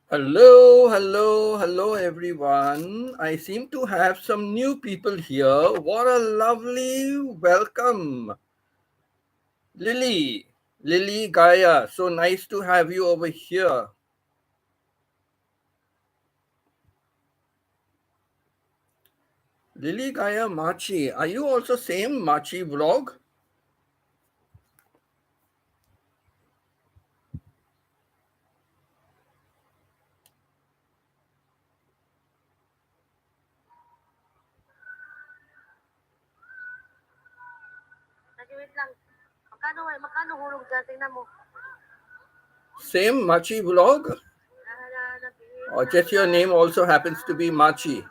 Hello, hello, hello, everyone. I seem to have some new people here. What a lovely welcome. Lily Gaia, so nice to have you over here. Lily Gaia Machi, are you also same Machi vlog? Same Machi vlog? Or just your name also happens to be Machi?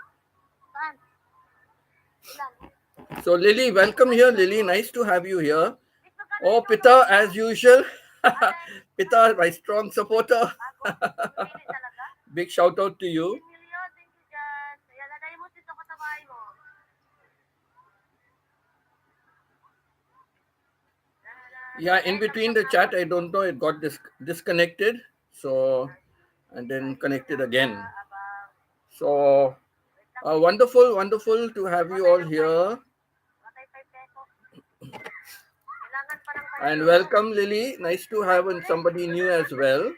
So Lily, welcome here. Lily, nice to have you here. Oh, Pita, as usual. Pita, my strong supporter. Big shout out to you. Yeah, in between the chat, I don't know, it got disconnected. So, and then connected again. So, wonderful, wonderful to have you all here. And welcome, Lily. Nice to have somebody new as well.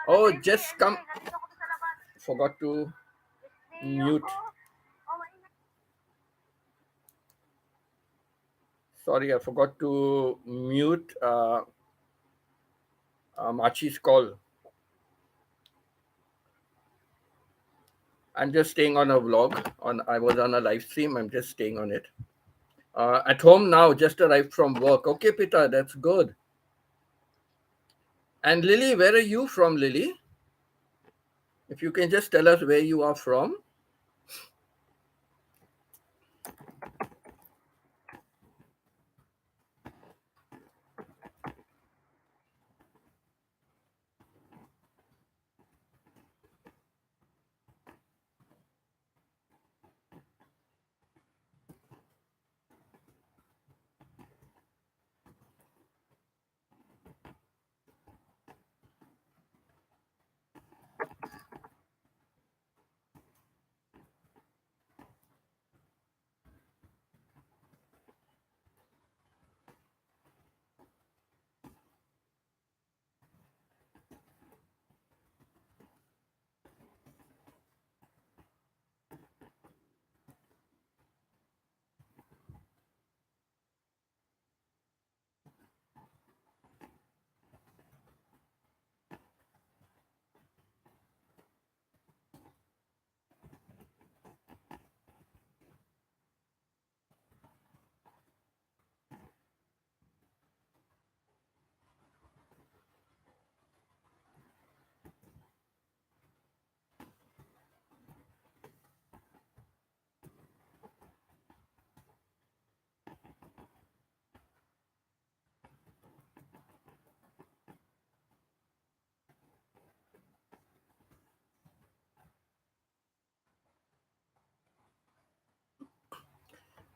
Oh, just come. Forgot to mute. Sorry, I forgot to mute Machi's call. I'm just staying on a vlog. I was on a live stream. I'm just staying on it. At home now, just arrived from work. Okay, Pita, that's good. And Lily, where are you from, Lily? If you can just tell us where you are from.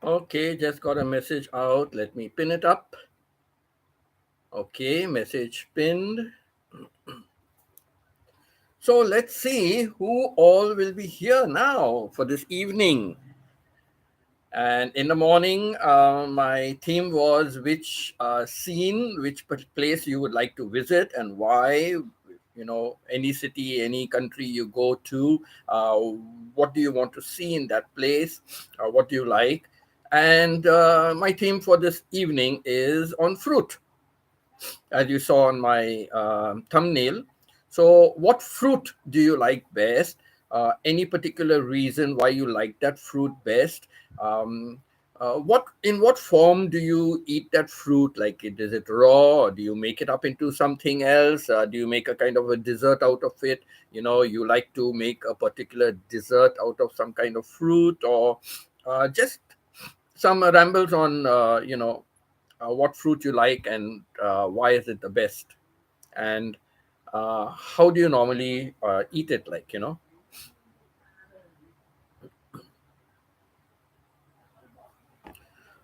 Okay, just got a message out. Let me pin it up. Okay, message pinned. So let's see who all will be here now for this evening. And in the morning, my theme was which scene, which place you would like to visit and why. You know, any city, any country you go to, what do you want to see in that place? What do you like? And my theme for this evening is on fruit, as you saw on my thumbnail. So, what fruit do you like best? Any particular reason why you like that fruit best? Um, What form do you eat that fruit? Like, is it raw, or do you make it up into something else? Do you make a kind of a dessert out of it? You like to make a particular dessert out of some kind of fruit, or just some rambles on what fruit you like, and why is it the best, and how do you normally eat it?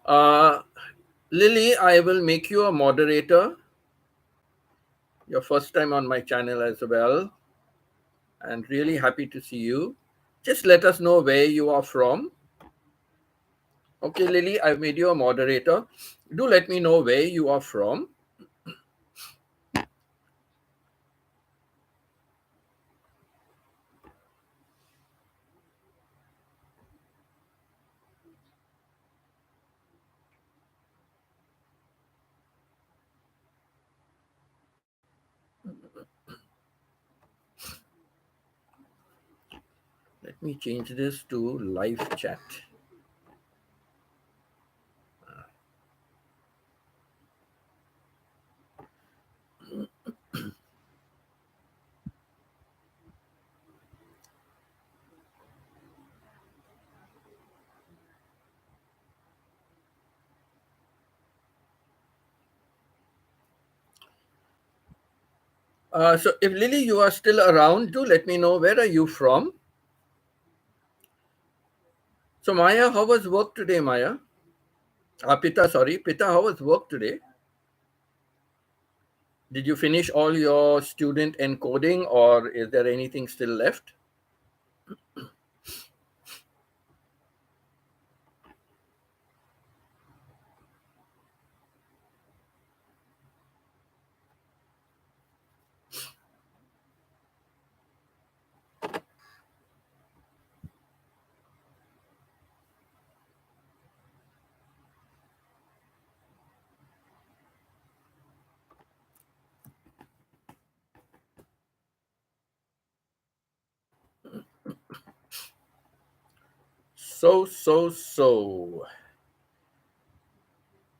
Uh, Lily, I will make you a moderator, your first time on my channel as well, and really happy to see you. Just let us know where you are from. Okay, Lily, I've made you a moderator. Do let me know where you are from. Let me change this to live chat. So if Lily, you are still around, do let me know where are you from. So Maya, how was work today, Maya? Pita, sorry, Pita, how was work today? Did you finish all your student encoding, or is there anything still left? So.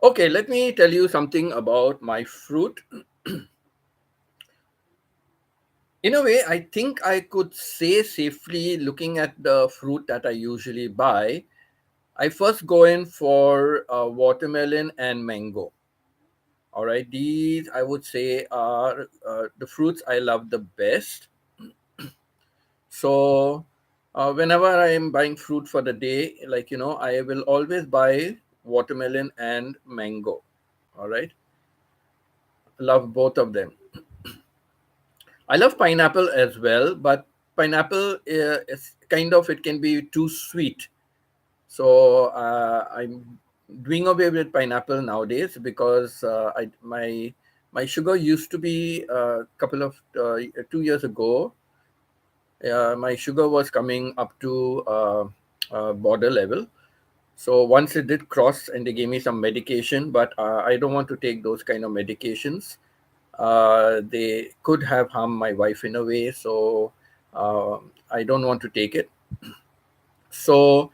Okay, let me tell you something about my fruit. In a way, I think I could say safely, looking at the fruit that I usually buy, I first go in for watermelon and mango. All right, these I would say are the fruits I love the best. So, whenever I am buying fruit for the day, I will always buy watermelon and mango. All right, love both of them. I love pineapple as well, but pineapple is kind of, it can be too sweet. So I'm doing away with pineapple nowadays because my sugar used to be a couple of 2 years ago. My sugar was coming up to border level. So once it did cross, and they gave me some medication, but I don't want to take those kind of medications. They could have harmed my wife in a way, so uh, I don't want to take it. So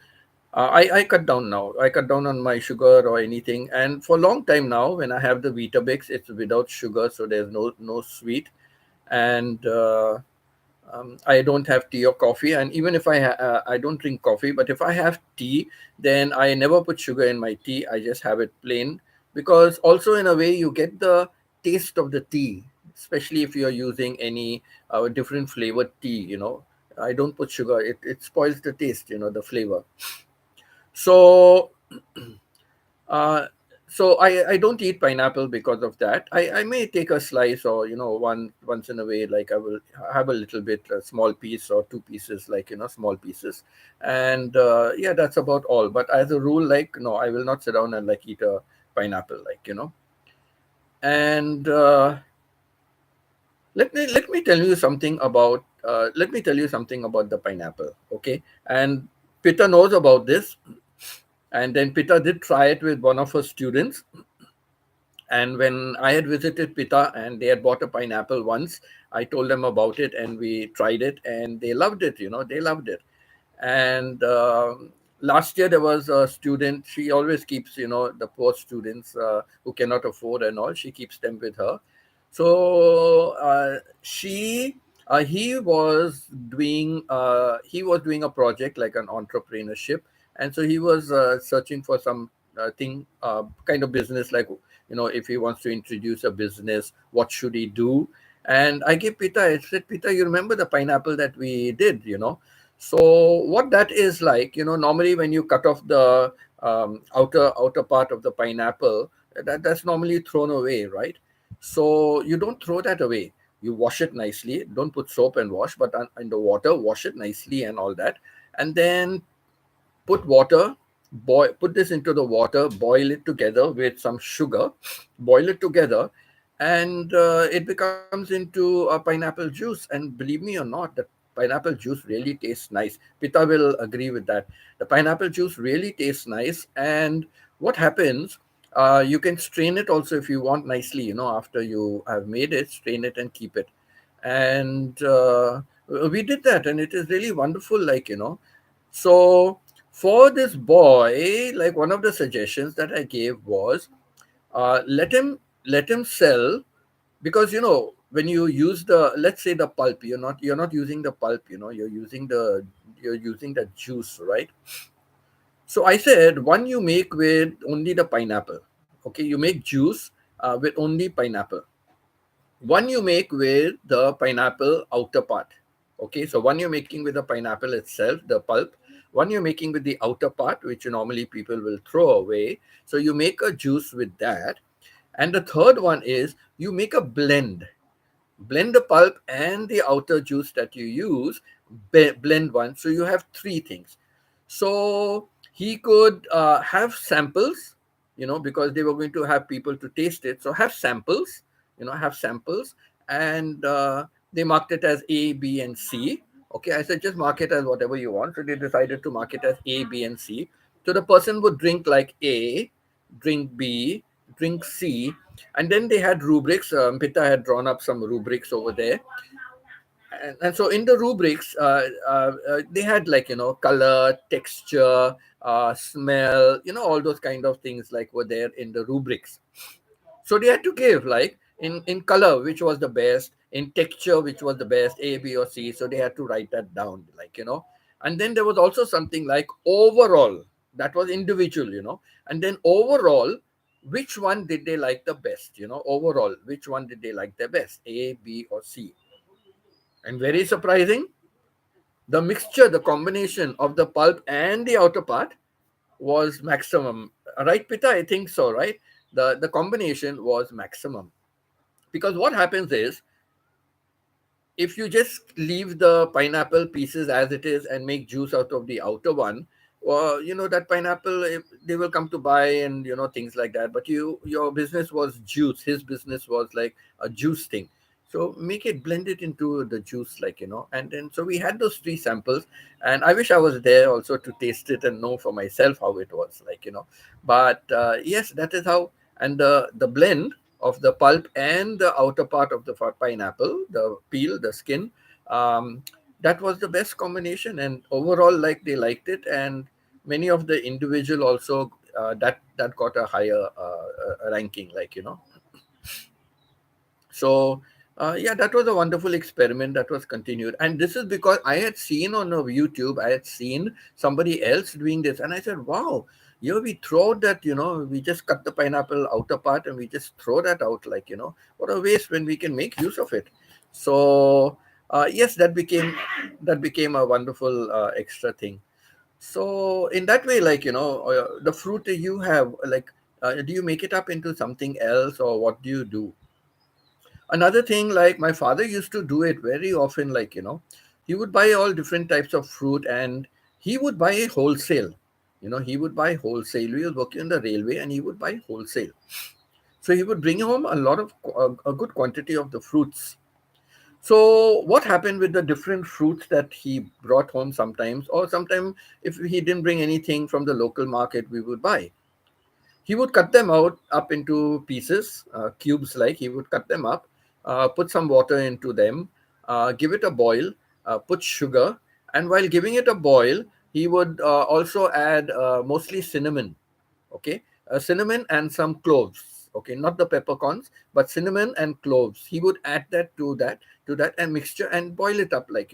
I cut down now. I cut down on my sugar or anything, and for a long time now, when I have the Weetabix, it's without sugar, so there's no sweet, and I don't have tea or coffee. And even if I don't drink coffee, but if I have tea, then I never put sugar in my tea. I just have it plain, because also in a way you get the taste of the tea, especially if you're using any different flavored tea. I don't put sugar. It spoils the taste. The flavor. So uh, so I don't eat pineapple because of that. I may take a slice, or once in a way, like I will have a little bit, a small piece or two pieces, small pieces, and yeah, that's about all. But as a rule, no, I will not sit down and eat a pineapple, And let me tell you something about the pineapple, okay? And Peter knows about this, and then Pita did try it with one of her students. And when I had visited Pita and they had bought a pineapple once, I told them about it and we tried it and they loved it. They loved it. And last year there was a student. She always keeps, the poor students who cannot afford and all, she keeps them with her. So she he was doing a project like an entrepreneurship, and so he was searching for some thing, kind of business, like, if he wants to introduce a business, what should he do? And I gave Peter, I said, Peter, you remember the pineapple that we did, so what that is like, normally when you cut off the outer part of the pineapple, that's normally thrown away, right? So you don't throw that away. You wash it nicely. Don't put soap and wash, but in the water, wash it nicely and all that, and then put water. Put this into the water. Boil it together with some sugar. Boil it together, and it becomes into a pineapple juice. And believe me or not, the pineapple juice really tastes nice. Pita will agree with that. The pineapple juice really tastes nice. And what happens, you can strain it also if you want nicely, after you have made it, strain it and keep it. And we did that, and it is really wonderful, like, so for this boy, like, one of the suggestions that I gave was, let him sell, because when you use the, let's say, the pulp, you're not using the pulp, you're using the juice, right? So I said, one you make with only the pineapple. Okay, you make juice with only pineapple. One you make with the pineapple outer part. Okay, so one you're making with the pineapple itself, the pulp. One you're making with the outer part, which normally people will throw away. So you make a juice with that. And the third one is, you make a blend the pulp and the outer juice that you use, blend one, so you have three things. So he could have samples, because they were going to have people to taste it, so have samples, and they marked it as A, B, and C. Okay, I said, just mark it as whatever you want. So they decided to mark it as A, B, and C. So the person would drink like A, drink B, drink C, and then they had rubrics. Pitta had drawn up some rubrics over there, and so in the rubrics, they had, like, color, texture, smell, all those kind of things, like, were there in the rubrics. So they had to give, like, in color which was the best, in texture which was the best, A, B, or C. So they had to write that down, like, and then there was also something like overall, that was individual, and then overall, which one did they like the best, overall, which one did they like the best, A, B, or C. And very surprising, the mixture, the combination of the pulp and the outer part was maximum. Right, Pita? I think so, right? The combination was maximum. Because what happens is, if you just leave the pineapple pieces as it is and make juice out of the outer one, well, that pineapple, they will come to buy, and things like that. But your business was juice. His business was like a juice thing. So make it, blend it into the juice, like, and then, so we had those three samples, and I wish I was there also to taste it and know for myself how it was, like, but yes, that is how. And the blend of the pulp and the outer part of the pineapple, the peel, the skin, um, that was the best combination. And overall, like, they liked it, and many of the individual also, that got a higher ranking, like, so yeah, that was a wonderful experiment that was continued. And this is because I had seen on YouTube, I had seen somebody else doing this, and I said, wow, we throw that, we just cut the pineapple outer part and we just throw that out, like, what a waste, when we can make use of it. So yes, that became a wonderful extra thing. So in that way, like, the fruit that you have, like, do you make it up into something else, or what do you do? Another thing, like, my father used to do it very often, like, he would buy all different types of fruit, and he would buy wholesale. He would buy wholesale. He was working on the railway, and he would buy wholesale. So he would bring home a good quantity of the fruits. So what happened with the different fruits that he brought home sometimes, or sometimes if he didn't bring anything from the local market, we would buy. He would cut them out up into pieces, cubes, like, he would cut them up, put some water into them, give it a boil, put sugar, and while giving it a boil, he would also add mostly cinnamon. Okay, cinnamon and some cloves. Okay, not the peppercorns, but cinnamon and cloves. He would add that to that and mixture and boil it up, like,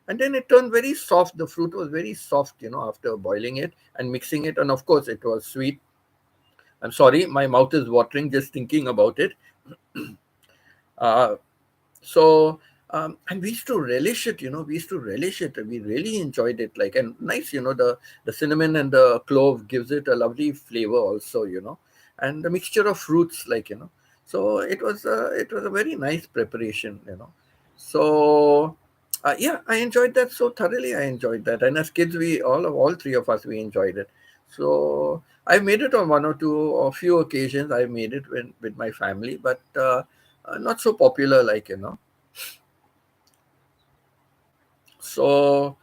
and then it turned very soft. The fruit was very soft, after boiling it and mixing it, and of course it was sweet. I'm sorry, my mouth is watering just thinking about it. Uh, so and we used to relish it, we used to relish it. We really enjoyed it, like, and nice, the cinnamon and the clove gives it a lovely flavor also, and the mixture of fruits, like, so it was a very nice preparation, so yeah, I enjoyed that so thoroughly. I enjoyed that, and as kids, we all three of us, we enjoyed it. So I made it on one or two or few occasions. I made it with my family, but not so popular, like, so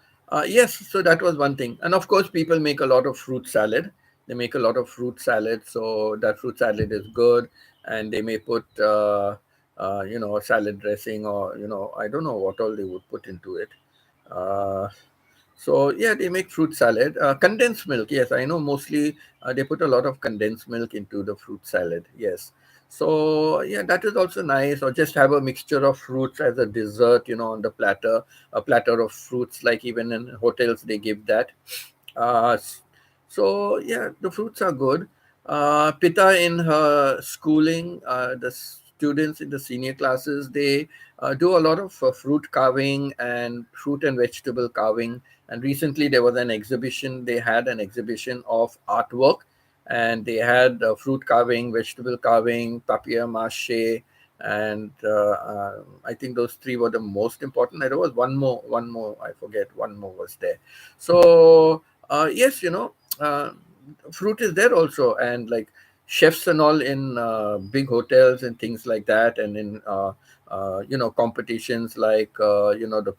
yes, so that was one thing. And of course, people make a lot of fruit salad. They make a lot of fruit salad, so that fruit salad is good. And they may put salad dressing, or I don't know what all they would put into it. uh, so yeah, they make fruit salad. Condensed milk, yes, I know. Mostly they put a lot of condensed milk into the fruit salad. Yes. So yeah, that is also nice. Or just have a mixture of fruits as a dessert, on the platter, a platter of fruits. Like even in hotels, they give that. Uh, s- so yeah, the fruits are good. Pita in her schooling, the students in the senior classes, they do a lot of fruit carving and fruit and vegetable carving. And recently there was an exhibition. They had an exhibition of artwork, and they had fruit carving, vegetable carving, papier mâché, and I think those three were the most important. There was one more. I forget. One more was there. So yes, fruit is there also, and like chefs and all in big hotels and things like that, and in competitions like the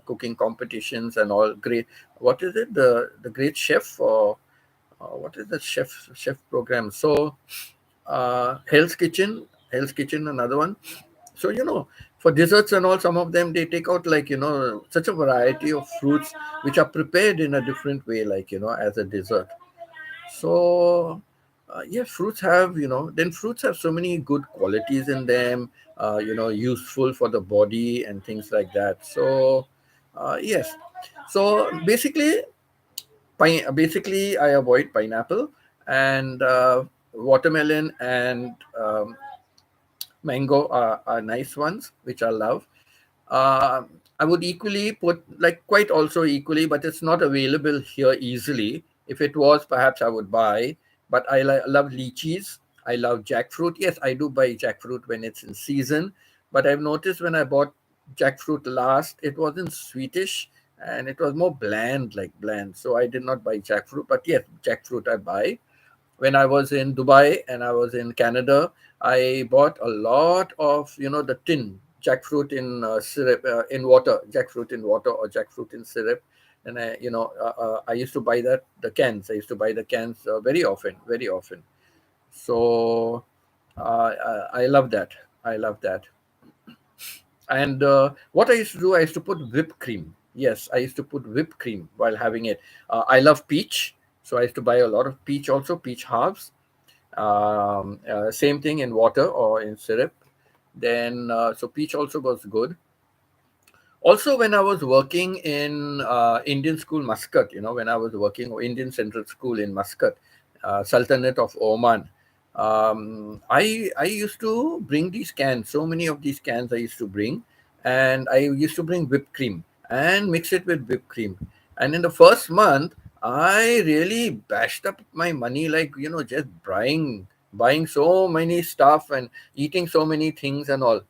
cooking competitions and all. Great, what is it, the great chef, or what is the chef program? So Hell's Kitchen, another one. So for desserts and all, some of them they take out, like, such a variety of fruits which are prepared in a different way, like, as a dessert. So yeah, fruits have so many good qualities in them, useful for the body and things like that. So yes, so basically I avoid pineapple and watermelon and mango are nice ones, which I love. uh, I would equally put, like, quite also equally, but it's not available here easily. If it was, perhaps I would buy. But I love lychees. I love jackfruit. Yes, I do buy jackfruit when it's in season. But I've noticed when I bought jackfruit last, it wasn't sweetish and it was more bland, like bland. So I did not buy jackfruit. But yes, jackfruit I buy. When I was in Dubai and I was in Canada, I bought a lot of, the tin jackfruit in syrup, in water, jackfruit in water or jackfruit in syrup. And I used to buy the cans. I used to buy the cans very often, very often. So I love that. I love that. And what I used to do, I used to put whipped cream. Yes, I used to put whipped cream while having it. I love peach, so I used to buy a lot of peach also, peach halves. Same thing in water or in syrup. Then so peach also was good. Also, when I was working in Indian school Muscat, when I was working Indian Central School in Muscat, Sultanate of Oman, I used to bring these cans. So many of these cans I used to bring, and I used to bring whipped cream and mix it with whipped cream. And in the first month, I really bashed up my money, like, just buying so many stuff and eating so many things and all.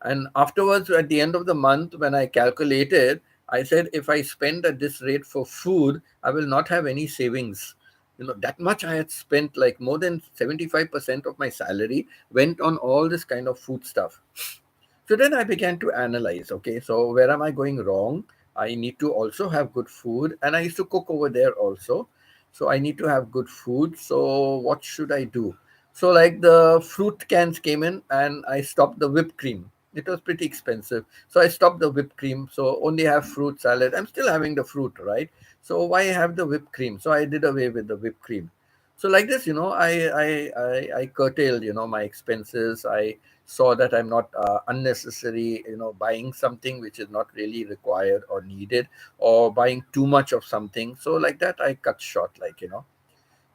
And afterwards, at the end of the month, when I calculated, I said, if I spend at this rate for food, I will not have any savings. That much I had spent, like more than 75% of my salary went on all this kind of food stuff. So then I began to analyze, okay, so where am I going wrong? I need to also have good food. And I used to cook over there also. So I need to have good food. So what should I do? So, like, the fruit cans came in and I stopped the whipped cream. it was pretty expensive. So I stopped the whipped cream. So only have fruit salad. I'm still having the fruit, right? So why have the whipped cream? So I did away with the whipped cream. So like this, I curtailed, my expenses. I saw that I'm not unnecessary, buying something which is not really required or needed, or buying too much of something. So like that, I cut short,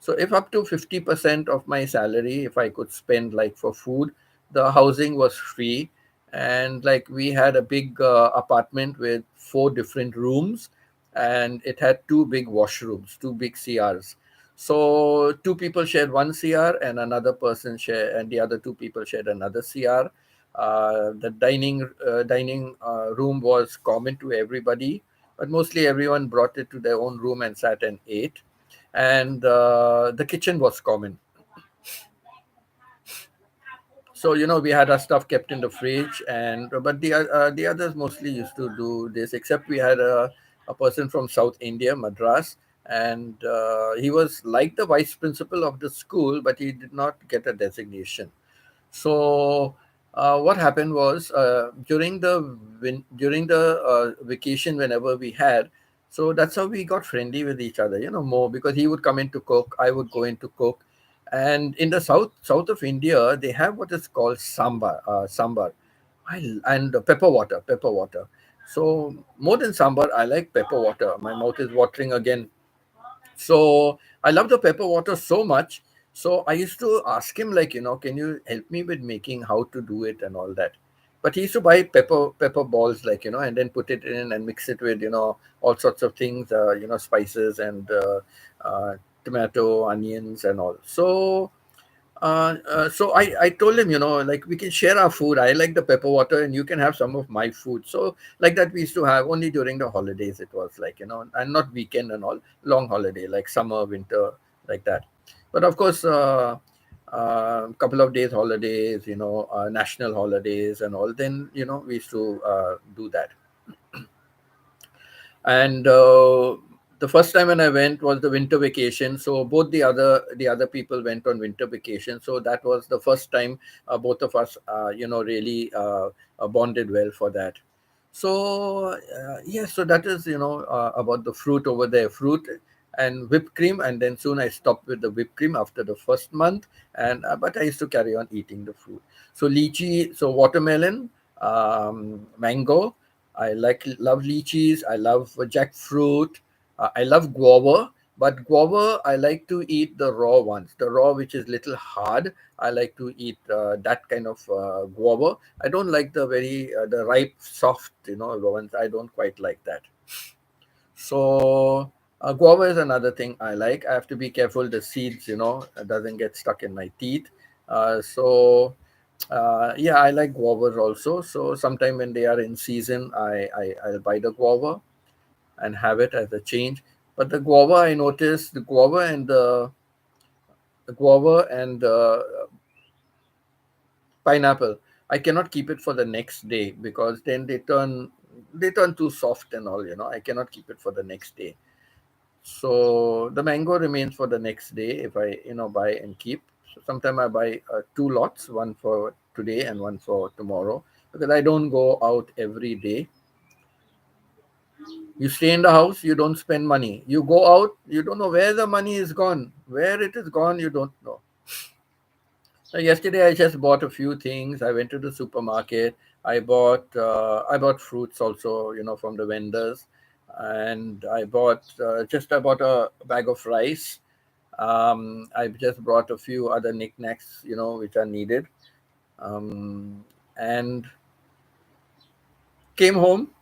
so if up to 50% of my salary, if I could spend like for food, the housing was free. And like we had a big apartment with four different rooms, and it had two big washrooms, two big CRs. So two people shared one CR, and another person shared, and the other two people shared another CR. The dining room was common to everybody, but mostly everyone brought it to their own room and sat and ate. And the kitchen was common. So we had our stuff kept in the fridge, and but the others mostly used to do this, except we had a person from South India, Madras, and he was like the vice principal of the school, but he did not get a designation. So what happened was, during the vacation, whenever we had, so that's how we got friendly with each other. More because he would come in to cook, I would go in to cook, and in the south of India, they have what is called sambar, and pepper water, pepper water. So more than sambar, I like pepper water. My mouth is watering again. So I love the pepper water so much. So I used to ask him, like, can you help me with making how to do it and all that. But he used to buy pepper balls, like, and then put it in and mix it with, all sorts of things, spices and tomato, onions, and all. So I told him, like, we can share our food. I like the pepper water, and you can have some of my food. So like that, we used to have only during the holidays. It was like, and not weekend and all, long holiday, like summer, winter, like that. But of course, couple of days holidays, national holidays and all. Then we used to do that. And the first time when I went was the winter vacation. So both the other people went on winter vacation. So that was the first time both of us, really bonded well for that. So yes, so that is about the fruit over there, fruit and whipped cream. And then soon I stopped with the whipped cream after the first month, and but I used to carry on eating the fruit. So lychee, so watermelon, mango. I love lychees. I love jackfruit. I love guava. But guava, I like to eat the raw ones, the raw which is little hard. I like to eat that kind of guava. I don't like the ripe, soft, the ones. I don't quite like that. So guava is another thing I like. I have to be careful the seeds, doesn't get stuck in my teeth. Yeah, I like guavas also. So sometime when they are in season, I'll buy the guava and have it as a change. But the guava, I noticed the guava and pineapple, I cannot keep it for the next day, because then they turn too soft and all. I cannot keep it for the next day. So the mango remains for the next day if I buy and keep. So sometimes I buy two lots, one for today and one for tomorrow, because I don't go out every day. You stay in the house, you don't spend money. You go out, you don't know where the money is gone. Where it is gone, you don't know. So yesterday I just bought a few things. I went to the supermarket. I bought fruits also, from the vendors, and I bought a bag of rice. I just brought a few other knickknacks, which are needed, and came home.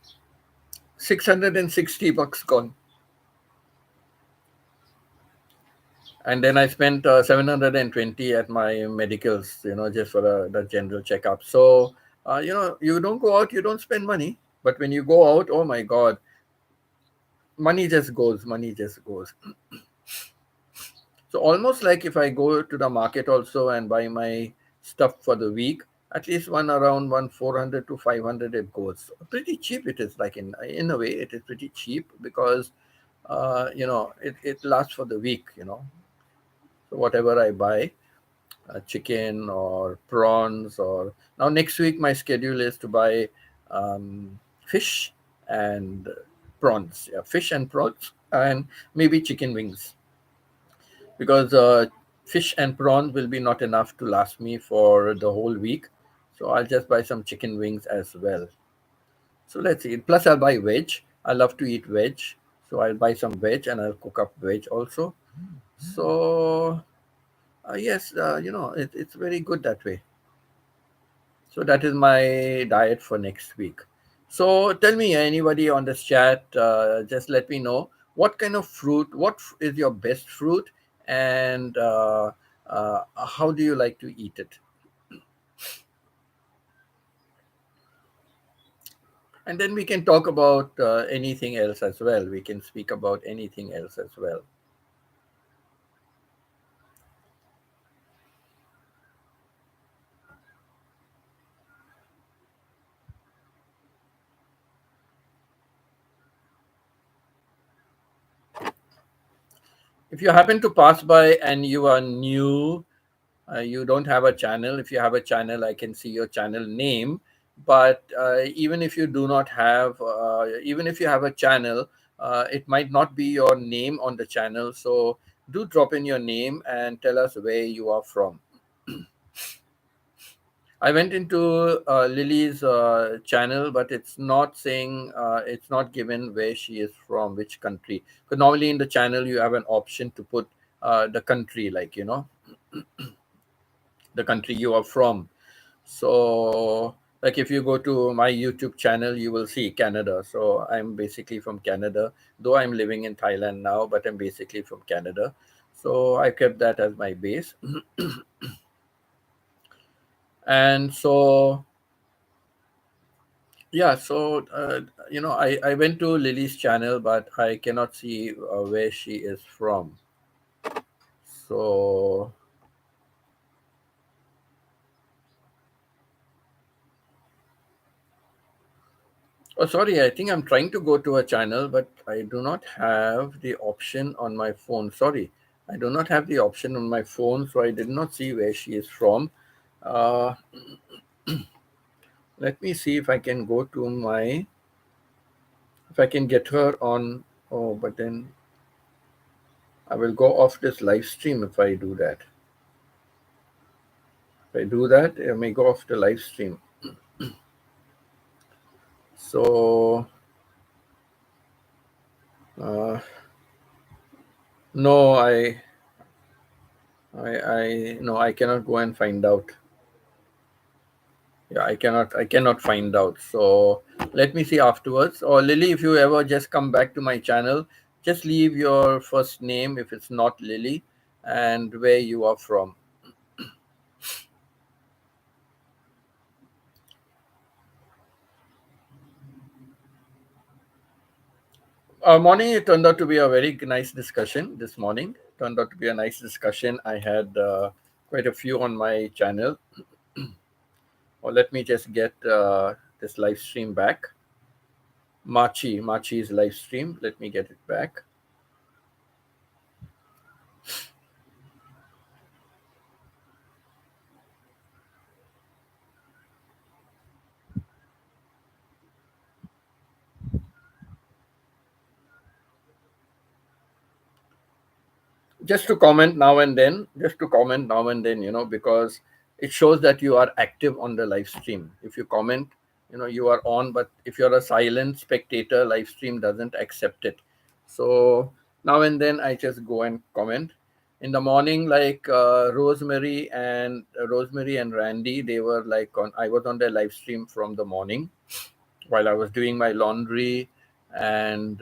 660 bucks gone. And then I spent 720 at my medicals, just for the general checkup. So, you don't go out, you don't spend money. But when you go out, oh my God, money just goes. So almost like if I go to the market also and buy my stuff for the week, at least one around one 400 to 500 it goes. Pretty cheap it is, like in a way it is pretty cheap, because it lasts for the week, so whatever I buy. chicken or prawns. Or now next week, my schedule is to buy fish and prawns. Yeah, fish and prawns, and maybe chicken wings, because fish and prawns will be not enough to last me for the whole week. So I'll just buy some chicken wings as well. So let's see. Plus, I'll buy veg. I love to eat veg. So I'll buy some veg and I'll cook up veg also. So, yes, it's very good that way. So that is my diet for next week. So tell me, anybody on this chat, just let me know what kind of fruit, is your best fruit, and how do you like to eat it? And then we can talk about anything else as well. We can speak about anything else as well. If you happen to pass by and you are new, you don't have a channel. If you have a channel, I can see your channel name. But even if you do not have, even if you have a channel, it might not be your name on the channel. So do drop in your name and tell us where you are from. I went into Lily's channel, but it's not saying, it's not given where she is from, which country. Because normally in the channel, you have an option to put the country, like, the country you are from. So, like if you go to my YouTube channel, you will see Canada. So, I'm basically from Canada, though I'm living in Thailand now, but I'm basically from Canada. So, I kept that as my base. And so, yeah, so I went to Lily's channel, but I cannot see where she is from. So, oh, sorry, I think I'm trying to go to a channel, but I do not have the option on my phone. Sorry, I do not have the option on my phone, so I did not see where she is from. Uh, Let me see if I can go to if I can get her on. Oh, but then I will go off this live stream if I do that. If I do that, I may go off the live stream. So, uh, no, no, I cannot go and find out. Yeah, I cannot find out. So let me see afterwards. Or Lily, if you ever just come back to my channel, just leave your first name if it's not Lily and where you are from. Morning, it turned out to be a very nice discussion this morning. Turned out to be a nice discussion. I had quite a few on my channel. Or let me just get this live stream back. Machi's live stream. Let me get it back. Just to comment now and then, because it shows that you are active on the live stream. If you comment, you are on, but if you're a silent spectator, live stream doesn't accept it. So now and then I just go and comment. In the morning, like Rosemary and Randy, they were like on, I was on their live stream from the morning while I was doing my laundry, and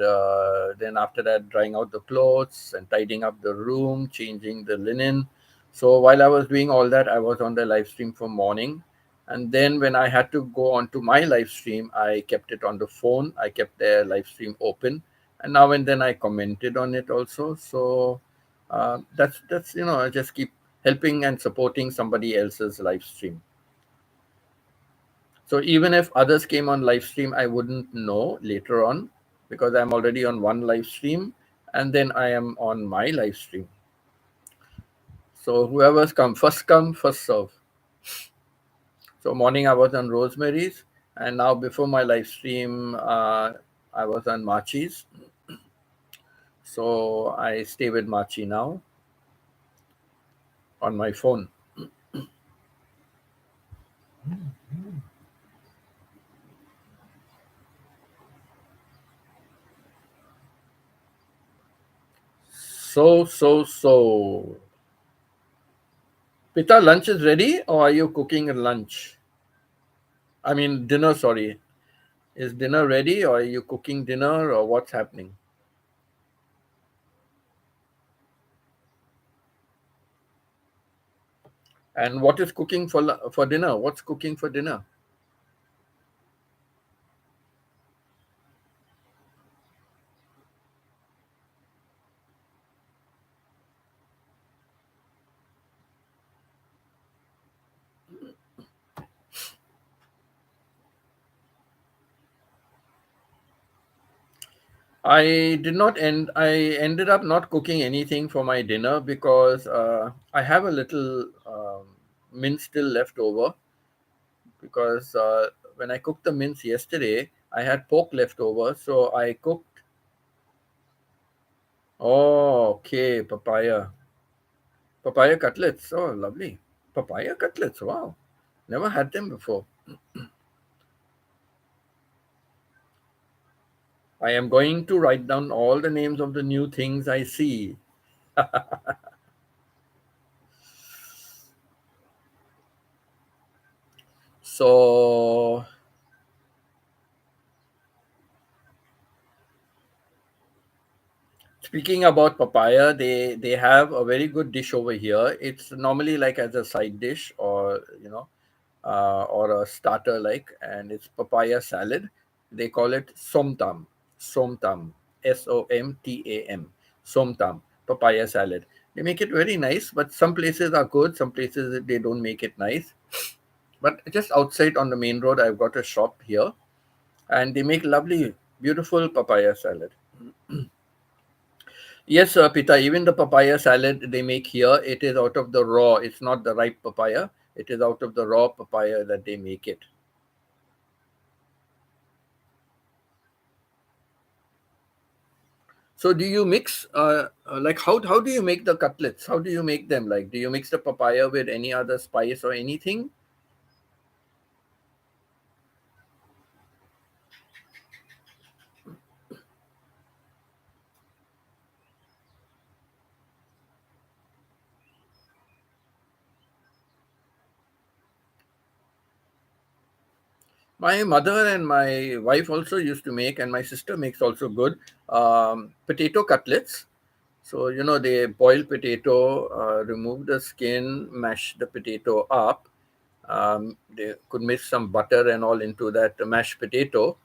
then after that, drying out the clothes and tidying up the room, changing the linen. So while I was doing all that, I was on the live stream for morning. And then when I had to go onto my live stream, I kept it on the phone. I kept the live stream open, and now and then I commented on it also. So that's I just keep helping and supporting somebody else's live stream. So even if others came on live stream, I wouldn't know later on because I'm already on one live stream and then I am on my live stream. So whoever's come, first serve. So morning I was on Rosemary's, and now before my live stream, I was on Machi's. So I stay with Machi now on my phone. So. Pita, lunch is ready, or are you cooking lunch? I mean, dinner, sorry. Is dinner ready, or are you cooking dinner, or what's happening? And what is cooking for dinner? What's cooking for dinner? I ended up not cooking anything for my dinner because I have a little mince still left over. Because when I cooked the mince yesterday, I had pork left over, so I cooked. Oh, okay, papaya cutlets. Oh, lovely. Papaya cutlets. Wow, never had them before. I am going to write down all the names of the new things I see. So, speaking about papaya, they have a very good dish over here. It's normally like as a side dish, or or a starter like, and it's papaya salad. They call it somtam, somtam, somtam, papaya salad. They make it very nice, but some places are good, some places they don't make it nice. But just outside on the main road, I've got a shop here, and they make lovely, beautiful papaya salad. Yes, Pita, even the papaya salad they make here, it is out of the raw. It's not the ripe papaya. It is out of the raw papaya that they make it. So do you mix like how do you make the cutlets? How do you make them? Like, do you mix the papaya with any other spice or anything? My mother and my wife also used to make, and my sister makes also good potato cutlets. So they boil potato, remove the skin, mash the potato up. They could mix some butter and all into that mashed potato,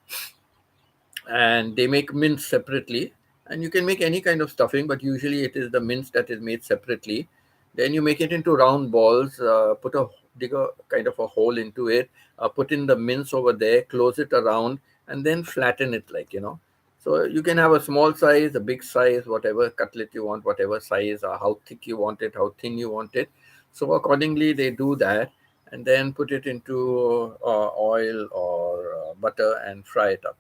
and they make mince separately. And you can make any kind of stuffing, but usually it is the mince that is made separately. Then you make it into round balls, dig a kind of a hole into it, put in the mince over there, close it around, and then flatten it, like so you can have a small size, a big size, whatever cutlet you want, whatever size, or how thick you want it, how thin you want it. So accordingly they do that, and then put it into oil or butter and fry it up.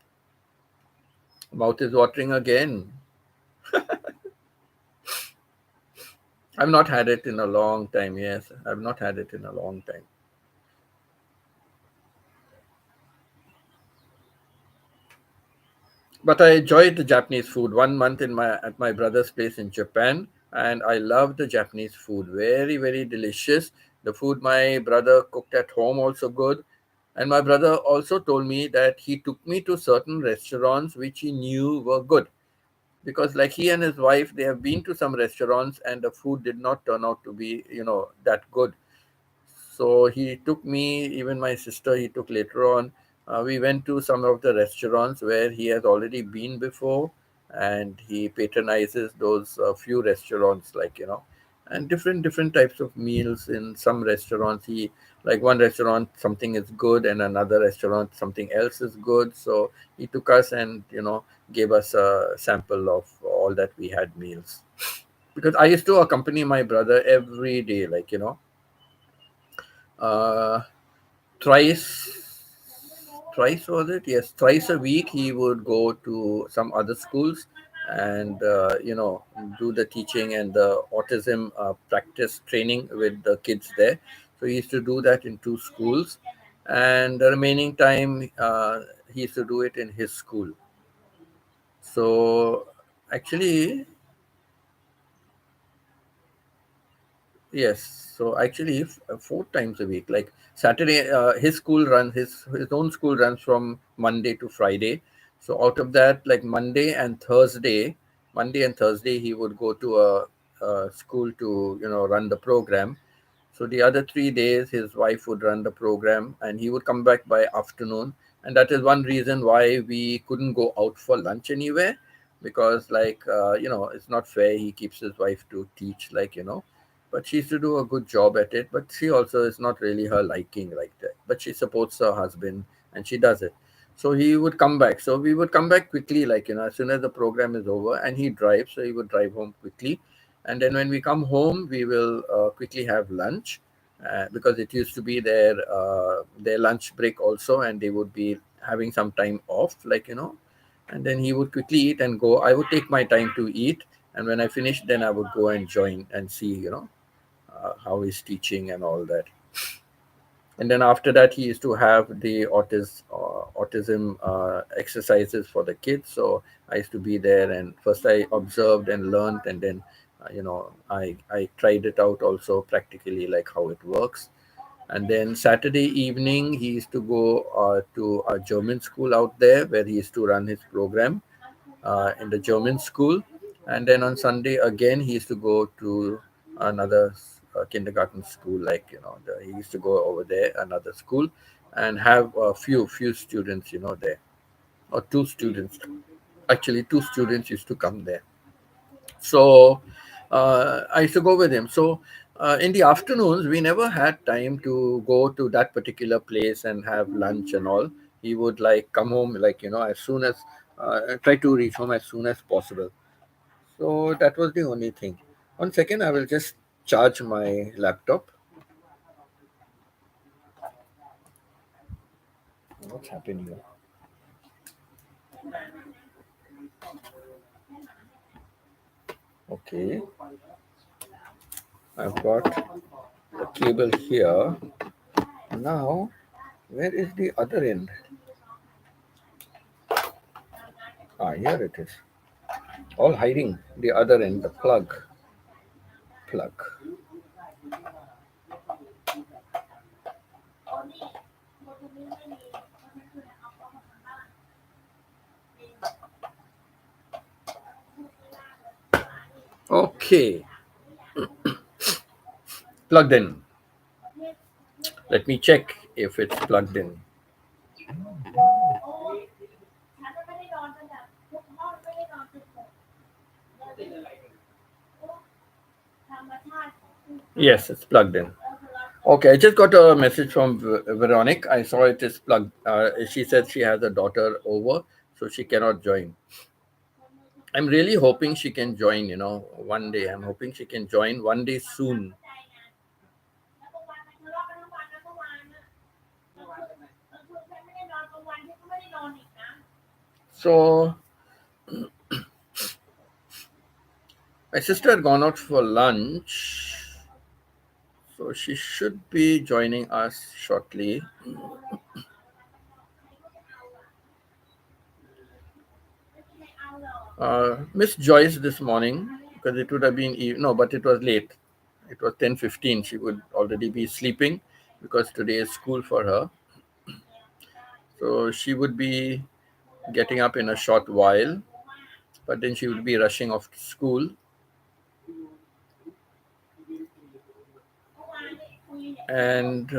Mouth is watering again. I've not had it in a long time. Yes, I've not had it in a long time. But I enjoyed the Japanese food. 1 month in my at my brother's place in Japan, and I love the Japanese food. Very, very delicious. The food my brother cooked at home also good. And my brother also told me that he took me to certain restaurants which he knew were good, because like he and his wife, they have been to some restaurants and the food did not turn out to be that good. So he took me, even my sister, he took later on. We went to some of the restaurants where he has already been before, and he patronizes those few restaurants, like and different types of meals in some restaurants. He, like, one restaurant something is good, and another restaurant something else is good. So he took us and gave us a sample of all that we had meals. because I used to accompany my brother every day, like, uh, thrice, thrice was it? Yes, thrice a week he would go to some other schools and, do the teaching and the autism practice training with the kids there. So he used to do that in two schools, and the remaining time he used to do it in his school. So actually, yes. So actually, 4 times a week, like Saturday, his school runs his own school runs from Monday to Friday. So out of that, like Monday and Thursday, he would go to a school to run the program. So the other 3 days, his wife would run the program, and he would come back by afternoon. And that is one reason why we couldn't go out for lunch anywhere, because, like, it's not fair. He keeps his wife to teach, like, but she used to do a good job at it. But she also is not really her liking like that. But she supports her husband, and she does it. So he would come back. So we would come back quickly, like, as soon as the program is over, and he drives. So he would drive home quickly, and then when we come home we will quickly have lunch, because it used to be their lunch break also, and they would be having some time off, like, and then he would quickly eat and go. I would take my time to eat, and when I finished, then I would go and join and see, how he's teaching and all that. And then after that, he used to have the autism exercises for the kids. So I used to be there, and first I observed and learned, and then I tried it out also practically, like how it works. And then Saturday evening, he used to go to a German school out there, where he used to run his program in the German school. And then on Sunday again, he used to go to another kindergarten school. Like, he used to go over there, another school, and have a few students, there, or two students. Actually, two students used to come there. So I used to go with him. So in the afternoons, we never had time to go to that particular place and have lunch and all. He would like come home, like, as soon as try to reach home as soon as possible. So that was the only thing. One second, I will just charge my laptop. What's happening here? Okay, I've got the cable here. Now, where is the other end? Ah, here it is. All hiding the other end, the plug. Okay, plugged in. Let me check if it's plugged in. Yes, it's plugged in. Okay, I just got a message from Veronique. I saw it is plugged. She said she has a daughter over, so she cannot join. I'm really hoping she can join, one day. I'm hoping she can join one day soon. So, my sister had gone out for lunch, so she should be joining us shortly. Miss Joyce this morning, because it would have been no, but it was late. It was 10:15. She would already be sleeping, because today is school for her. So she would be getting up in a short while, but then she would be rushing off to school. And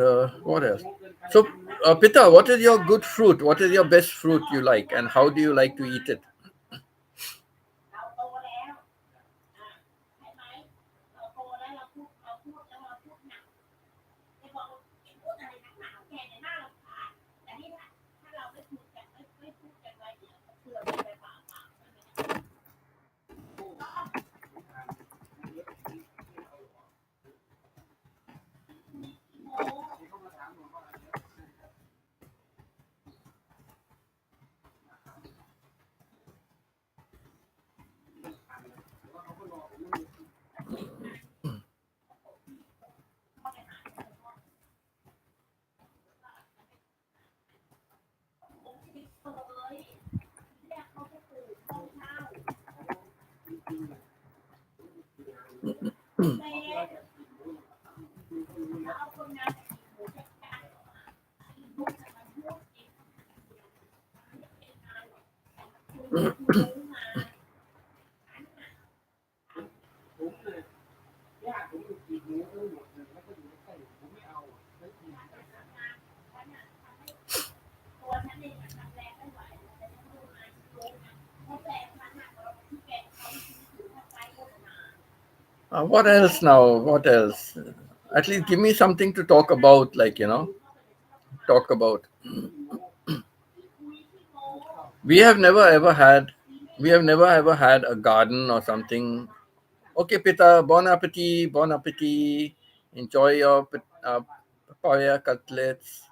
what else? So, Pita, what is your good fruit? What is your best fruit you like, and how do you like to eat it? What else now? What else? At least give me something to talk about, like, talk about. We have never ever had, we have never ever had a garden or something. Okay, Pita, bon appetit, bon appetit. Enjoy your papaya cutlets.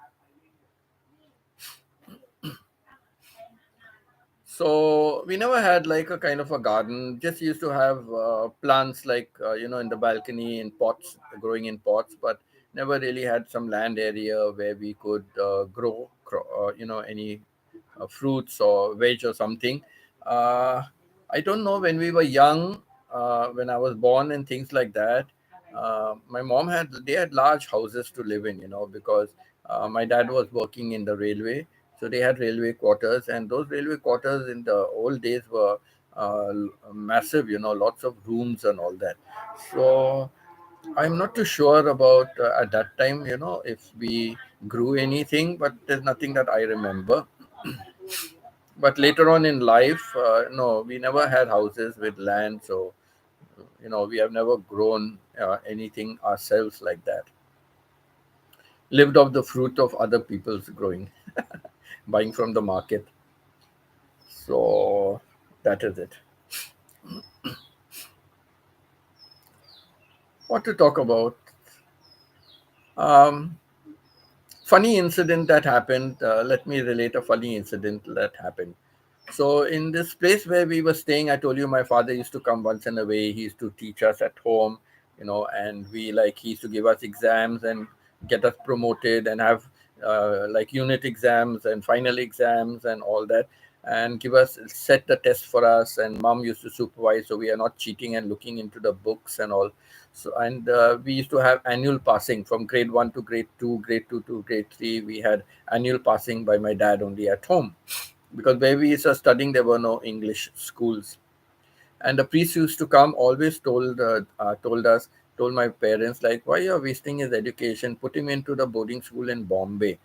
So we never had like a kind of a garden. Just used to have plants like in the balcony in pots, growing in pots, but never really had some land area where we could grow any fruits or veg or something. Uh, I don't know when we were young, when I was born and things like that. My mom had they had large houses to live in, because my dad was working in the railway, so they had railway quarters, and those railway quarters in the old days were massive, lots of rooms and all that. So I'm not too sure about at that time, if we grew anything, but there's nothing that I remember. But later on in life, no, we never had houses with land, so we have never grown anything ourselves like that. Lived off the fruit of other people's growing, buying from the market. So that is it. What to talk about? Um, Funny incident that happened. Let me relate a funny incident that happened. So in this place where we were staying, I told you my father used to come once in a way. He used to teach us at home, and we like he used to give us exams and get us promoted and have like unit exams and final exams and all that, and give us set the test for us. And mom used to supervise, so we are not cheating and looking into the books and all. So and we used to have annual passing from grade one to grade two, grade two to grade three. We had annual passing by my dad only at home, because where we were studying there were no English schools. And the priest used to come, always told my parents, like, why you're wasting his education, put him into the boarding school in Bombay.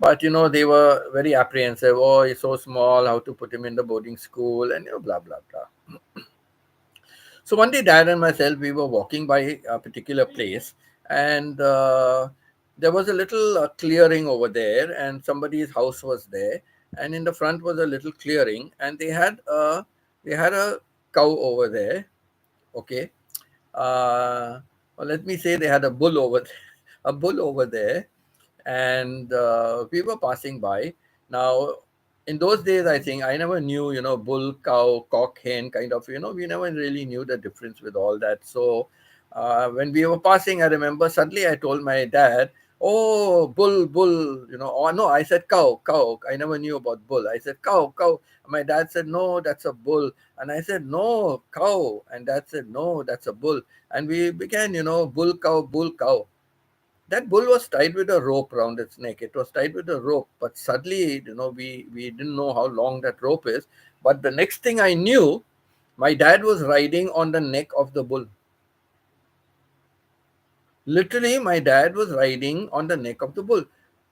But they were very apprehensive. Oh, he's so small, how to put him in the boarding school, and blah blah blah. So one day, Dad and myself, we were walking by a particular place, and there was a little clearing over there, and somebody's house was there, and in the front was a little clearing, and they had a cow over there. Okay, well, let me say they had a bull over a bull over there, and we were passing by. Now, in those days, I think I never knew, bull, cow, cock, hen, kind of, we never really knew the difference with all that. So, when we were passing, I remember suddenly I told my dad, "Oh, bull, bull," Oh no, I said cow, cow. I never knew about bull. I said cow, cow. My dad said, "No, that's a bull," and I said, "No, cow," and dad said, "No, that's a bull." And we began, bull, cow, bull, cow. That bull was tied with a rope around its neck. It was tied with a rope, but suddenly, we didn't know how long that rope is. But the next thing I knew, my dad was riding on the neck of the bull. Literally, my dad was riding on the neck of the bull.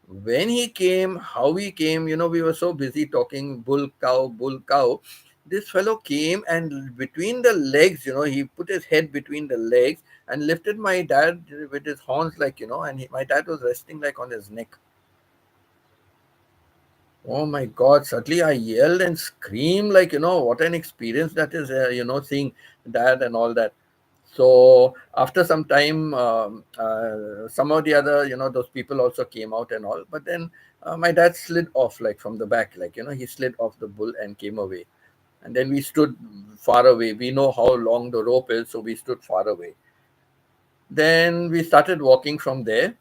When he came, how he came, we were so busy talking bull, cow, bull, cow. This fellow came, and between the legs, he put his head between the legs and lifted my dad with his horns, like, and my dad was resting like on his neck. Oh my God, suddenly I yelled and screamed, like, what an experience that is, seeing dad and all that. So after some time, some of the other, those people also came out and all. But then my dad slid off, like from the back, like, he slid off the bull and came away. And then we stood far away. We know how long the rope is, so we stood far away. Then we started walking from there.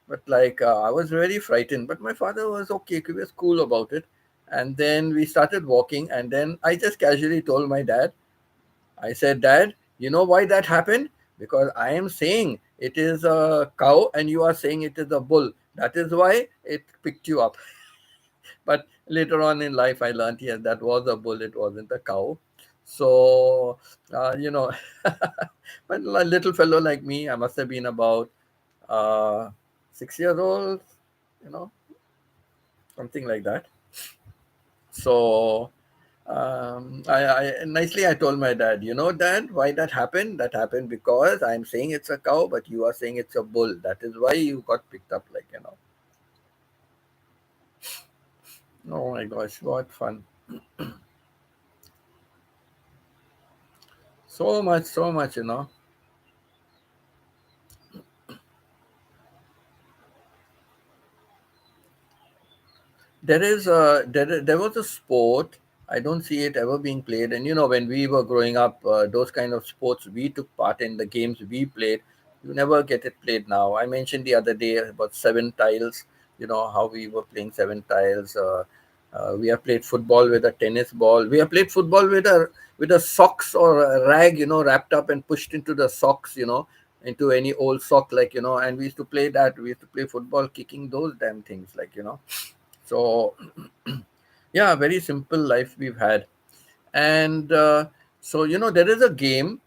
But like, I was very frightened, but my father was okay. He was cool about it. And then we started walking. And then I just casually told my dad, I said, "Dad, you know why that happened? because I am saying it is a cow and you are saying it is a bull. That is why it picked you up. But later on in life, I learned, yes, that was a bull, it wasn't a cow. So, you know, but a little fellow like me, I must have been about uh, 6 years old, you know, something like that. So, I told my dad, you know, Dad, why that happened? That happened because I'm saying it's a cow, but you are saying it's a bull. That is why you got picked up, like, you know. Oh my gosh, what fun. So much, you know. There was a sport. I don't see it ever being played. And you know, when we were growing up, those kind of sports we took part in, the games we played, you never get it played now. I mentioned the other day about seven tiles. You know how we were playing seven tiles. We have played football with a tennis ball. We have played football with a socks or a rag, you know, wrapped up and pushed into the socks, you know, into any old sock, like, you know. And we used to play that. We used to play football, kicking those damn things, like, you know. So, yeah, very simple life we've had. And so, you know, there is a game.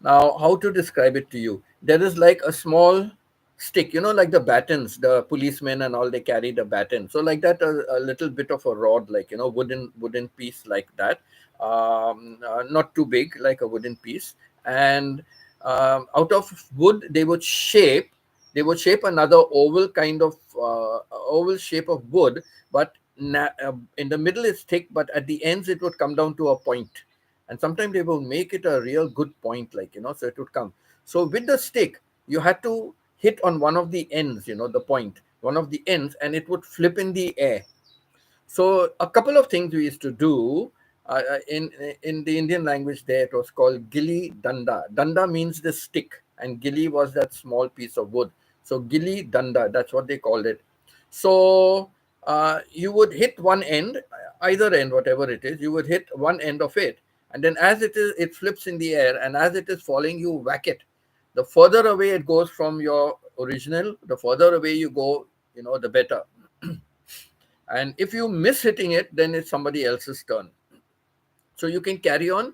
Now, how to describe it to you? There is like a small stick, you know, like the batons, the policemen and all, they carry the baton. So, like that, a little bit of a rod, like, you know, wooden piece like that. Not too big, like a wooden piece. And out of wood, they would shape another oval kind of oval shape of wood, but in the middle it's thick, but at the ends it would come down to a point. And sometimes they will make it a real good point, like, you know, so it would come. So with the stick you had to hit on one of the ends, you know, the point, one of the ends, and it would flip in the air. So a couple of things we used to do in the Indian language. There it was called gilli danda. Danda means the stick, and gilli was that small piece of wood. So gilli danda, that's what they called it. So you would hit one end, either end, whatever it is. You would hit one end of it, and then as it flips in the air, and as it is falling, you whack it. The further away it goes from your original, the further away you go, you know, the better. And if you miss hitting it, then it's somebody else's turn. So you can carry on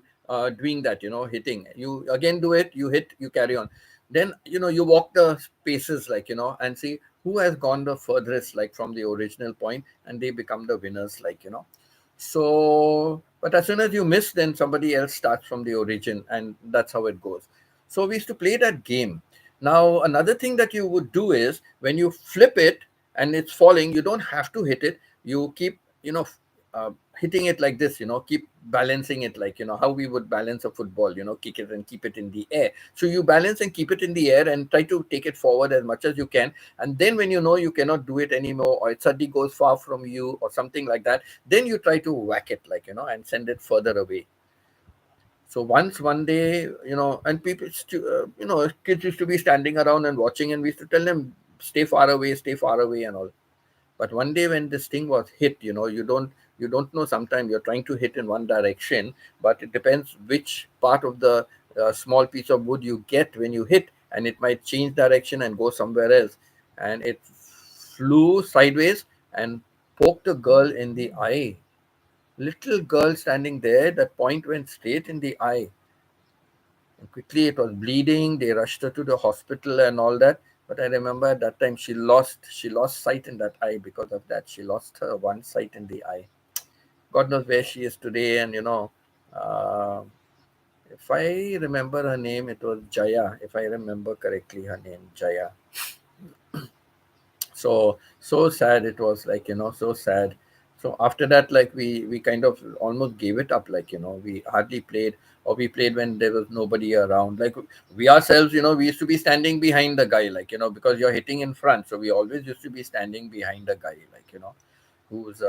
doing that, you know, hitting. You again do it, you hit, you carry on. Then, you know, you walk the spaces, like, you know, and see who has gone the furthest, like from the original point, and they become the winners, like, you know. So, but as soon as you miss, then somebody else starts from the origin, and that's how it goes. So we used to play that game. Now, another thing that you would do is when you flip it and it's falling, you don't have to hit it. You keep, you know, hitting it like this, you know, keep balancing it, like, you know, how we would balance a football, you know, kick it and keep it in the air. So you balance and keep it in the air and try to take it forward as much as you can. And then when you know you cannot do it anymore, or it suddenly goes far from you or something like that, then you try to whack it, like, you know, and send it further away. So once one day, you know, and people, you know, kids used to be standing around and watching, and we used to tell them, stay far away, and all. But one day when this thing was hit, you know, you don't know. Sometimes you're trying to hit in one direction, but it depends which part of the small piece of wood you get when you hit, and it might change direction and go somewhere else. And it flew sideways and poked a girl in the eye. Little girl standing there, that point went straight in the eye. And quickly it was bleeding. They rushed her to the hospital and all that. But I remember at that time she lost sight in that eye because of that. She lost her one sight in the eye. God knows where she is today. And you know, uh, if I remember her name, it was Jaya. If I remember correctly, her name Jaya. So sad it was, like, you know, so sad. So after that, like, we kind of almost gave it up, like, you know, we hardly played, or we played when there was nobody around. Like, we ourselves, you know, we used to be standing behind the guy, like, you know, because you're hitting in front, so we always used to be standing behind the guy, like, you know, who's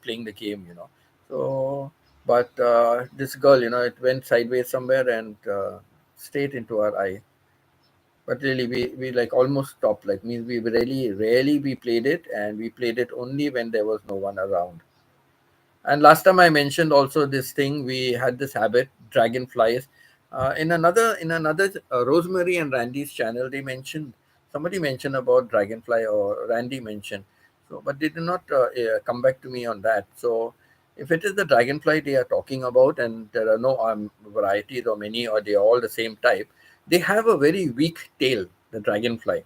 playing the game, you know. So but this girl, you know, it went sideways somewhere and straight into her eye. But really, we like almost stopped. Like, means we really, rarely we played it, and we played it only when there was no one around. And last time I mentioned also this thing, we had this habit, dragonflies. In another Rosemary and Randy's channel, they mentioned somebody mentioned about Dragonfly, or Randy mentioned. So, but they did not come back to me on that. So, if it is the Dragonfly they are talking about, and there are no varieties or many, or they are all the same type, they have a very weak tail. The Dragonfly.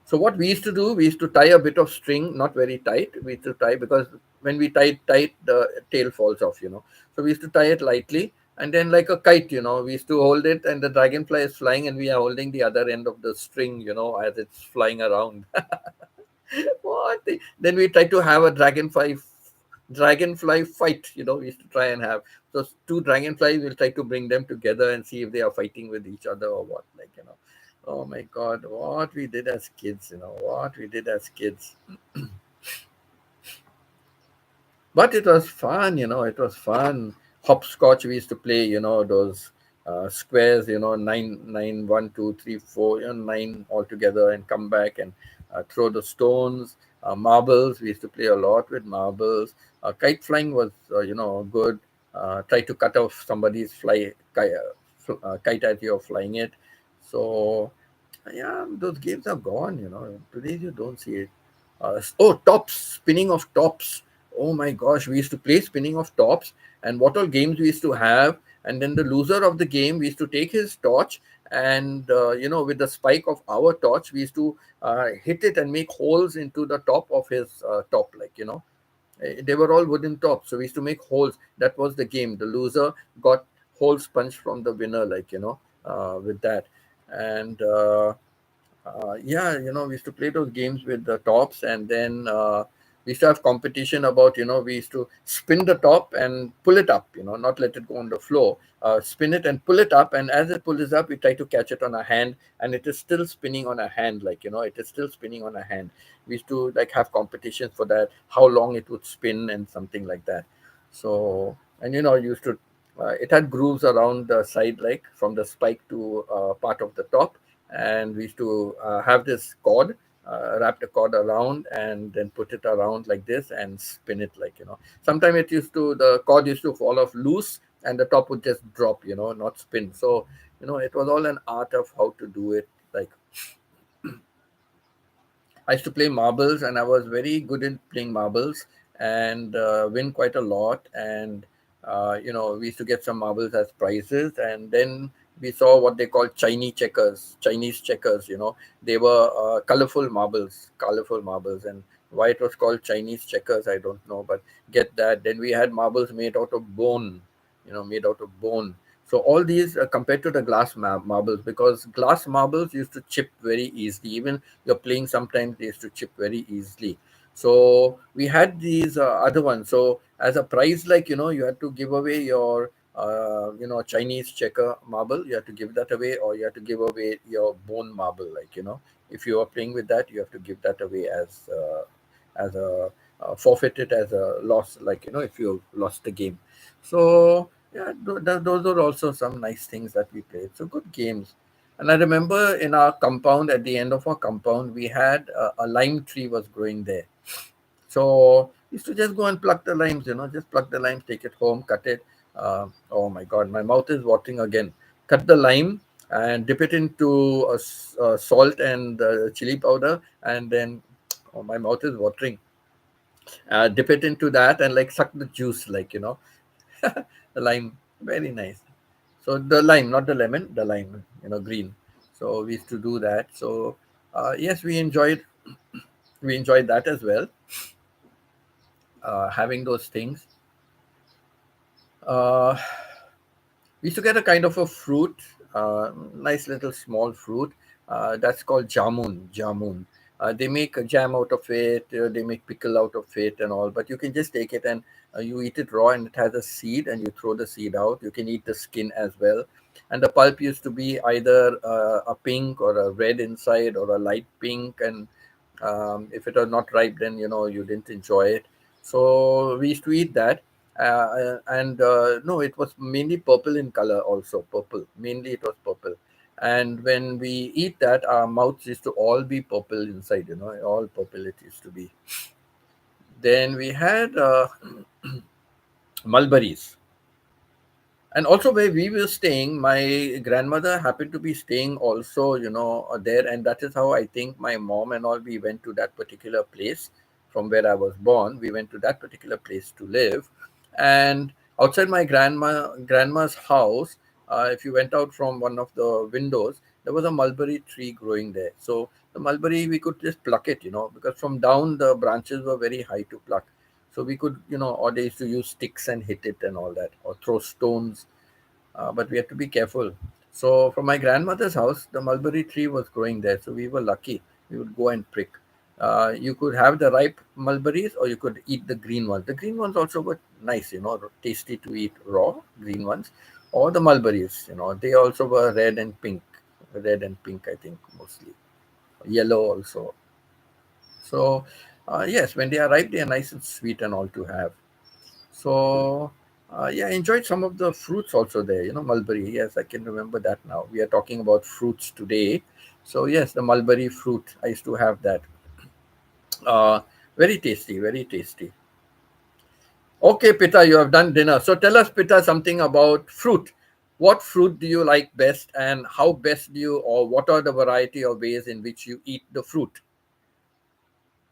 So what we used to do, we used to tie a bit of string, not very tight. We used to tie, because when we tie it tight, the tail falls off. So we used to tie it lightly, and then like a kite, we used to hold it, and the dragonfly is flying, and we are holding the other end of the string, as it's flying around. Then we try to have a dragonfly fight. We used to try and have those two dragonflies. We'll try to bring them together and see if they are fighting with each other or what. Oh my God, what we did as kids. What we did as kids. But it was fun. It was fun. Hopscotch we used to play, those squares, nine, one, two, three, four, nine altogether, and come back and throw the stones. Marbles, we used to play a lot with marbles. Kite flying was good. Try to cut off somebody's kite as you're flying it. So, yeah, those games are gone. Today you don't see it. Tops, spinning of tops. Oh my gosh, we used to play spinning of tops, and what all games we used to have. And then the loser of the game, we used to take his torch, and with the spike of our torch, we used to hit it and make holes into the top of his top, they were all wooden tops, so we used to make holes. That was the game. The loser got holes punched from the winner, with that. And yeah, we used to play those games with the tops, and then we used to have competition about, we used to spin the top and pull it up, not let it go on the floor. Spin it and pull it up, and as it pulls up, we try to catch it on a hand, and it is still spinning on a hand, it is still spinning on a hand. We used to like have competitions for that, how long it would spin and something like that. So, and used to it had grooves around the side, like from the spike to part of the top, and we used to have this cord, wrap the cord around, and then put it around like this and spin it, sometimes the cord used to fall off loose, and the top would just drop, not spin. So it was all an art of how to do it. Like, I used to play marbles, and I was very good in playing marbles, and win quite a lot. And we used to get some marbles as prizes, and then we saw what they call Chinese checkers. Chinese checkers, they were colorful marbles, and why it was called Chinese checkers, I don't know, but get that. Then we had marbles made out of bone, made out of bone. So all these compared to the glass marbles, because glass marbles used to chip very easily. Even you're playing, sometimes they used to chip very easily. So we had these other ones. So as a prize, you had to give away your Chinese checker marble. You have to give that away, or you have to give away your bone marble. If you are playing with that, you have to give that away as a forfeit it as a loss. If you lost the game. So yeah, those are also some nice things that we played. So good games. And I remember in our compound, at the end of our compound, we had a lime tree was growing there. So used to just go and pluck the limes, just pluck the limes, take it home, cut it. Oh my God, my mouth is watering again. Cut the lime and dip it into salt and chili powder, and then oh, my mouth is watering. Dip it into that and like suck the juice, the lime, very nice. So the lime, not the lemon, the lime, green. So we used to do that. So yes, we enjoyed that as well, having those things. Uh, we used to get a kind of a fruit, nice little small fruit, that's called jamun. Jamun. They make a jam out of it. They make pickle out of it and all. But you can just take it and you eat it raw, and it has a seed, and you throw the seed out. You can eat the skin as well. And the pulp used to be either a pink or a red inside, or a light pink. And if it was not ripe, then you didn't enjoy it. So we used to eat that. And no, it was mainly purple in color, also purple, mainly it was purple. And when we eat that, our mouths used to all be purple inside, all purple it used to be. Then we had mulberries. And also where we were staying, my grandmother happened to be staying also, there, and that is how I think my mom and all, we went to that particular place from where I was born. We went to that particular place to live, and outside my grandma's house, if you went out from one of the windows, there was a mulberry tree growing there. So the mulberry, we could just pluck it, because from down the branches were very high to pluck. So we could, or they used to use sticks and hit it and all that, or throw stones, but we had to be careful. So from my grandmother's house, the mulberry tree was growing there, so we were lucky. We would go and prick. You could have the ripe mulberries, or you could eat the green ones. The green ones also were nice, tasty to eat raw, green ones, or the mulberries. They also were red and pink, I think mostly, yellow also. So yes, when they are ripe, they are nice and sweet and all to have. So, yeah, I enjoyed some of the fruits also there, mulberry. Yes, I can remember that now. We are talking about fruits today. So, yes, the mulberry fruit, I used to have that. Uh, Very tasty, very tasty. Okay, Pita, you have done dinner. So, tell us, Pita, something about fruit. What fruit do you like best, and how best do you, or what are the variety of ways in which you eat the fruit?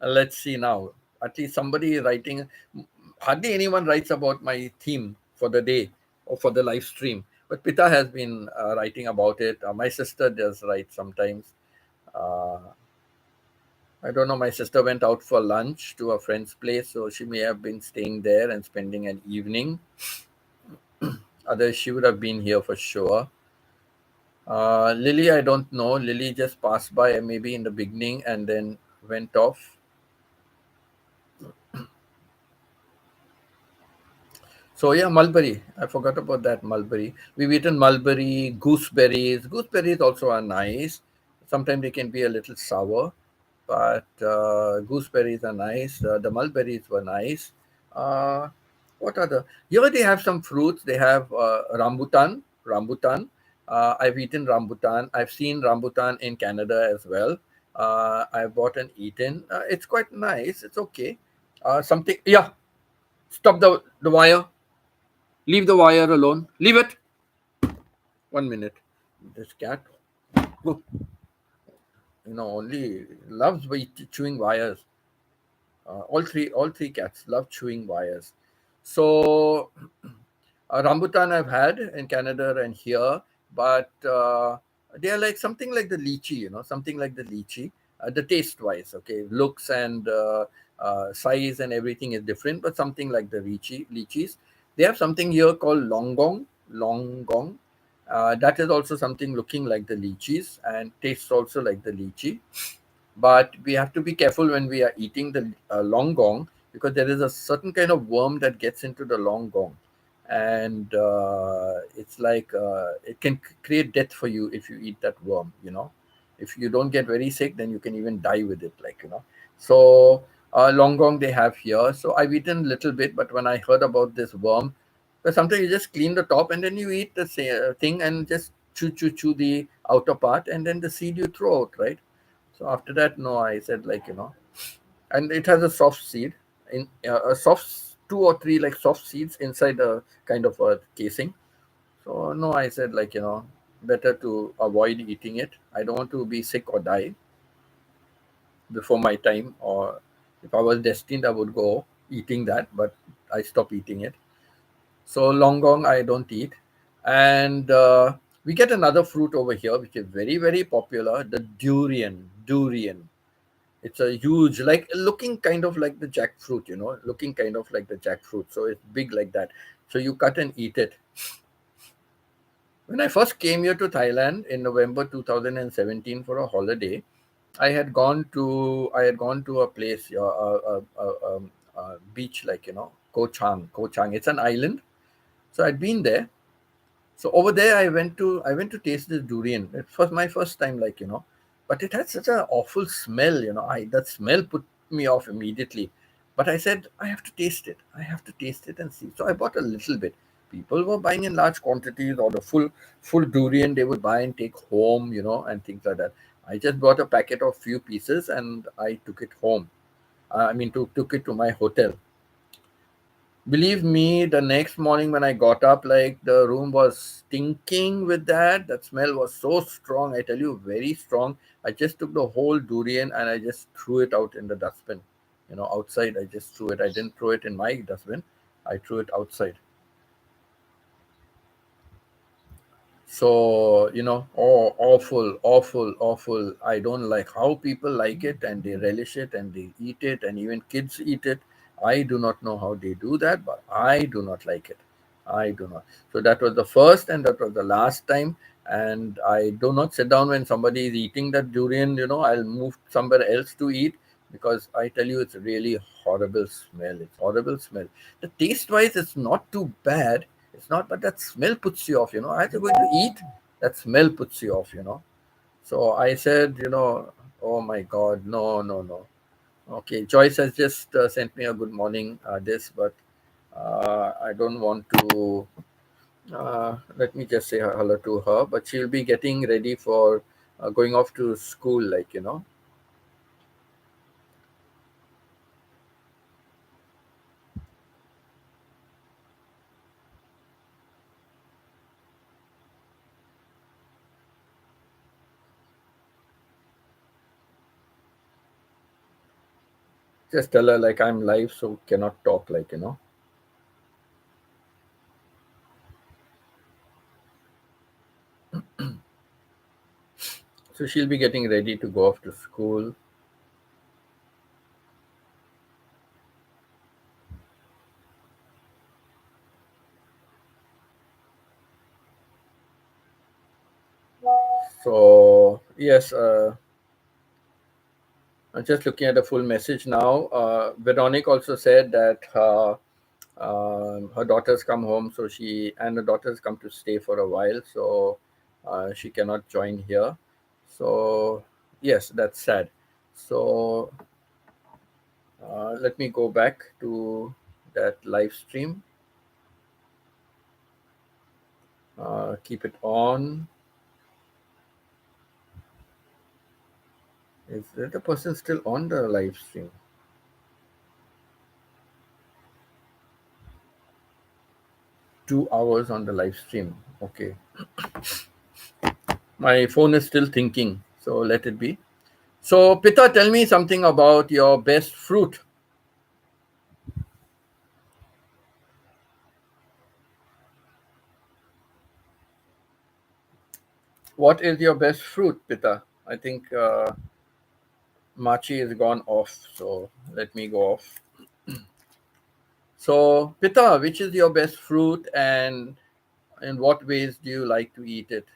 Let's see now. At least somebody writing. Hardly anyone writes about my theme for the day or for the live stream. But Pita has been writing about it. My sister does write sometimes. Uh, I don't know. My sister went out for lunch to a friend's place, so she may have been staying there and spending an evening. Otherwise, she would have been here for sure. Lily, I don't know. Lily just passed by maybe in the beginning and then went off. So yeah, mulberry. I forgot about that mulberry. We've eaten mulberry, gooseberries. Gooseberries also are nice. Sometimes they can be a little sour, but gooseberries are nice. The mulberries were nice. Uh, what other? Here they have some fruits. They have rambutan. Rambutan. I've eaten rambutan. I've seen rambutan in Canada as well. I've bought and eaten. It's quite nice. It's okay. Something. Yeah. Stop the wire. Leave the wire alone. Leave it. 1 minute. This cat, oh, only loves chewing wires. All three cats love chewing wires. So rambutan I've had in Canada and here, but they are like something like the lychee, something like the lychee. The taste wise, okay, looks and size and everything is different, but something like the lychees. They have something here called longong. That is also something looking like the lychees and tastes also like the lychee, but we have to be careful when we are eating the longgong, because there is a certain kind of worm that gets into the longgong, and it's like it can create death for you if you eat that worm. If you don't get very sick, then you can even die with it, so longgong they have here. So I've eaten a little bit, but when I heard about this worm, because sometimes you just clean the top and then you eat the thing and just chew the outer part, and then the seed you throw out, right? So after that, no, I said, and it has a soft seed, in a soft two or three like soft seeds inside a kind of a casing. So no, I said, better to avoid eating it. I don't want to be sick or die before my time, or if I was destined, I would go eating that, but I stopped eating it. So longgong I don't eat, and we get another fruit over here which is very very popular, the durian. Durian. It's a huge, like looking kind of like the jackfruit, looking kind of like the jackfruit. So it's big like that. So you cut and eat it. When I first came here to Thailand in November 2017 for a holiday, I had gone to a place, a beach, Koh Chang. Koh Chang. It's an island. So I'd been there. So over there, I went to taste this durian. It was my first time, but it had such an awful smell. I that smell put me off immediately. But I said I have to taste it. I have to taste it and see. So I bought a little bit. People were buying in large quantities, or the full durian they would buy and take home, and things like that. I just bought a packet of few pieces and I took it home. I mean, took it to my hotel. Believe me, the next morning when I got up, like the room was stinking with that. That smell was so strong. I tell you, very strong. I just took the whole durian and I just threw it out in the dustbin. Outside. I just threw it. I didn't throw it in my dustbin. I threw it outside. So, oh, awful, awful, awful. I don't like how people like it and they relish it and they eat it, and even kids eat it. I do not know how they do that, but I do not like it. I do not. So that was the first and that was the last time. And I do not sit down when somebody is eating that durian, I'll move somewhere else to eat, because I tell you, it's really horrible smell. It's horrible smell. The taste wise, it's not too bad. It's not, but that smell puts you off. As you're going to eat, that smell puts you off. So I said, oh my God, no, no, no. Okay, Joyce has just sent me a good morning, but I don't want to. Let me just say hello to her, but she'll be getting ready for going off to school, just tell her like I'm live, so cannot talk, So she'll be getting ready to go off to school. So yes, I'm just looking at the full message now. Veronique also said that her daughters come home, so the daughters come to stay for a while, so she cannot join here. So yes, that's sad. So let me go back to that live stream. Keep it on. Is the person still on the live stream? 2 hours on the live stream. Okay. My phone is still thinking, so let it be. So, Pita, tell me something about your best fruit. What is your best fruit, Pita? I think Machi is gone off, so let me go off. So, Pita, which is your best fruit, and in what ways do you like to eat it?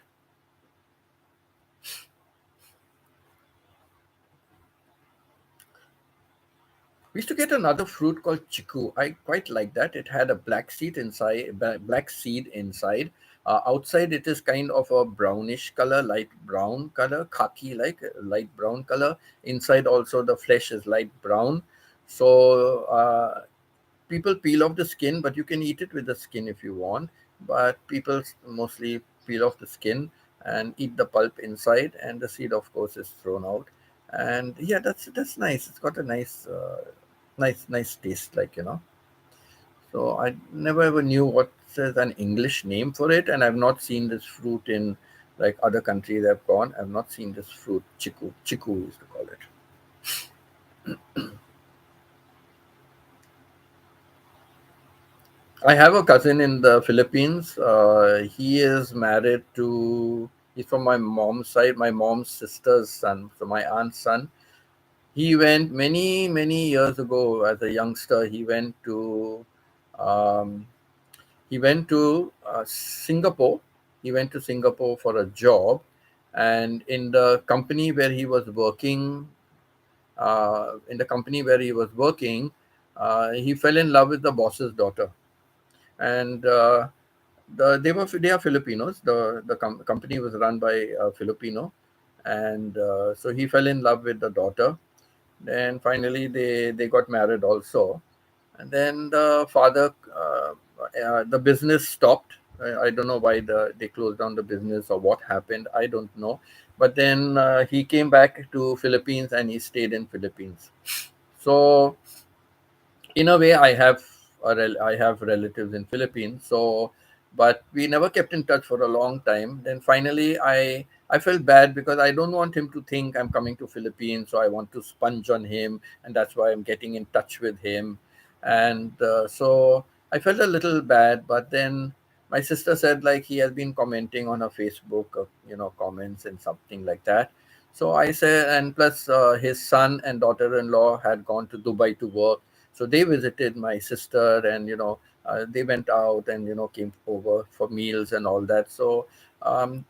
We used to get another fruit called chiku. I quite like that. It had a black seed inside. Outside, it is kind of a brownish color, light brown color, khaki like light brown color. Inside, also the flesh is light brown. So people peel off the skin, but you can eat it with the skin if you want. But people mostly peel off the skin and eat the pulp inside, and the seed, of course, is thrown out. And yeah, that's nice. It's got a nice taste, So I never ever knew what is an English name for it, and I've not seen this fruit in like other countries I've gone. I've not seen this fruit, chiku. Chiku we used to call it. I have a cousin in the Philippines. He is married to. He's from my mom's side, my mom's sister's son, so my aunt's son. He went many years ago as a youngster. Um, He went to Singapore. He went to Singapore for a job, and in the company where he was working, he fell in love with the boss's daughter, and they are Filipinos. The company was run by a Filipino, and so he fell in love with the daughter. Then finally they got married also, and then the business stopped. I don't know why they closed down the business or what happened. I don't know. But then he came back to Philippines and he stayed in Philippines. So in a way, I have I have relatives in Philippines. So, but we never kept in touch for a long time. Then finally, I felt bad because I don't want him to think I'm coming to Philippines, so I want to sponge on him, and that's why I'm getting in touch with him. And so I felt a little bad, but then my sister said like he has been commenting on her Facebook, comments and something like that. So I said, and plus his son and daughter-in-law had gone to Dubai to work, so they visited my sister, and they went out and came over for meals and all that. So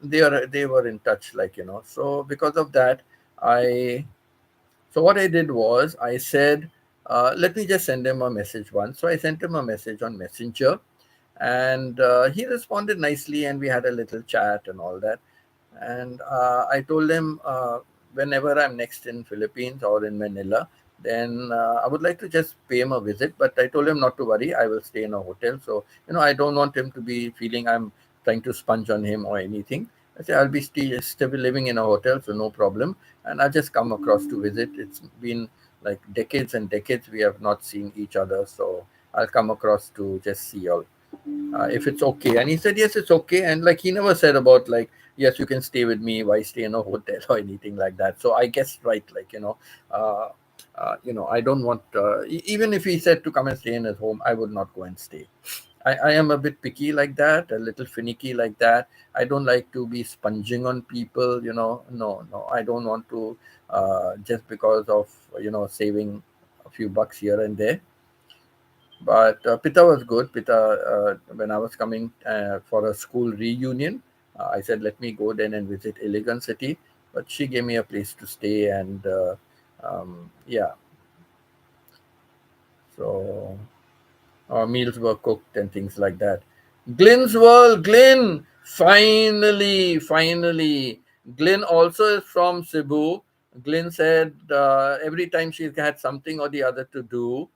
they were in touch, like So because of that, I so what I did was I said, let me just send him a message once. So I sent him a message on Messenger, and he responded nicely, and we had a little chat and all that. And I told him, whenever I'm next in Philippines or in Manila, then I would like to just pay him a visit. But I told him not to worry, I will stay in a hotel. So I don't want him to be feeling I'm trying to sponge on him or anything. I said I'll be still living in a hotel, so no problem, and I'll just come across to visit. It's been like decades and decades we have not seen each other, so I'll come across to just see y'all, if it's okay. And he said, yes, it's okay. And like, he never said about like, yes, you can stay with me, why stay in a hotel or anything like that. So I guess, right, like, uh, I don't want, even if he said to come and stay in his home, I would not go and stay. I am a bit picky like that, a little finicky like that. I don't like to be sponging on people, no, I don't want to, just because of, saving a few bucks here and there. But Pita was good. Pita, when I was coming for a school reunion, I said, let me go then and visit Iligan City. But she gave me a place to stay, and yeah, so meals were cooked and things like that. Glenn's World, Glenn, finally. Glenn also is from Cebu. Glenn said every time she's had something or the other to do,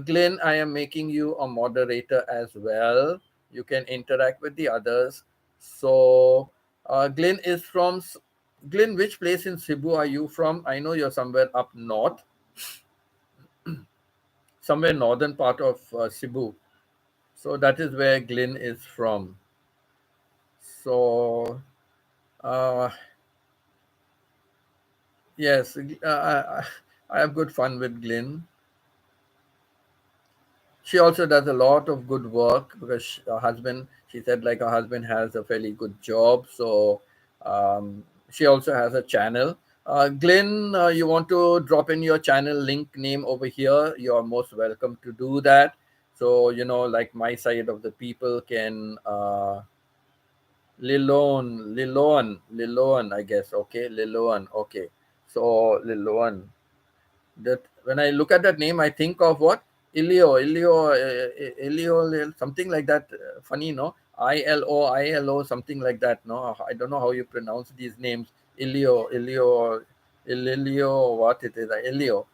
Glenn, I am making you a moderator as well. You can interact with the others. So, Glenn is from. Glenn, which place in Cebu are you from? I know you're somewhere up north, somewhere northern part of Cebu. So that is where Glenn is from. So, uh, yes, I have good fun with Glenn. She also does a lot of good work because her husband, she said, like her husband has a fairly good job. So she also has a channel. Glenn, you want to drop in your channel link name over here? You are most welcome to do that. So, like my side of the people can. Liloan, I guess. Okay, Liloan. Okay, so Liloan. That when I look at that name, I think of what? Ilio, something like that. Funny, no? ILO, something like that. No, I don't know how you pronounce these names. Ilio, what it is? Ilio.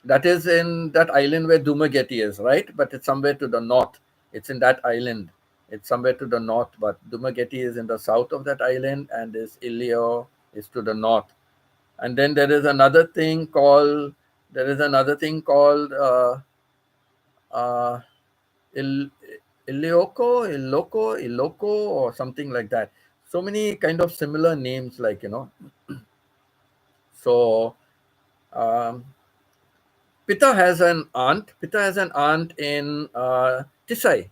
That is in that island where Dumaguete is, right? But it's somewhere to the north. It's in that island. It's somewhere to the north, but Dumaguete is in the south of that island, and this Ilio is to the north. And then there is another thing called uh, Il, Iloko, or something like that. So many kind of similar names, like So um, Pita has an aunt in Tisai.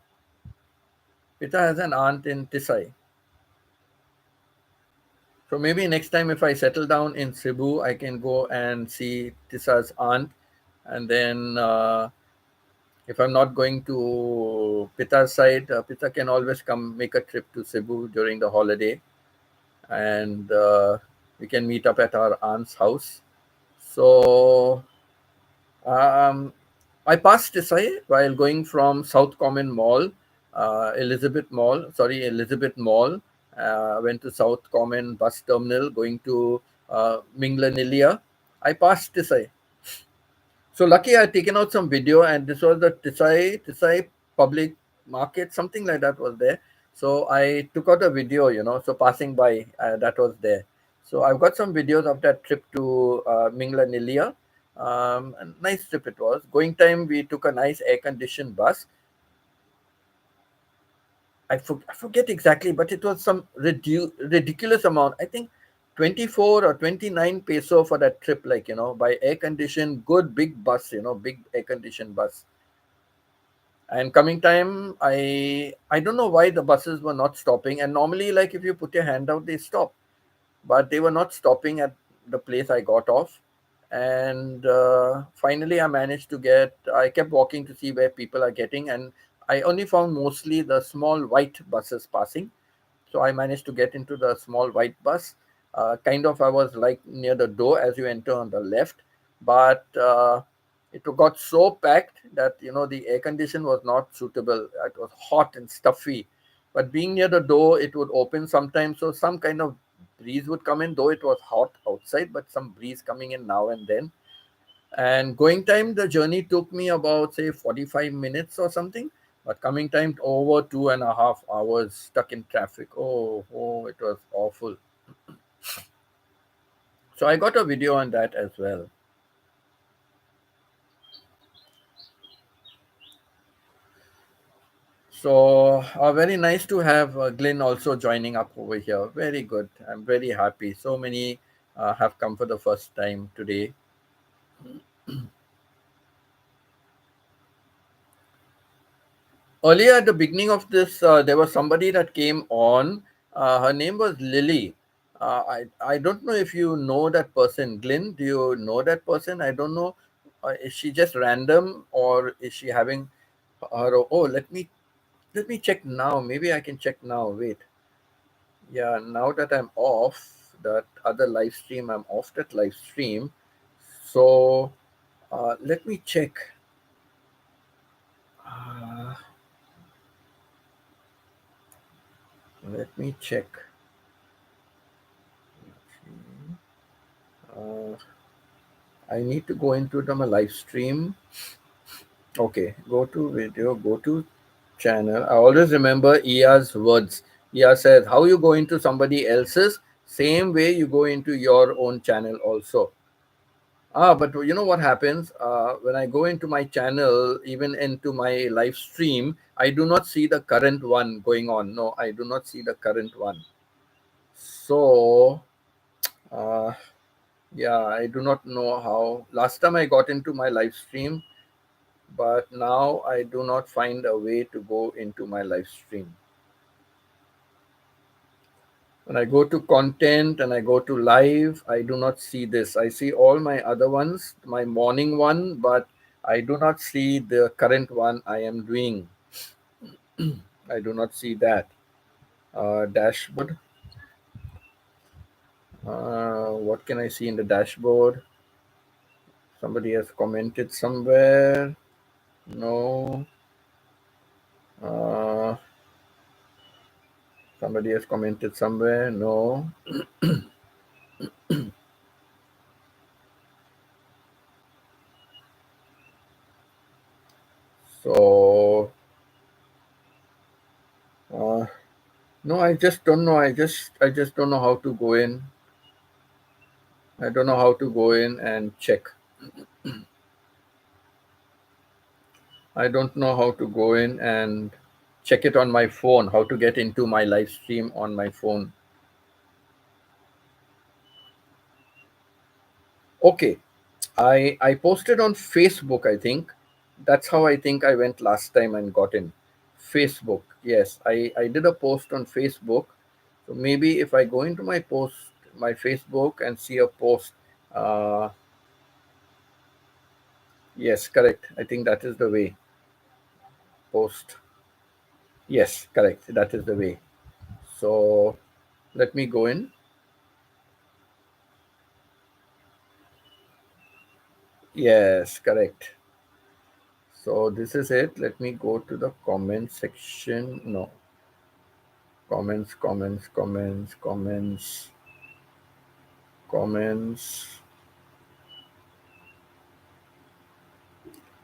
Pita has an aunt in Tisai. So maybe next time if I settle down in Cebu, I can go and see Tisa's aunt. And then if I'm not going to Pita's side, Pita can always come make a trip to Cebu during the holiday. And we can meet up at our aunt's house. So Um, I passed Desai while going from South Common Mall, Elizabeth Mall. Went to South Common bus terminal going to Minglanilia. I passed Desai. So lucky I had taken out some video, and this was the Tisai public market, something like that was there. So I took out a video, so passing by, that was there. So I've got some videos of that trip to Minglanilia. A nice trip it was. Going time, we took a nice air conditioned bus. I forget exactly, but it was some ridiculous amount. I think 24 or 29 peso for that trip, like, by air conditioned, good big bus, big air conditioned bus. And coming time, I don't know why the buses were not stopping. And normally, like, if you put your hand out, they stop, but they were not stopping at the place I got off. And finally, I kept walking to see where people are getting, and I only found mostly the small white buses passing. So I managed to get into the small white bus. Kind of, I was like near the door as you enter on the left, but it got so packed that the air condition was not suitable. It was hot and stuffy. But being near the door, it would open sometimes, so some kind of breeze would come in, though it was hot outside, but some breeze coming in now and then. And going time, the journey took me about, say, 45 minutes or something. But coming time, over 2.5 hours stuck in traffic. Oh, it was awful. So I got a video on that as well. So very nice to have Glenn also joining up over here. Very good. I'm very happy. So many have come for the first time today. Earlier at the beginning of this, there was somebody that came on. Her name was Lily. I don't know if you know that person. Glenn, do you know that person? I don't know. Is she just random, or is she having her? Oh, let me check now. Maybe I can check now. Wait. Yeah, now that I'm off that other live stream, I'm off that live stream. So let me check. Uh, let me check. Uh, I need to go into my live stream. Okay, go to video, go to channel. I always remember Iya's words. Iya says, how you go into somebody else's, same way you go into your own channel also. But you know what happens? When I go into my channel, even into my live stream, I do not see the current one going on. No, I do not see the current one. So, uh, yeah, I do not know how. Last time I got into my live stream, but now I do not find a way to go into my live stream. When I go to content and I go to live, I do not see this. I see all my other ones, my morning one, but I do not see the current one I am doing. I do not see that. Dashboard. What can I see in the dashboard? Somebody has commented somewhere. No. Uh, Somebody has commented somewhere. No. So, uh, no, I just don't know. I just don't know how to go in. I don't know how to go in and check. I don't know how to go in and check it on my phone, how to get into my live stream on my phone. Okay. I posted on Facebook, I think. That's how I think I went last time and got in. Facebook. Yes, I did a post on Facebook. So maybe if I go into my Facebook and see a post, uh, yes, correct. I think that is the way. Post. Yes, correct. That is the way. So let me go in. Yes, correct. So this is it. Let me go to the comment section. No, comments.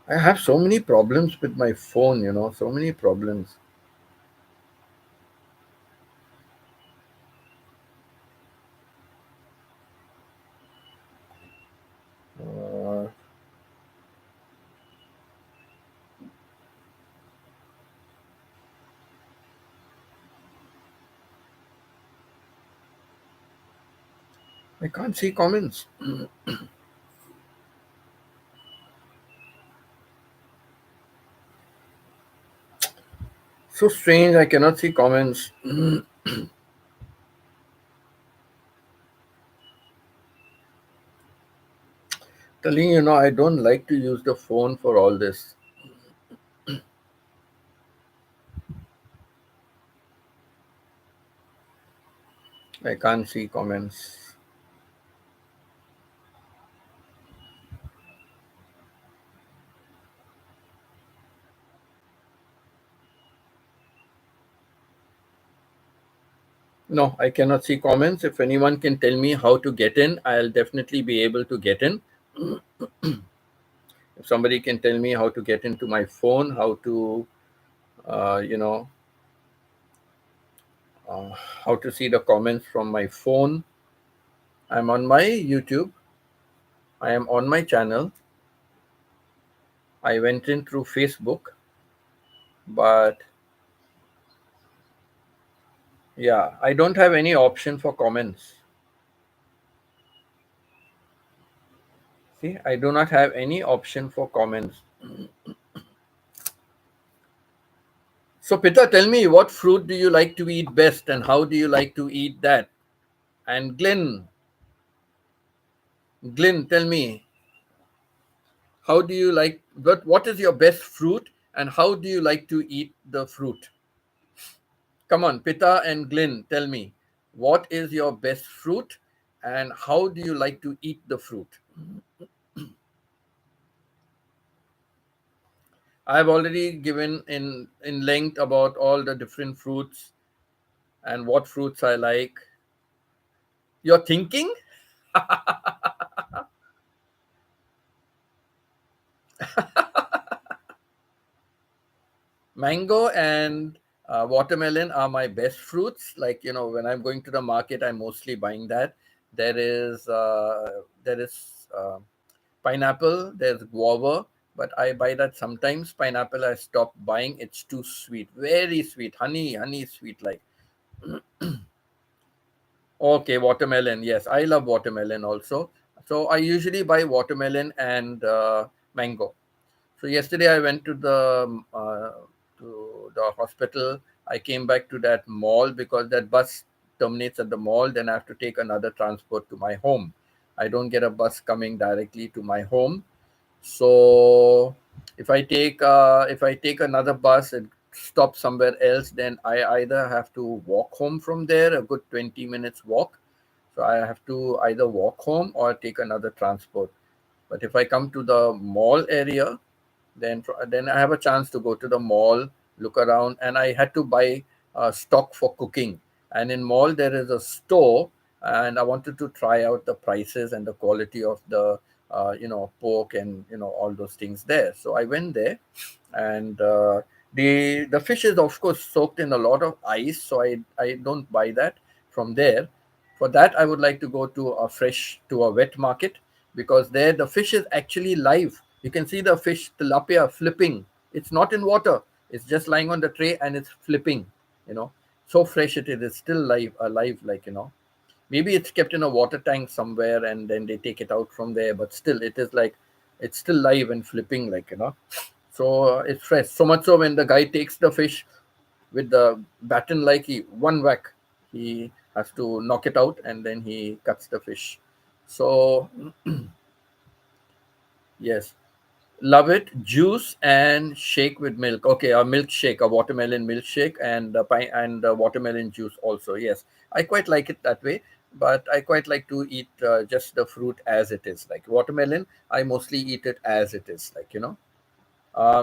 I have so many problems with my phone, so many problems. I can't see comments. So strange, I cannot see comments. Telling you, I don't like to use the phone for all this. I can't see comments. No, I cannot see comments. If anyone can tell me how to get in, I'll definitely be able to get in. If somebody can tell me how to get into my phone, how to, uh, you know, how to see the comments from my phone. I'm on my YouTube. I am on my channel. I went in through Facebook, but yeah, I don't have any option for comments. See, I do not have any option for comments. So, Pita, tell me, what fruit do you like to eat best and how do you like to eat that? And Glenn, tell me, how do you like, what is your best fruit and how do you like to eat the fruit? Come on, Pita and Glenn, tell me, what is your best fruit and how do you like to eat the fruit? I've already given in length about all the different fruits and what fruits I like. You're thinking? Mango and watermelon are my best fruits. Like, when I'm going to the market, I'm mostly buying that. There is pineapple. There's guava, but I buy that sometimes. Pineapple, I stop buying. It's too sweet, very sweet, honey sweet. Like, okay, watermelon. Yes, I love watermelon also. So I usually buy watermelon and mango. So yesterday I went to the hospital. I came back to that mall because that bus terminates at the mall. Then I have to take another transport to my home. I don't get a bus coming directly to my home. So if I take another bus and stop somewhere else, then I either have to walk home from there, a good 20 minutes walk. So I have to either walk home or take another transport. But if I come to the mall area, then I have a chance to go to the mall, look around, and I had to buy stock for cooking. And in mall there is a store, and I wanted to try out the prices and the quality of the pork and all those things there. So I went there, and the fish is of course soaked in a lot of ice, so I don't buy that from there. For that, I would like to go to a wet market, because there the fish is actually live. You can see the fish tilapia flipping. It's not in water. It's just lying on the tray and it's flipping. You know, so fresh it is. It's still alive. Like, maybe it's kept in a water tank somewhere and then they take it out from there. But still, it is like it's still live and flipping. Like, so it's fresh. So much so when the guy takes the fish with the baton, like one whack, he has to knock it out and then he cuts the fish. So yes, love it. Juice and shake with milk. Okay, a milkshake, a watermelon milkshake, and pine and watermelon juice also. Yes, I quite like it that way. But I quite like to eat just the fruit as it is. Like watermelon, I mostly eat it as it is. Like,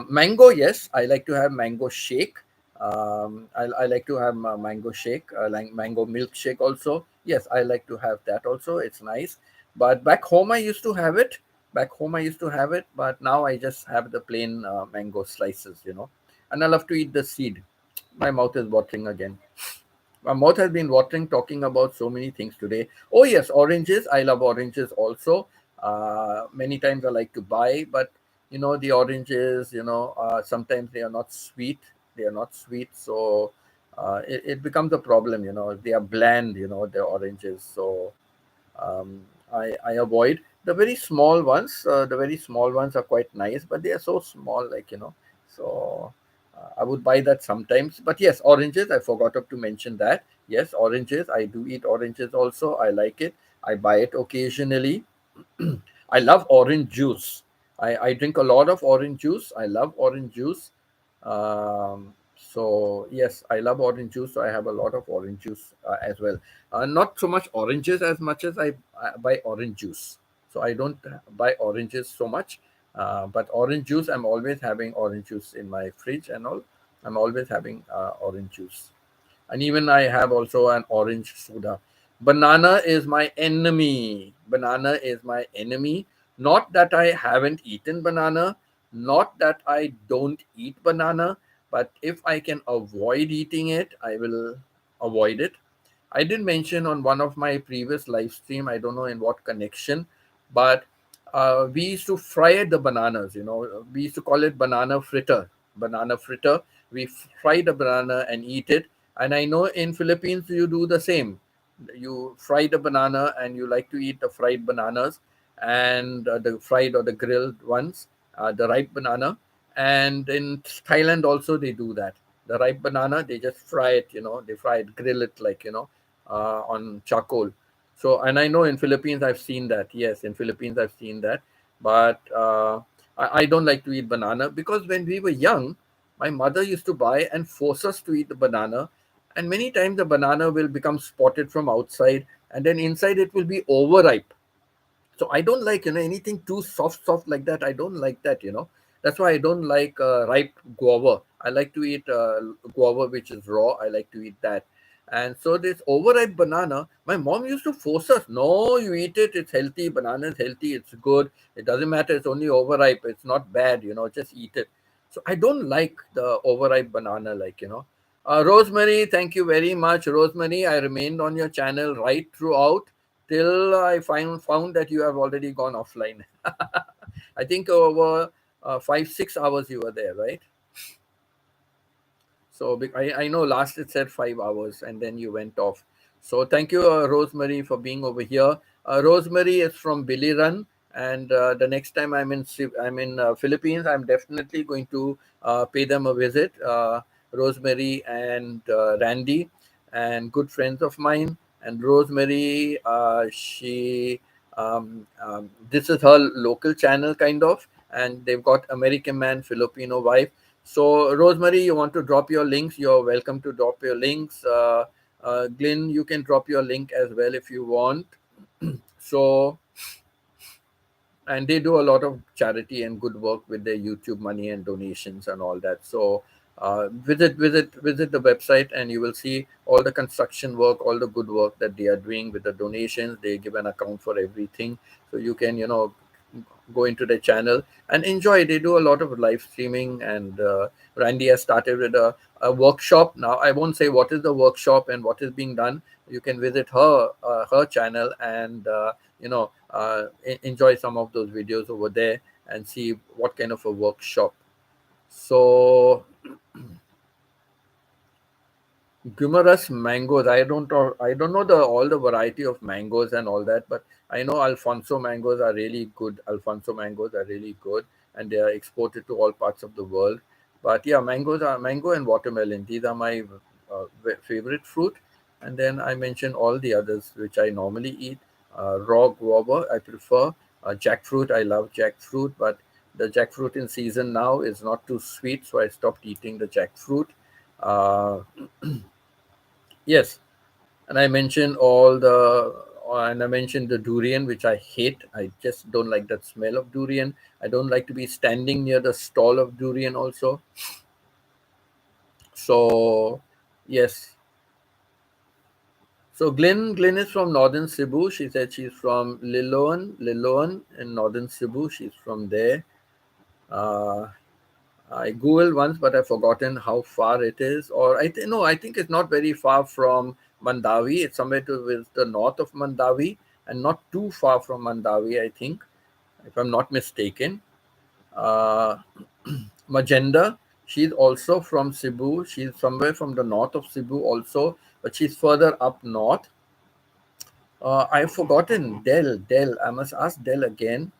mango, yes, I like to have mango shake. I like to have mango shake, like mango milkshake also. Yes, I like to have that also. It's nice. But back home, I used to have it. Back home, I used to have it, but now I just have the plain mango slices. And I love to eat the seed. My mouth is watering again. My mouth has been watering talking about so many things today. Oh, yes, oranges. I love oranges also. Many times I like to buy, but the oranges, sometimes they are not sweet. They are not sweet. So it becomes a problem, they are bland, the oranges. So I avoid the very small ones. The very small ones are quite nice, but they are so small, like, So I would buy that sometimes. But yes, oranges. I forgot to mention that. Yes, oranges. I do eat oranges also. I like it. I buy it occasionally. I love orange juice. I drink a lot of orange juice. I love orange juice. So yes, I love orange juice. So I have a lot of orange juice as well. Not so much oranges as much as I buy orange juice. So I don't buy oranges so much. But orange juice, I'm always having orange juice in my fridge and all. I'm always having orange juice. And even I have also an orange soda. Banana is my enemy. Banana is my enemy. Not that I haven't eaten banana, not that I don't eat banana, but if I can avoid eating it, I will avoid it. I did mention on one of my previous live stream, I don't know in what connection, but we used to fry the bananas. We used to call it banana fritter. Banana fritter. We fry the banana and eat it. And I know in Philippines you do the same. You fry the banana and you like to eat the fried bananas and the fried or the grilled ones, the ripe banana. And in Thailand also they do that. The ripe banana, they just fry it, they fry it, grill it, like, on charcoal. So, and I know in Philippines I've seen that. Yes, in Philippines I've seen that. But I don't like to eat banana because when we were young, my mother used to buy and force us to eat the banana. And many times the banana will become spotted from outside, and then inside it will be overripe. So I don't like, anything too soft like that. I don't like that. That's why I don't like ripe guava. I like to eat guava which is raw. I like to eat that. And so this overripe banana, my mom used to force us, no, you eat it, it's healthy, banana is healthy, it's good, it doesn't matter, it's only overripe, it's not bad, just eat it. So I don't like the overripe banana, like, Rosemary, thank you very much. Rosemary, I remained on your channel right throughout till I found that you have already gone offline. I think over 5 6 hours you were there, right? So I know last it said 5 hours and then you went off. So thank you, Rosemary, for being over here. Rosemary is from Biliran, and the next time I'm in Philippines, I'm definitely going to pay them a visit. Rosemary and Randy, and good friends of mine. And Rosemary, this is her local channel kind of, and they've got American man, Filipino wife. So, Rosemary, you want to drop your links? You're welcome to drop your links. Glenn, you can drop your link as well if you want. So, and they do a lot of charity and good work with their YouTube money and donations and all that. So, visit the website, and you will see all the construction work, all the good work that they are doing with the donations. They give an account for everything, so you can go into their channel and enjoy. They do a lot of live streaming, and Randy has started with a workshop. Now I won't say what is the workshop and what is being done. You can visit her channel and enjoy some of those videos over there and see what kind of a workshop. So Guimaras mangoes. I don't know the all the variety of mangoes and all that, but I know Alfonso mangoes are really good. Alfonso mangoes are really good, and they are exported to all parts of the world. But yeah, mango and watermelon. These are my favorite fruit. And then I mentioned all the others which I normally eat. Raw guava I prefer. Jackfruit, I love jackfruit, but the jackfruit in season now is not too sweet, so I stopped eating the jackfruit. Uh, Yes, and I mentioned the durian, which I hate. I just don't like that smell of durian. I don't like to be standing near the stall of durian also. So, yes. So Glenn is from northern Cebu. She said she's from Liloan in northern Cebu. She's from there. Uh, I googled once, but I've forgotten how far it is. Or no, I think it's not very far from Mandawi. It's somewhere with the north of Mandawi, and not too far from Mandawi, I think, if I'm not mistaken. Uh, Magenda, she's also from Cebu. She's somewhere from the north of Cebu also, but she's further up north. I've forgotten Del. Del. I must ask Del again.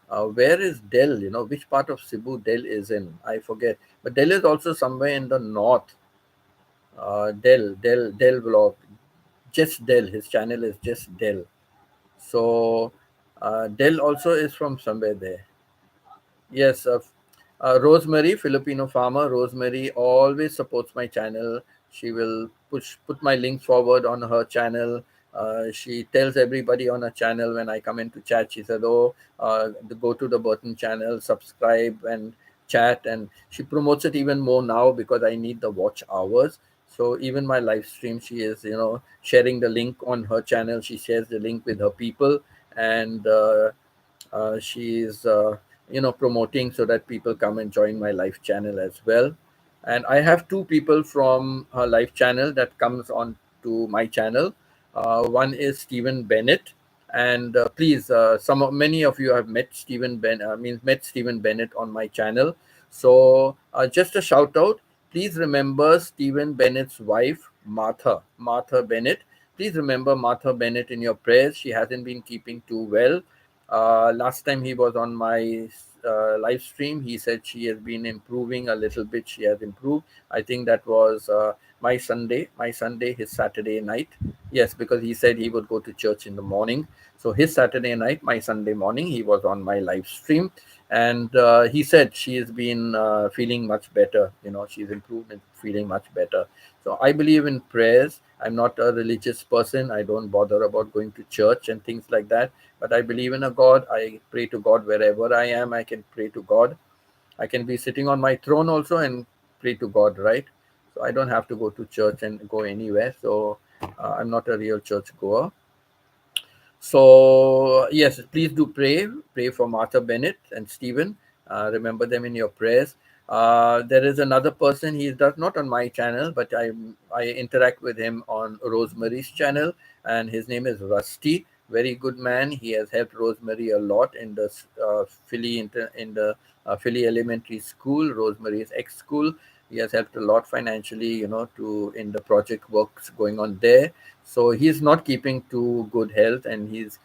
Where is Del? You know, which part of Cebu Del is in? I forget. But Del is also somewhere in the north. Del vlog. Just Del. His channel is just Del. So Del also is from somewhere there. Yes, Rosemary, Filipino farmer. Rosemary always supports my channel. She will put my link forward on her channel. She tells everybody on her channel when I come into chat. She said, "Oh, go to the Burton channel, subscribe and chat." And she promotes it even more now because I need the watch hours. So even my live stream, she is sharing the link on her channel. She shares the link with her people, and she is promoting so that people come and join my live channel as well. And I have two people from her live channel that comes on to my channel. One is Stephen Bennett, and please, many of you have met Stephen Bennett on my channel. So just a shout out, please remember Stephen Bennett's wife, Martha Bennett. Please remember Martha Bennett in your prayers. She hasn't been keeping too well. Last time he was on my live stream, he said she has been improving a little bit. She has improved. I think that was his Saturday night. Yes, because he said he would go to church in the morning. So his Saturday night, my Sunday morning, he was on my live stream, and he said she has been feeling much better. She's improved and feeling much better. So I believe in prayers. I'm not a religious person. I don't bother about going to church and things like that, but I believe in a God. I pray to God wherever I am. I can pray to God. I can be sitting on my throne also and pray to God, right? So I don't have to go to church and go anywhere. So I'm not a real church goer. So, yes, please do pray. Pray for Martha Bennett and Stephen. Remember them in your prayers. There is another person. He does not on my channel, but I interact with him on Rosemary's channel, and his name is Rusty. Very good man. He has helped Rosemary a lot in the Philly Elementary School, Rosemary's ex school. He has helped a lot financially, to in the project works going on there. So he's not keeping to good health, and he's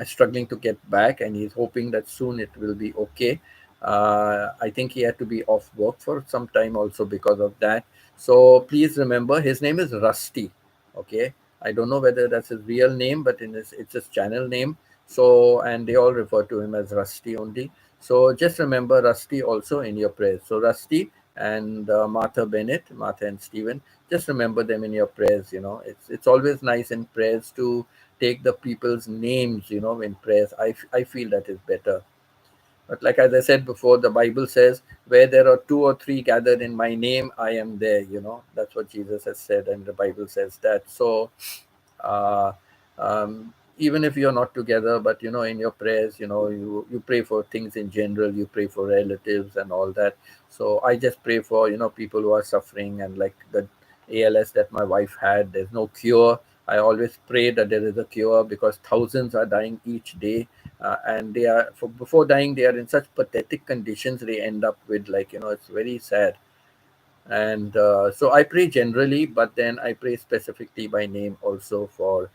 struggling to get back, and he's hoping that soon it will be okay. I think he had to be off work for some time also because of that. So please remember, his name is Rusty. Okay, I don't know whether that's his real name, but it's his channel name. So, and they all refer to him as Rusty only. So just remember Rusty also in your prayers. So Rusty and Martha Bennett, Martha and Stephen, just remember them in your prayers. It's always nice in prayers to take the people's names, in prayers. I feel that is better. But like as I said before, the Bible says, where there are two or three gathered in my name, I am there. That's what Jesus has said, and the Bible says that. So uh, even if you're not together, but in your prayers, you pray for things in general. You pray for relatives and all that. So I just pray for people who are suffering, and like the ALS that my wife had. There's no cure. I always pray that there is a cure, because thousands are dying each day, and before dying they are in such pathetic conditions. They end up with, like, it's very sad. And so I pray generally, but then I pray specifically by name also for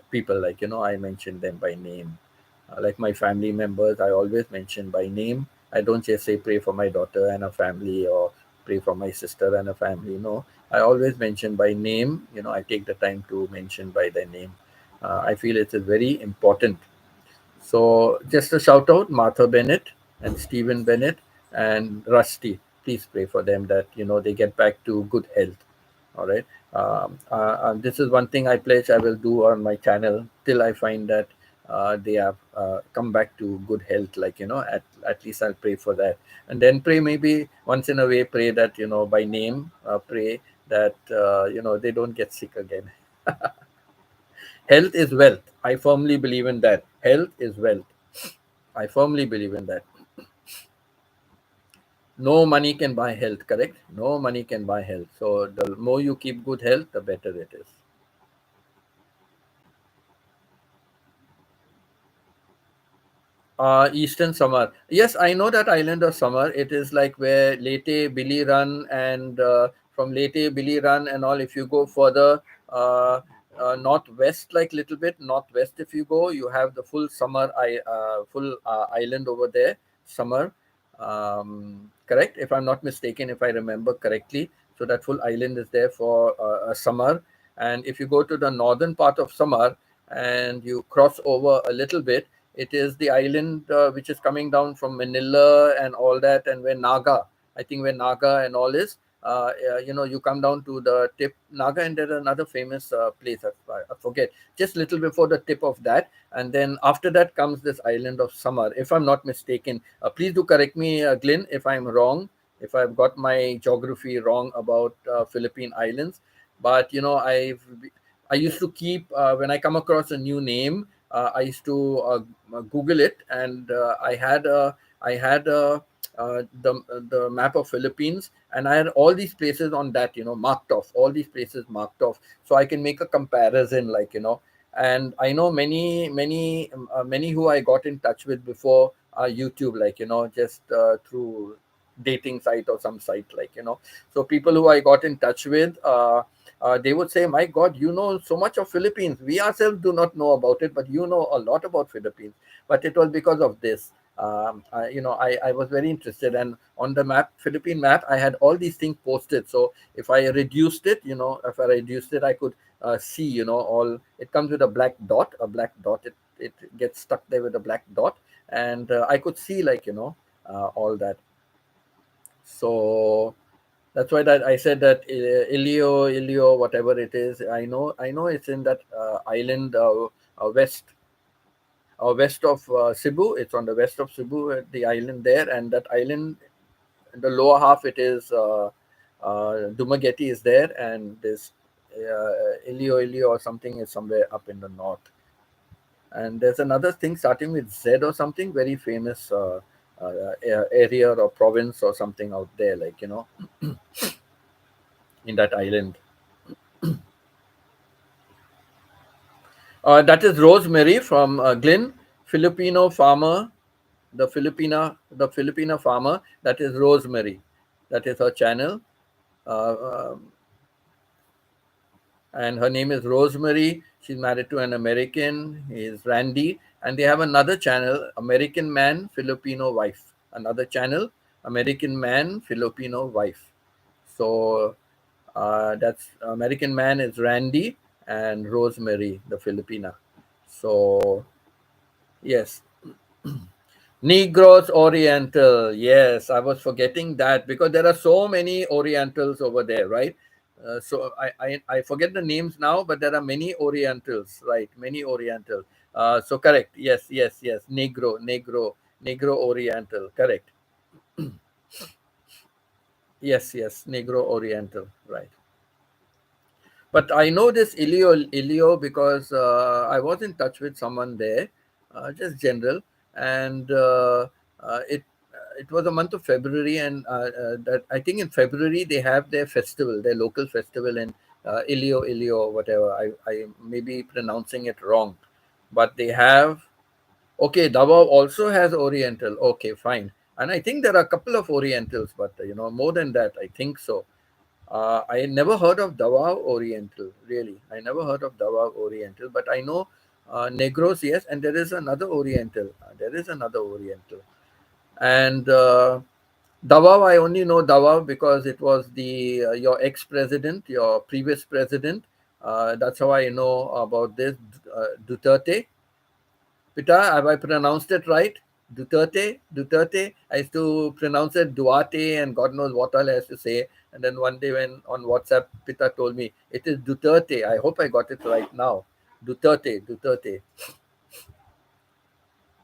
people, like, I mention them by name. Like my family members, I always mention by name. I don't just say pray for my daughter and a family, or pray for my sister and a family. No, I always mention by name. I take the time to mention by their name. I feel it is very important. So just a shout out, Martha Bennett and Stephen Bennett and Rusty. Please pray for them that they get back to good health. All right. This is one thing I pledge I will do on my channel till I find that they have come back to good health. Like, at least I'll pray for that, and then pray maybe once in a way. Pray that by name. Pray that they don't get sick again. Health is wealth. I firmly believe in that. Health is wealth. I firmly believe in that. No money can buy health, correct? No money can buy health. So the more you keep good health, the better it is. Eastern Summer. Yes, I know that island of Summer. It is like where Leyte, Billy Run, and from Leyte, Billy Run, and all. If you go further, northwest, like little bit northwest. If you go, you have the full summer, full island over there, summer. Correct, if I'm not mistaken, if I remember correctly. So that full island is there for a summer. And if you go to the northern part of summer and you cross over a little bit, it is the island which is coming down from Manila and all that, and where Naga, I think where Naga and all is. You come down to the tip Naga, and there's another famous place. I forget. Just little before the tip of that, and then after that comes this island of Samar, if I'm not mistaken. Please do correct me, Glenn, if I'm wrong, if I've got my geography wrong about Philippine islands. But I used to keep when I come across a new name, I used to Google it, and I had the map of Philippines, and I had all these places on that, marked off, all these places marked off, so I can make a comparison, and I know many who I got in touch with before YouTube, just through dating site or some site, so people who I got in touch with, they would say, my God, you know so much of Philippines. We ourselves do not know about it, but you know a lot about Philippines. But it was because of this. I was very interested, and on the map, Philippine map, I had all these things posted. So if I reduced it, I could see, all. It comes with a black dot, It gets stuck there with a black dot, and I could see, all that. So that's why that I said that Ilio, whatever it is. I know it's in that island, west of Cebu. It's on the west of Cebu, the island there, and that island, in the lower half, it is Dumaguete is there, and this Ilio or something is somewhere up in the north. And there's another thing starting with Z or something, very famous area or province or something out there, in that island. That is Rosemary from Glen, Filipino farmer, the Filipina farmer. That is Rosemary. That is her channel, uh, and her name is Rosemary. She's married to an American. He is Randy, and they have another channel, American Man, Filipino Wife. Another channel, American Man, Filipino Wife. So that's American Man is Randy, and Rosemary, the Filipina. So yes, Negros Oriental. Yes, I was forgetting that because there are so many Orientals over there, right? So I forget the names now, but there are many Orientals, right? Many Oriental. So correct. Yes, yes, yes. Negro Oriental. Correct. Yes, yes. Negro Oriental. Right. But I know this Ilio because I was in touch with someone there, just general, and it was a month of February, and that I think in February they have their festival, their local festival in Ilio, whatever. I may be pronouncing it wrong, but they have. Okay, Davao also has Oriental. Okay, fine. And I think there are a couple of Orientals, but more than that, I think so. I never heard of Davao Oriental, really. I never heard of Davao Oriental, but I know Negros, yes, and there is another Oriental. There is another Oriental. And Davao, I only know Davao because it was the your ex-president, your previous president. That's how I know about this. Duterte. Pita, have I pronounced it right? Duterte. I used to pronounce it Duarte, and God knows what all I have to say. And then one day, when on WhatsApp, Pita told me it is Duterte. I hope I got it right now. Duterte.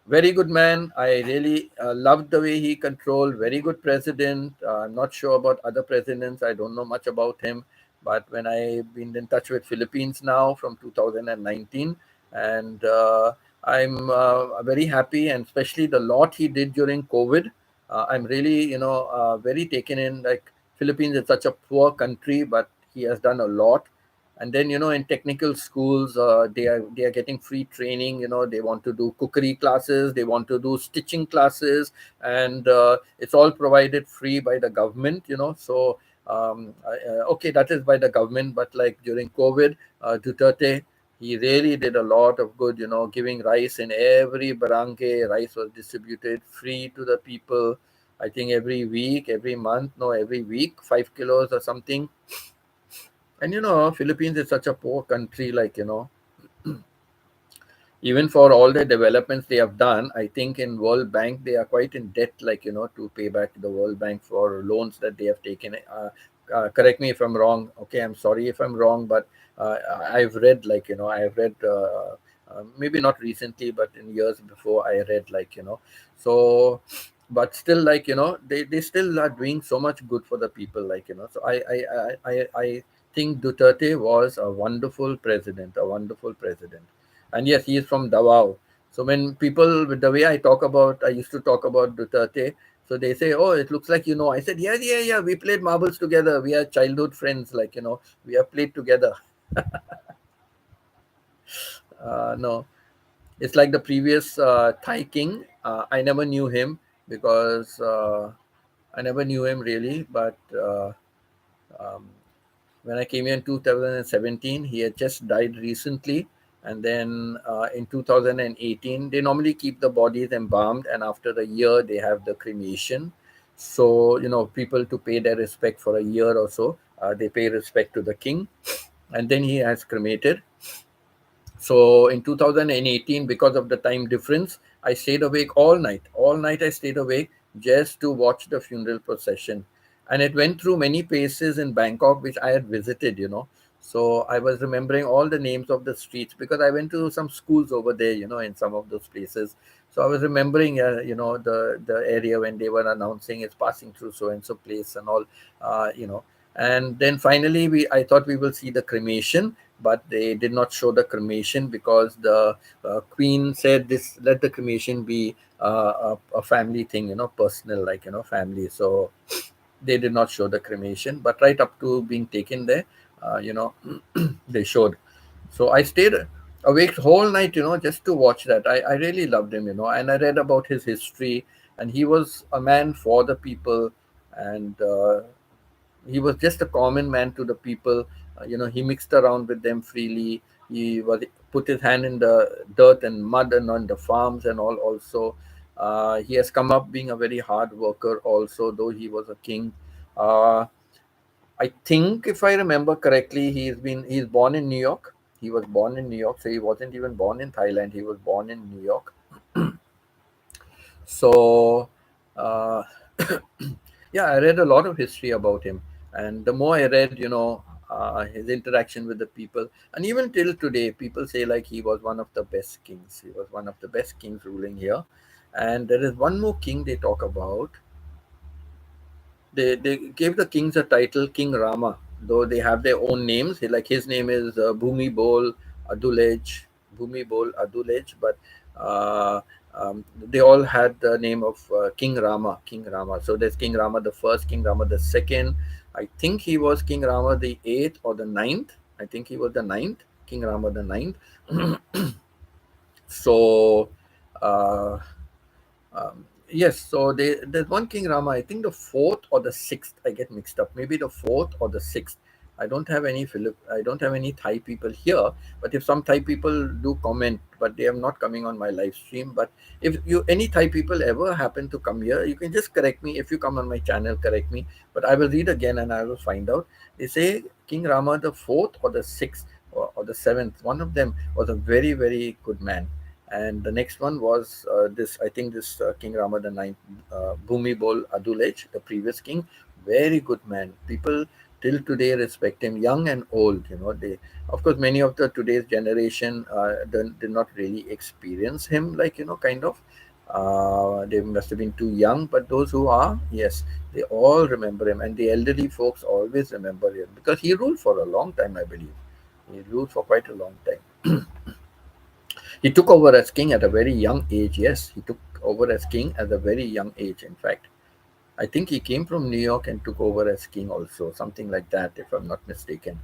Very good man. I really loved the way he controlled. Very good president. I'm not sure about other presidents. I don't know much about him. But when I've been in touch with Philippines now from 2019, and I'm very happy, and especially the lot he did during COVID. I'm really, very taken in. Like, Philippines is such a poor country, but he has done a lot. And then, in technical schools, they are getting free training. They want to do cookery classes, they want to do stitching classes, and it's all provided free by the government. So Okay, that is by the government, but like during COVID, Duterte, he really did a lot of good, giving rice in every barangay. Rice was distributed free to the people. I think every week, every month, no, every week, 5 kilos or something. And Philippines is such a poor country, like, even for all the developments they have done, I think in World Bank they are quite in debt, like, to pay back the World Bank for loans that they have taken. Correct me if I'm wrong. Okay, I'm sorry if I'm wrong, but I've read, like, I have read, maybe not recently, but in years before, I read, like, so, but still, like, they still are doing so much good for the people, like, so I think Duterte was a wonderful president, a wonderful president. And yes, he is from Davao. So when people, with the way I used to talk about Duterte, so they say, "Oh, it looks like you know." I said, "Yeah, yeah, yeah. We played marbles together. We are childhood friends. Like, we have played together." No, it's like the previous Thai king. I never knew him because I never knew him really. But um, when I came here in 2017, he had just died recently. And then in 2018, they normally keep the bodies embalmed, and after a year, they have the cremation. So, people to pay their respect for a year or so, they pay respect to the king, and then he has cremated. So in 2018, because of the time difference, I stayed awake all night. All night I stayed awake just to watch the funeral procession. And it went through many places in Bangkok, which I had visited. So I was remembering all the names of the streets because I went to some schools over there, in some of those places. So I was remembering, the area when they were announcing it's passing through so and so place and all, uh, you know. And then finally, I thought we will see the cremation, but they did not show the cremation because the queen said this, let the cremation be a family thing, personal, like, family. So they did not show the cremation, but right up to being taken there, they showed. So I stayed awake whole night, just to watch that. I really loved him, and I read about his history, and he was a man for the people. And he was just a common man to the people. He mixed around with them freely. He was put his hand in the dirt and mud and on the farms and all. Also, he has come up being a very hard worker. Also, though he was a king. Uh, I think if I remember correctly, he's born in New York. He was born in New York, so he wasn't even born in Thailand. He was born in New York. So, uh, yeah, I read a lot of history about him, and the more I read, his interaction with the people, and even till today, people say like he was one of the best kings. He was one of the best kings ruling here, and there is one more king they talk about. They gave the kings a title King Rama, though they have their own names. Like his name is Bhumi Bol Adulej, Bhumi Bol Adulej, but they all had the name of King Rama, King Rama. So there's King Rama the first, King Rama the second. I think he was King Rama the eighth or the ninth. I think he was the ninth, King Rama the ninth. So. Uh, yes, so there's one King Rama. I think the fourth or the sixth. I get mixed up. Maybe the fourth or the sixth. I don't have any Thai people here. But if some Thai people do comment, but they are not coming on my live stream. But if you any Thai people ever happen to come here, you can just correct me. If you come on my channel, correct me. But I will read again and I will find out. They say King Rama the fourth or the sixth or the seventh. One of them was a very very good man, and the next one was this. I think this King Rama the ninth, Bhumi Bol Adulej, the previous king, very good man. People till today respect him, young and old. They, of course, many of the today's generation did not really experience him, like, kind of. They must have been too young, but those who are, yes, they all remember him, and the elderly folks always remember him because he ruled for a long time, I believe. He ruled for quite a long time. He took over as king at a very young age. Yes, he took over as king at a very young age. In fact, I think he came from New York and took over as king also, something like that, if I'm not mistaken.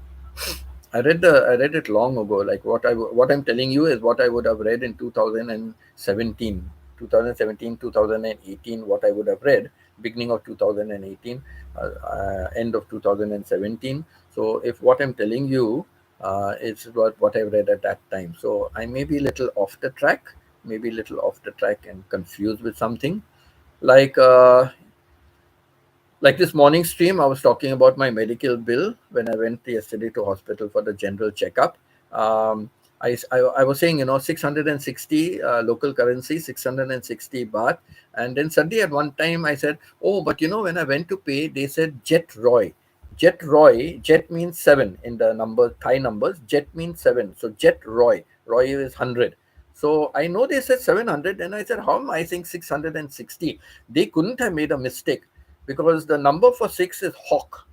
I read it long ago. Like what I'm telling you is what I would have read in 2017, 2018, what I would have read. beginning of 2018, end of 2017. So if what I'm telling you is what I read at that time, so I may be a little off the track, maybe a little off the track and confused with something. Like like this morning stream, I was talking about my medical bill when I went yesterday to hospital for the general checkup. Um, I was saying, 660 local currency, 660 baht. And then suddenly at one time I said, oh, but when I went to pay, they said Jet Roy. Jet Roy, Jet means seven in the number, Thai numbers. Jet means seven. So Jet Roy, Roy is 100. So I know they said 700. And I said, how am I saying 660? They couldn't have made a mistake because the number for six is Hawk.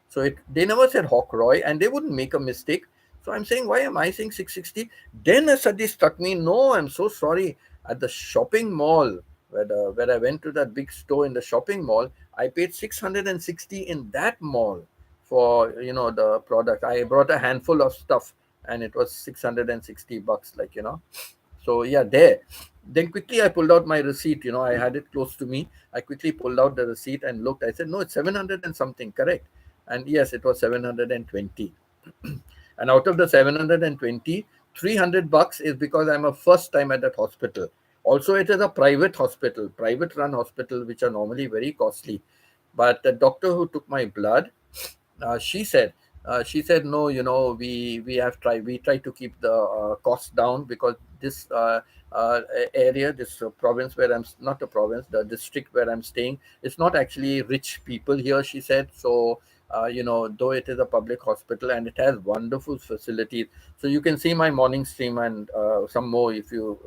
So they never said Hawk Roy and they wouldn't make a mistake. So I'm saying, why am I saying 660? Then it suddenly struck me, no, I'm so sorry. At the shopping mall, where I went to that big store in the shopping mall, I paid 660 in that mall for, the product. I brought a handful of stuff and it was 660 bucks, So yeah, there. Then quickly I pulled out my receipt. I had it close to me. I quickly pulled out the receipt and looked. I said, no, it's 700 and something, correct? And yes, it was 720. And out of the 720, 300 bucks is because I'm a first time at that hospital. Also, it is a private hospital, private run hospital, which are normally very costly. But the doctor who took my blood, she said, no, we have tried, we try to keep the costs down because this area, this province where not the province, the district where I'm staying, it's not actually rich people here, she said. So though it is a public hospital and it has wonderful facilities, so you can see my morning stream and some more if you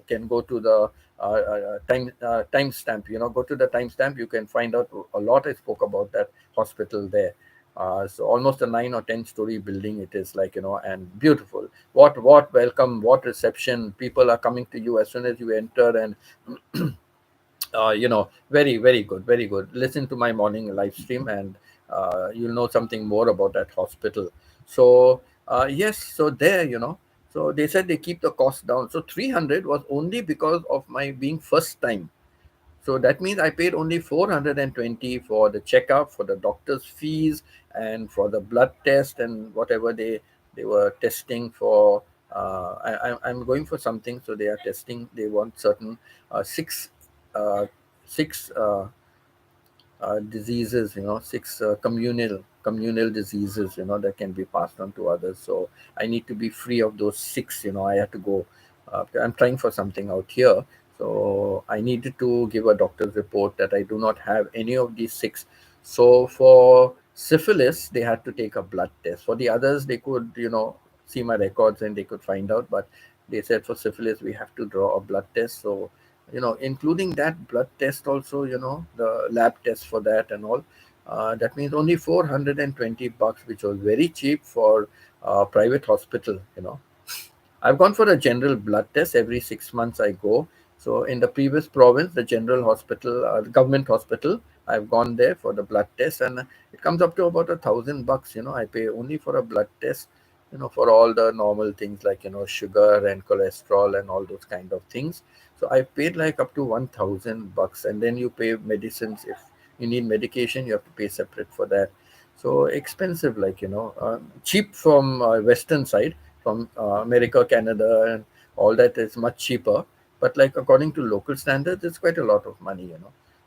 can go to the timestamp. Go to the timestamp, you can find out a lot. I spoke about that hospital there. So almost a 9 or 10 story building it is, and beautiful. What welcome, what reception. People are coming to you as soon as you enter, and very, very good, very good. Listen to my morning live stream and you'll know something more about that hospital. So yes, so there, so they said they keep the cost down. So 300 was only because of my being first time. So that means I paid only 420 for the checkup, for the doctor's fees, and for the blood test and whatever they were testing for. I'm going for something, so they are testing. They want certain six uh, six diseases, six communal diseases, that can be passed on to others. So I need to be free of those six. I have to go. I'm trying for something out here, so I needed to give a doctor's report that I do not have any of these six. So for syphilis, they had to take a blood test. For the others, they could, see my records and they could find out. But they said for syphilis, we have to draw a blood test. So including that blood test also, the lab test for that and all. That means only 420 bucks, which was very cheap for private hospital. I've gone for a general blood test every 6 months. I go. So in the previous province, the general hospital, the government hospital, I've gone there for the blood test, and it comes up to about $1,000. I pay only for a blood test. For all the normal things like sugar and cholesterol and all those kind of things. So I paid like up to $1,000, and then you pay medicines. If you need medication, you have to pay separate for that. So expensive, cheap from Western side, from America, Canada, and all that is much cheaper. But like according to local standards, it's quite a lot of money.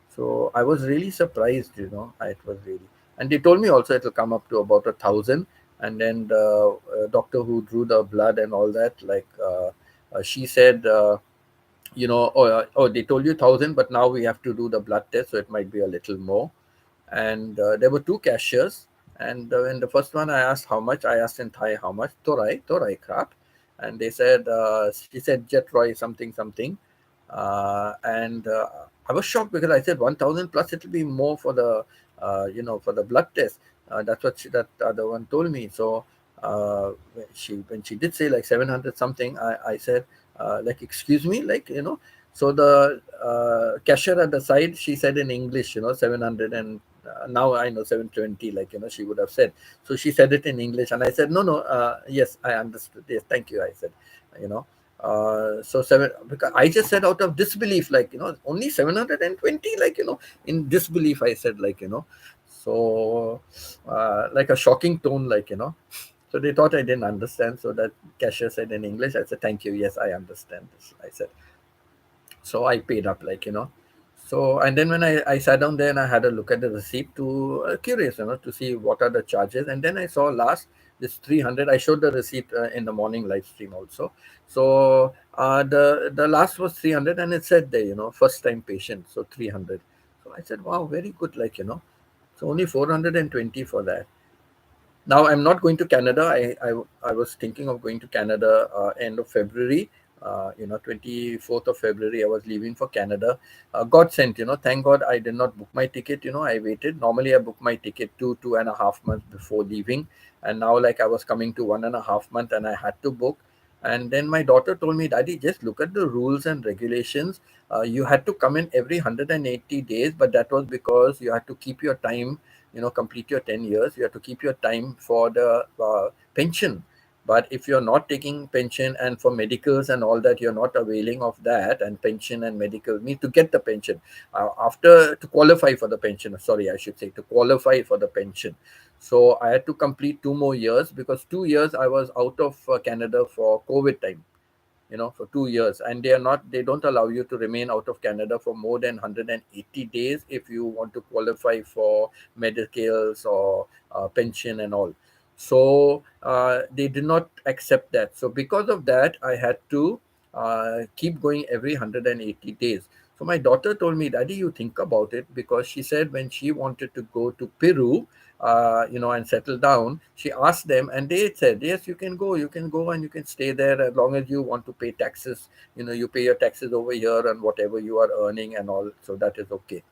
So I was really surprised. It was really, and they told me also it'll come up to about 1,000. And then the doctor who drew the blood and all that, she said, they told you 1,000, but now we have to do the blood test, so it might be a little more. And there were two cashiers, and in the first one I asked how much. I asked in Thai how much. Torai crap. And they said, she said Jet Roy something something. And I was shocked because I said 1,000 plus it'll be more for the for the blood test. That's what that other one told me. So when she did say like 700 something, I said, like, excuse me, so the cashier at the side, she said in English, 700, and now I know 720, she would have said. So she said it in English, and I said, no, no, yes, I understood. Yes, thank you, I said, you know. So seven, because I just said out of disbelief, like, only 720, like, in disbelief, I said, like, so like a shocking tone, like, so they thought I didn't understand. So that cashier said in English, I said, thank you. Yes, I understand this. I said, so I paid up, like, so, and then when I sat down there and I had a look at the receipt to curious, to see what are the charges. And then I saw last this 300. I showed the receipt in the morning live stream also. So the last was 300, and it said there, first time patient, so 300. So I said, wow, very good, like, so only 420 for that. Now I'm not going to Canada. I was thinking of going to Canada end of February. 24th of February, I was leaving for Canada. God sent, thank God I did not book my ticket. I waited. Normally, I book my ticket 2.5 months before leaving. And now, like, I was coming to 1.5 month and I had to book. And then my daughter told me, Daddy, just look at the rules and regulations. You had to come in every 180 days, but that was because you had to keep your time, complete your 10 years. You have to keep your time for the pension. But if you're not taking pension and for medicals and all that, you're not availing of that, and pension and medical mean to get the pension after to qualify for the pension. Sorry, I should say to qualify for the pension. So I had to complete 2 more years, because 2 years I was out of Canada for COVID time, for 2 years, and they don't allow you to remain out of Canada for more than 180 days if you want to qualify for medicals or pension and all. So they did not accept that. So because of that, I had to keep going every 180 days. So my daughter told me, Daddy, you think about it, because she said when she wanted to go to Peru, and settle down, she asked them, and they said, yes, you can go, and you can stay there as long as you want to pay taxes. You pay your taxes over here and whatever you are earning and all, so that is okay.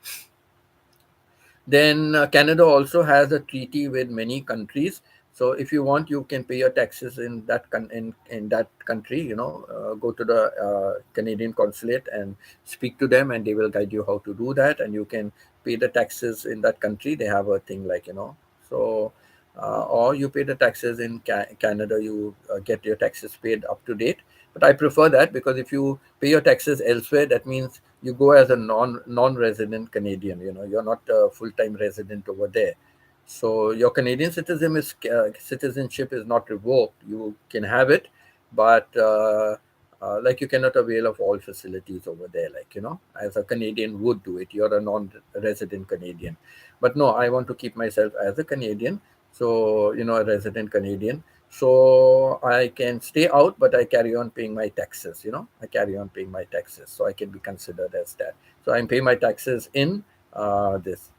Then Canada also has a treaty with many countries. So if you want, you can pay your taxes in in that country. Go to the Canadian consulate and speak to them, and they will guide you how to do that. And you can pay the taxes in that country. They have a thing like, so or you pay the taxes in Canada. You get your taxes paid up to date. But I prefer that, because if you pay your taxes elsewhere, that means you go as a non-resident Canadian. You're not a full-time resident over there. So your Canadian citizenship is not revoked. You can have it, but like, you cannot avail of all facilities over there, like, as a Canadian would do it. You're a non-resident Canadian. But no, I want to keep myself as a Canadian. So, a resident Canadian. So I can stay out, but I carry on paying my taxes. I carry on paying my taxes, so I can be considered as that. So I'm paying my taxes in this.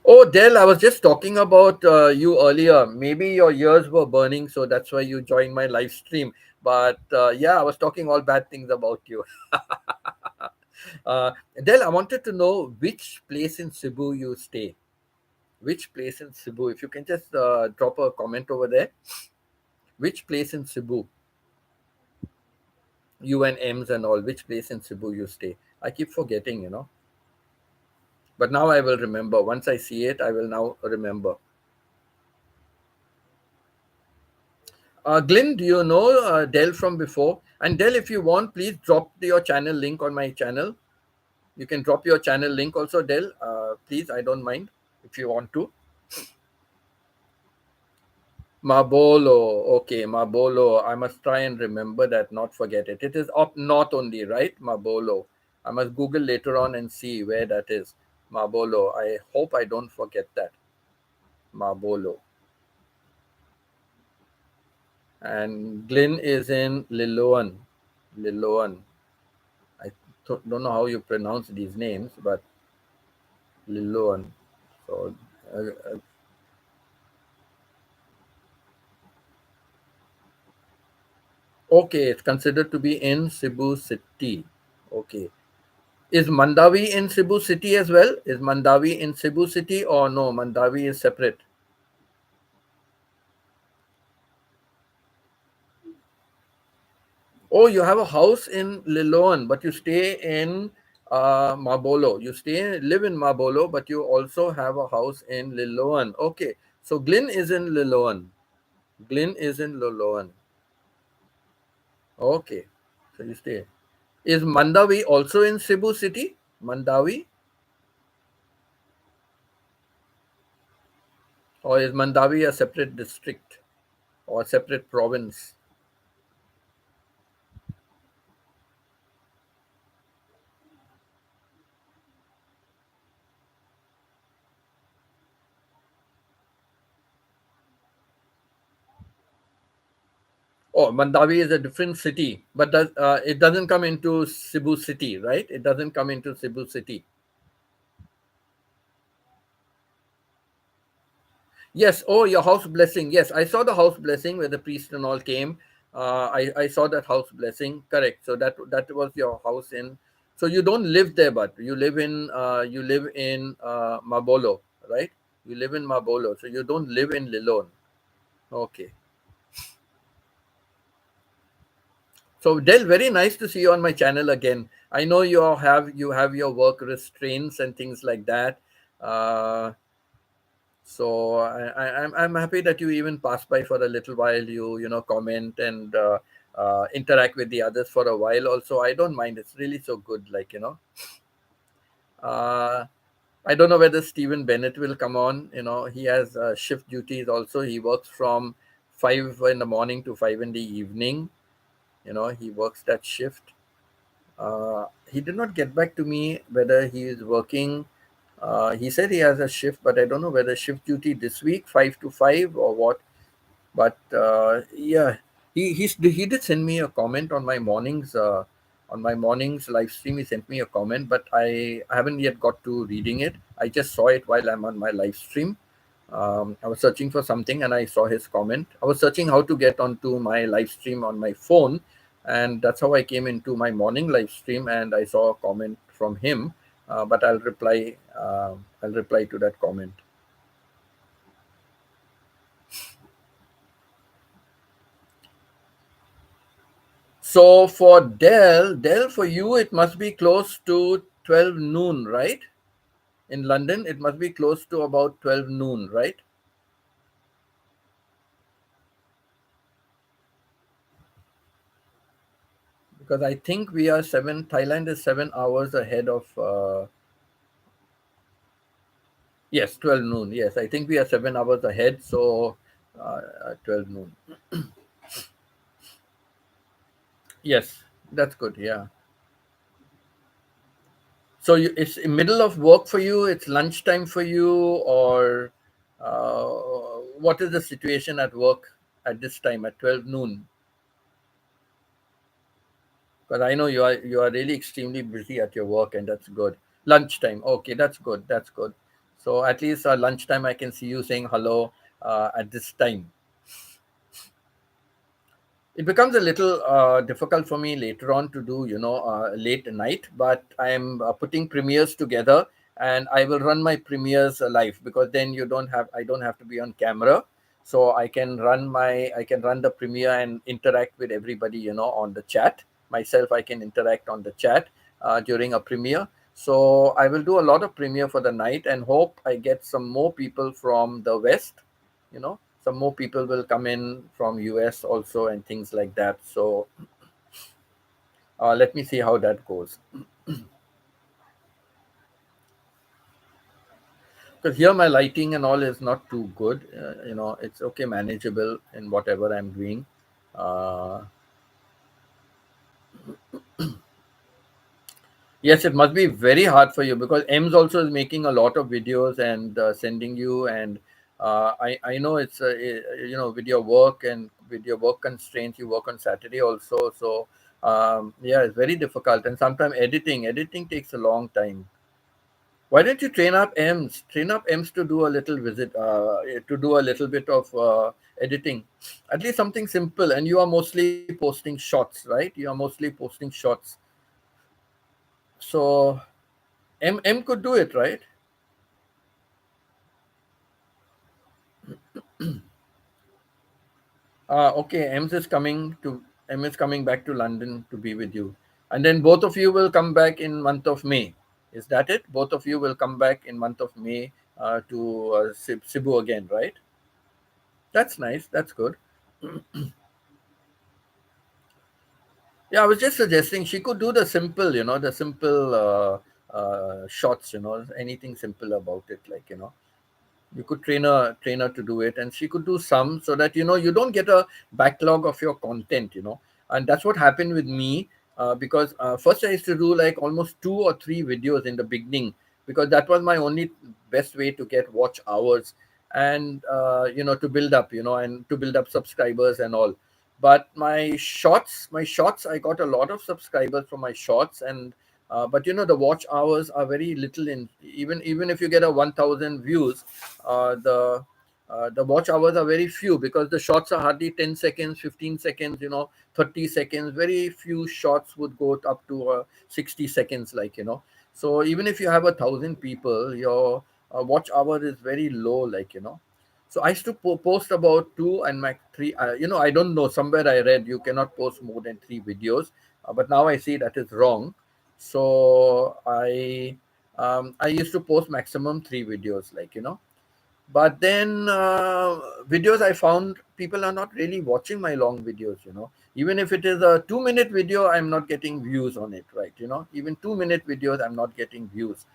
Oh, Del, I was just talking about you earlier. Maybe your ears were burning, so that's why you joined my live stream. But yeah, I was talking all bad things about you. Del, I wanted to know which place in Cebu you stay. Which place in Cebu? If you can just drop a comment over there. Which place in Cebu? U and M's and all. Which place in Cebu you stay? I keep forgetting. But now I will remember. Once I see it, I will now remember. Glenn, do you know Dell from before? And Dell, if you want, please drop your channel link on my channel. You can drop your channel link also, Dell. Please, I don't mind if you want to. Mabolo. Okay, Mabolo. I must try and remember that, not forget it. It is up north only, right? Mabolo. I must Google later on and see where that is. Mabolo. I hope I don't forget that. Mabolo. And Glen is in Liloan. Liloan. I don't know how you pronounce these names, but Liloan. So, uh, uh, okay, it's considered to be in Cebu City. Okay. Is Mandawi in Cebu City as well? Is Mandawi in Cebu City, or no? Mandawi is separate. Oh, you have a house in Liloan, but you stay in Mabolo. You live in Mabolo, but you also have a house in Liloan. Okay, so Glyn is in Liloan. Glyn is in Liloan. Okay. So you stay. Is Mandawi also in Cebu city? Mandawi? Or is Mandawi a separate district or separate province? Oh, Mandawi is a different city, but it doesn't come into Cebu city, right? It doesn't come into Cebu city. Yes. Oh, your house blessing. Yes, I saw the house blessing where the priest and all came. I saw that house blessing. Correct. So that was your house in. So you don't live there, but you live in Mabolo, right? You live in Mabolo, so you don't live in Lilon. Okay. So Del, very nice to see you on my channel again. I know you have your work restraints and things like that. Uh, so I'm happy that you even pass by for a little while. You comment and interact with the others for a while. Also, I don't mind. It's really so good. Uh, I don't know whether Stephen Bennett will come on. He has shift duties also. He works from 5 in the morning to 5 in the evening. He works that shift. He did not get back to me whether he is working. He said he has a shift, but I don't know whether shift duty this week, 5 to 5 or what. But yeah, he did send me a comment on my morning's live stream. He sent me a comment, but I haven't yet got to reading it. I just saw it while I'm on my live stream. I was searching for something and I saw his comment. I was searching how to get onto my live stream on my phone, and that's how I came into my morning live stream. And I saw a comment from him, but I'll reply. I'll reply to that comment. So for Dell, for you, it must be close to 12 noon, right? In London, it must be close to about 12 noon, right? Because I think we are Thailand is 7 hours ahead of, yes, 12 noon. Yes, I think we are 7 hours ahead. So 12 noon. Yes, that's good. Yeah. So it's in middle of work for you, it's lunchtime for you, or uh, what is the situation at work at this time at 12 noon? Because I know you are really extremely busy at your work, and that's good. Lunchtime, okay, that's good. That's good. So at least lunchtime, I can see you saying hello at this time. It becomes a little difficult for me later on to do late night, but I'm putting premieres together, and I will run my premieres live, because then I don't have to be on camera, so I can run the premiere and interact with everybody on the chat. Myself, I can interact on the chat during a premiere. So I will do a lot of premiere for the night and hope I get some more people from the west. Some more people will come in from US also and things like that. So let me see how that goes. Because here my lighting and all is not too good. It's okay, manageable in whatever I'm doing. uh, Yes, it must be very hard for you, because Ems also is making a lot of videos and sending you. And I know it's with your work and with your work constraints, you work on Saturday also. So yeah, it's very difficult, and sometimes editing takes a long time. Why don't you train up Ems to do a little to do a little bit of editing, at least something simple. And you are mostly posting shots, right? You are mostly posting shots. So M could do it, right? Okay, M is coming back to London to be with you, and then both of you will come back in month of May. Is that it? Both of you will come back in month of May to Cebu again, right? That's nice. That's good. Yeah, I was just suggesting she could do the simple, the simple shots, anything simple about it, like, you could train her to do it, and she could do some, so that you don't get a backlog of your content, and that's what happened with me. Because first I used to do like almost 2 or 3 videos in the beginning, because that was my only best way to get watch hours, and to build up, and to build up subscribers and all. But my shorts, I got a lot of subscribers from my shorts, and but the watch hours are very little. In even if you get a 1,000 views, the watch hours are very few, because the shots are hardly 10 seconds, 15 seconds, 30 seconds. Very few shots would go up to 60 seconds, like, so even if you have 1,000 people, your watch hour is very low, like, so I used to post about two and my three. I don't know. Somewhere I read you cannot post more than 3 videos, but now I see that is wrong. So I used to post maximum 3 videos, like, but then videos, I found people are not really watching my long videos. Even if it is a 2-minute video, I'm not getting views on it, right? Even 2-minute videos, I'm not getting views.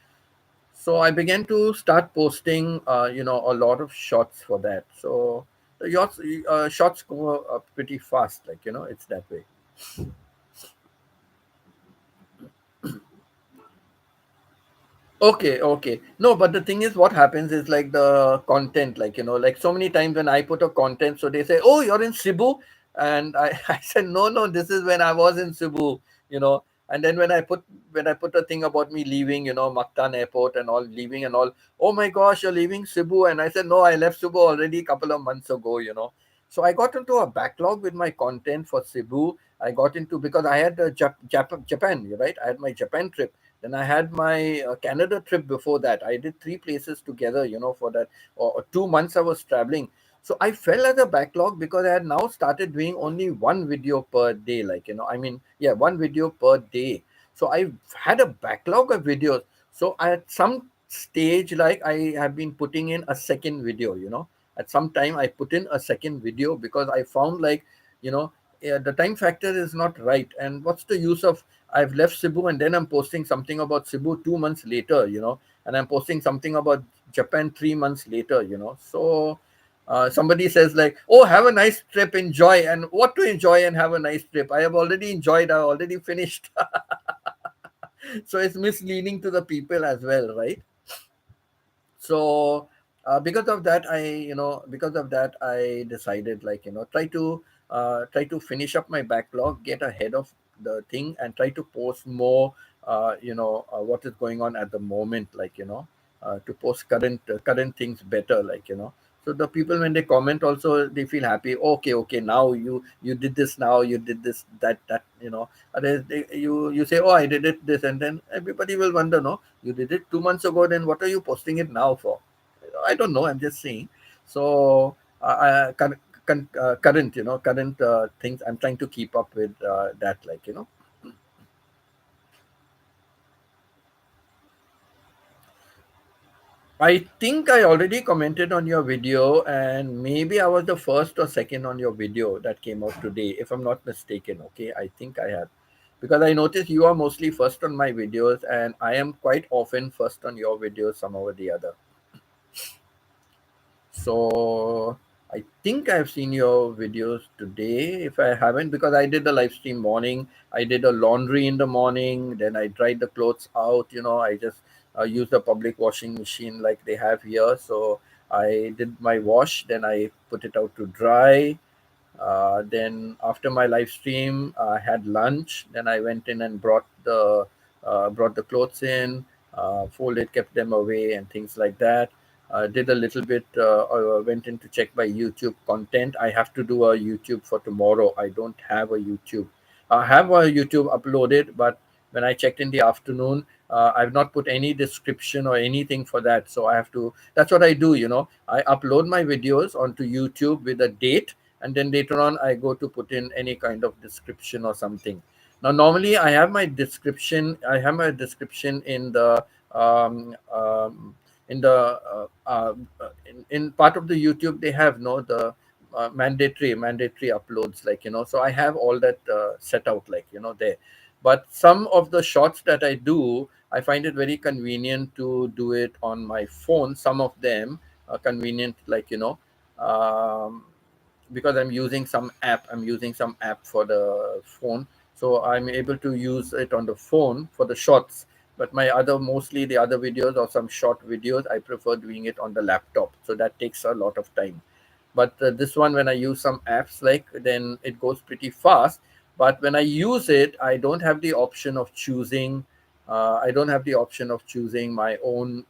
So I began to start posting, a lot of shots for that. So the shots go pretty fast, like, it's that way. Okay, okay. No, but the thing is, what happens is like the content, like, like so many times when I put a content, so they say, "Oh, you're in Cebu," and I, I said, "No, no, this is when I was in Cebu," you know. And then when I put a thing about me leaving, Mactan Airport and all, leaving and all, oh my gosh, you're leaving Cebu, and I said, "No, I left Cebu already a couple of months ago." So I got into a backlog with my content for Cebu. I got into, because I had Japan, right? I had my Japan trip, then I had my Canada trip before that. I did 3 places together, for that, or 2 months I was traveling. So I fell as a backlog, because I had now started doing only one video per day, like, I mean, yeah, one video per day. So I had a backlog of videos. So at some stage, like, I have been putting in a second video. At some time, I put in a second video, because I found, like, yeah, the time factor is not right. And what's the use of, I've left Cebu and then I'm posting something about Cebu 2 months later, and I'm posting something about Japan 3 months later, So somebody says, like, "Oh, have a nice trip, enjoy." And what to enjoy and have a nice trip? I have already enjoyed, I already finished. So it's misleading to the people as well, right? So because of that, I decided, like, try to finish up my backlog, get ahead of the thing, and try to post more, what is going on at the moment, like, to post current things better, like, so the people, when they comment also, they feel happy. Okay, okay, now you did this, now you did this, that, you say, "Oh, I did it this," and then everybody will wonder, no, you did it 2 months ago, then what are you posting it now for? I don't know, I'm just saying. So current things, I'm trying to keep up with that, like, I think I already commented on your video, and maybe I was the first or second on your video that came out today, if I'm not mistaken. Okay, I think I have, because I noticed you are mostly first on my videos, and I am quite often first on your videos, somehow or the other. So I think I've seen your videos today. If I haven't, because I did the live stream morning, I did a laundry in the morning, then I dried the clothes out. I just used a public washing machine like they have here. So I did my wash, then I put it out to dry. Then after my live stream, I had lunch. Then I went in and brought the clothes in, folded, kept them away, and things like that. Did a little bit. Went in to check my YouTube content. I have to do a YouTube for tomorrow. I don't have a YouTube. I have a YouTube uploaded, but when I checked in the afternoon, I've not put any description or anything for that. So I have to. That's what I do. I upload my videos onto YouTube with a date, and then later on I go to put in any kind of description or something. Now normally I have my description in the um, um, in the in part of the YouTube, they have, no, the mandatory uploads, like, so I have all that set out, like, there. But some of the shots that I do, I find it very convenient to do it on my phone. Some of them are convenient, like, um, because I'm using some app for the phone, so I'm able to use it on the phone for the shots. But mostly the other videos or some short videos, I prefer doing it on the laptop, so that takes a lot of time. But this one, when I use some apps, like, then it goes pretty fast. But when I use it, I don't have the option of choosing my own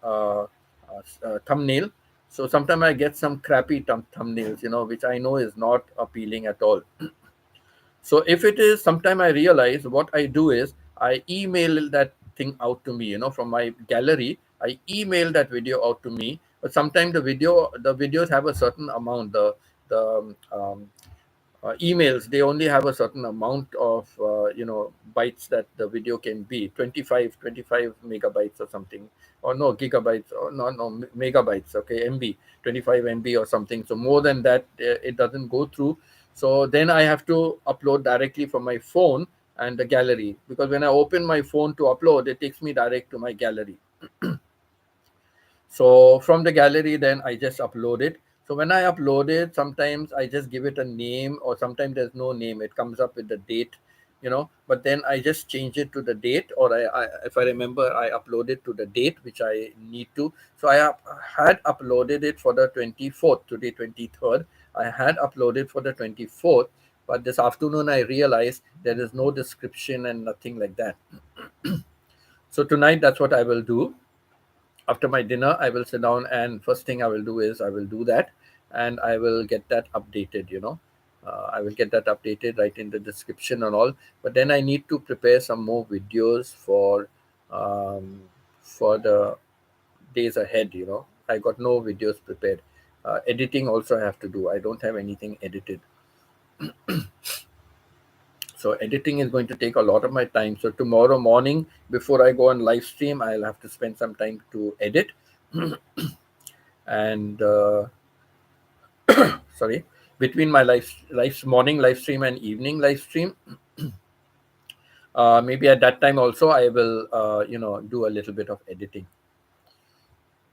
thumbnail. So sometimes I get some crappy thumbnails, which I know is not appealing at all. So if it is, sometime I realize what I do is I email that thing out to me, from my gallery. I email that video out to me. But sometimes the videos have a certain amount. The emails, they only have a certain amount of bytes that the video can be, 25 megabytes or something, or no, gigabytes, or no, megabytes, okay, MB, 25 MB or something. So more than that, it doesn't go through. So then I have to upload directly from my phone and the gallery, because when I open my phone to upload, it takes me direct to my gallery. So from the gallery, then I just upload it. So when I upload it, sometimes I just give it a name, or sometimes there's no name. It comes up with the date, But then I just change it to the date, or if I remember, I upload it to the date which I need to. So had uploaded it for the 24th, today 23rd. I had uploaded for the 24th, but this afternoon I realized there is no description and nothing like that. So tonight, that's what I will do. After my dinner, I will sit down, and first thing I will do is I will do that, and I will get that updated. I will get that updated, right in the description and all. But then I need to prepare some more videos for the days ahead. I got no videos prepared. Editing also I have to do. I don't have anything edited. So editing is going to take a lot of my time. So tomorrow morning, before I go on live stream, I'll have to spend some time to edit. And sorry, between my morning live stream and evening live stream, maybe at that time also I will do a little bit of editing.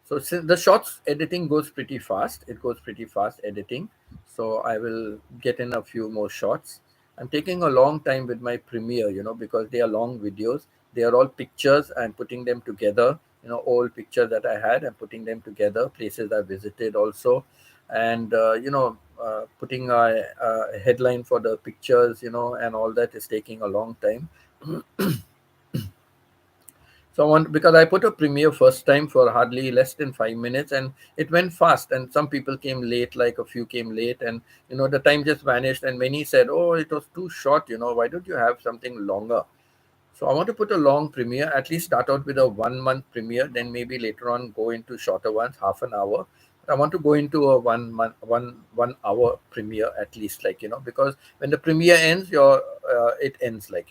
So since the shots editing goes pretty fast, it goes pretty fast editing. So I will get in a few more shots. I'm taking a long time with my Premiere, because they are long videos. They are all pictures and putting them together, old pictures that I had and putting them together, places I visited also. And, putting a headline for the pictures, and all that is taking a long time. So because I put a premiere first time for hardly less than 5 minutes, and it went fast. And some people came late, like a few came late, and the time just vanished. And many said, "Oh, it was too short. Why don't you have something longer?" So I want to put a long premiere. At least start out with a 1 month premiere, then maybe later on go into shorter ones, half an hour. I want to go into a 1 month, 1 hour premiere at least, like, because when the premiere ends, it ends, like,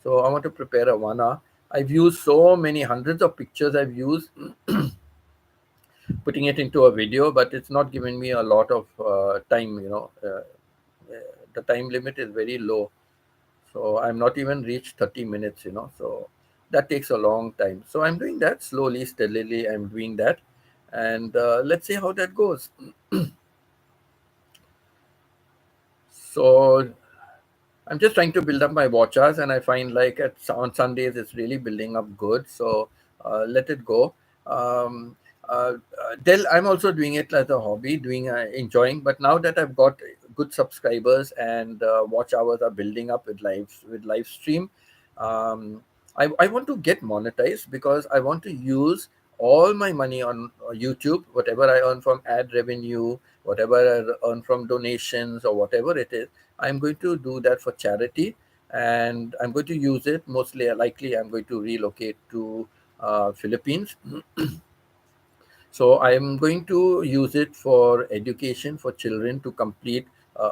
So I want to prepare a 1 hour. I've used so many hundreds of pictures. I've used putting it into a video, but it's not giving me a lot of time. The time limit is very low, so I'm not even reached 30 minutes. So that takes a long time. So I'm doing that slowly, steadily. I'm doing that, and let's see how that goes. So I'm just trying to build up my watch hours, and I find like on Sundays it's really building up good. So let it go. Um, Dell, I'm also doing it as a hobby, doing enjoying. But now that I've got good subscribers and watch hours are building up with live stream, I want to get monetized, because I want to use all my money on YouTube, whatever I earn from ad revenue, whatever I earn from donations, or whatever it is. I'm going to do that for charity, and I'm going to use it mostly. Likely, I'm going to relocate to Philippines. So I'm going to use it for education for children to complete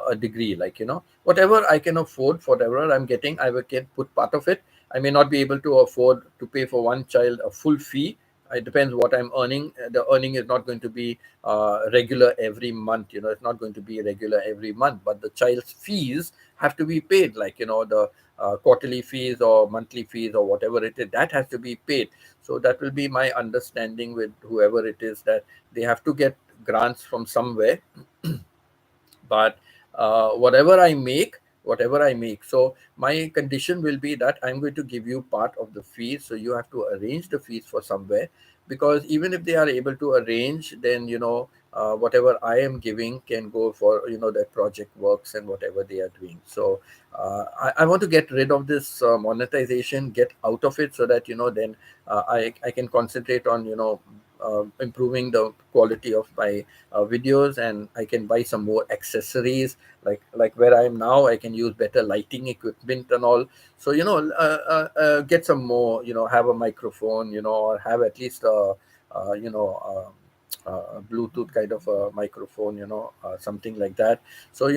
a degree, like, whatever I can afford, for whatever I'm getting, I will get put part of it. I may not be able to afford to pay for one child a full fee, it depends what I'm earning. The earning is not going to be regular every month. It's not going to be regular every month. But the child's fees have to be paid, like the quarterly fees or monthly fees or whatever it is. That has to be paid. So that will be my understanding with whoever it is, that they have to get grants from somewhere. But whatever I make, so my condition will be that I'm going to give you part of the fees, so you have to arrange the fees for somewhere. Because even if they are able to arrange, then whatever I am giving can go for their project works and whatever they are doing. So I want to get rid of this monetization, get out of it, so that then I can concentrate on improving the quality of my videos, and I can buy some more accessories, like where I am now. I can use better lighting equipment and all. So get some more, have a microphone, or have at least a Bluetooth kind of a microphone, something like that. So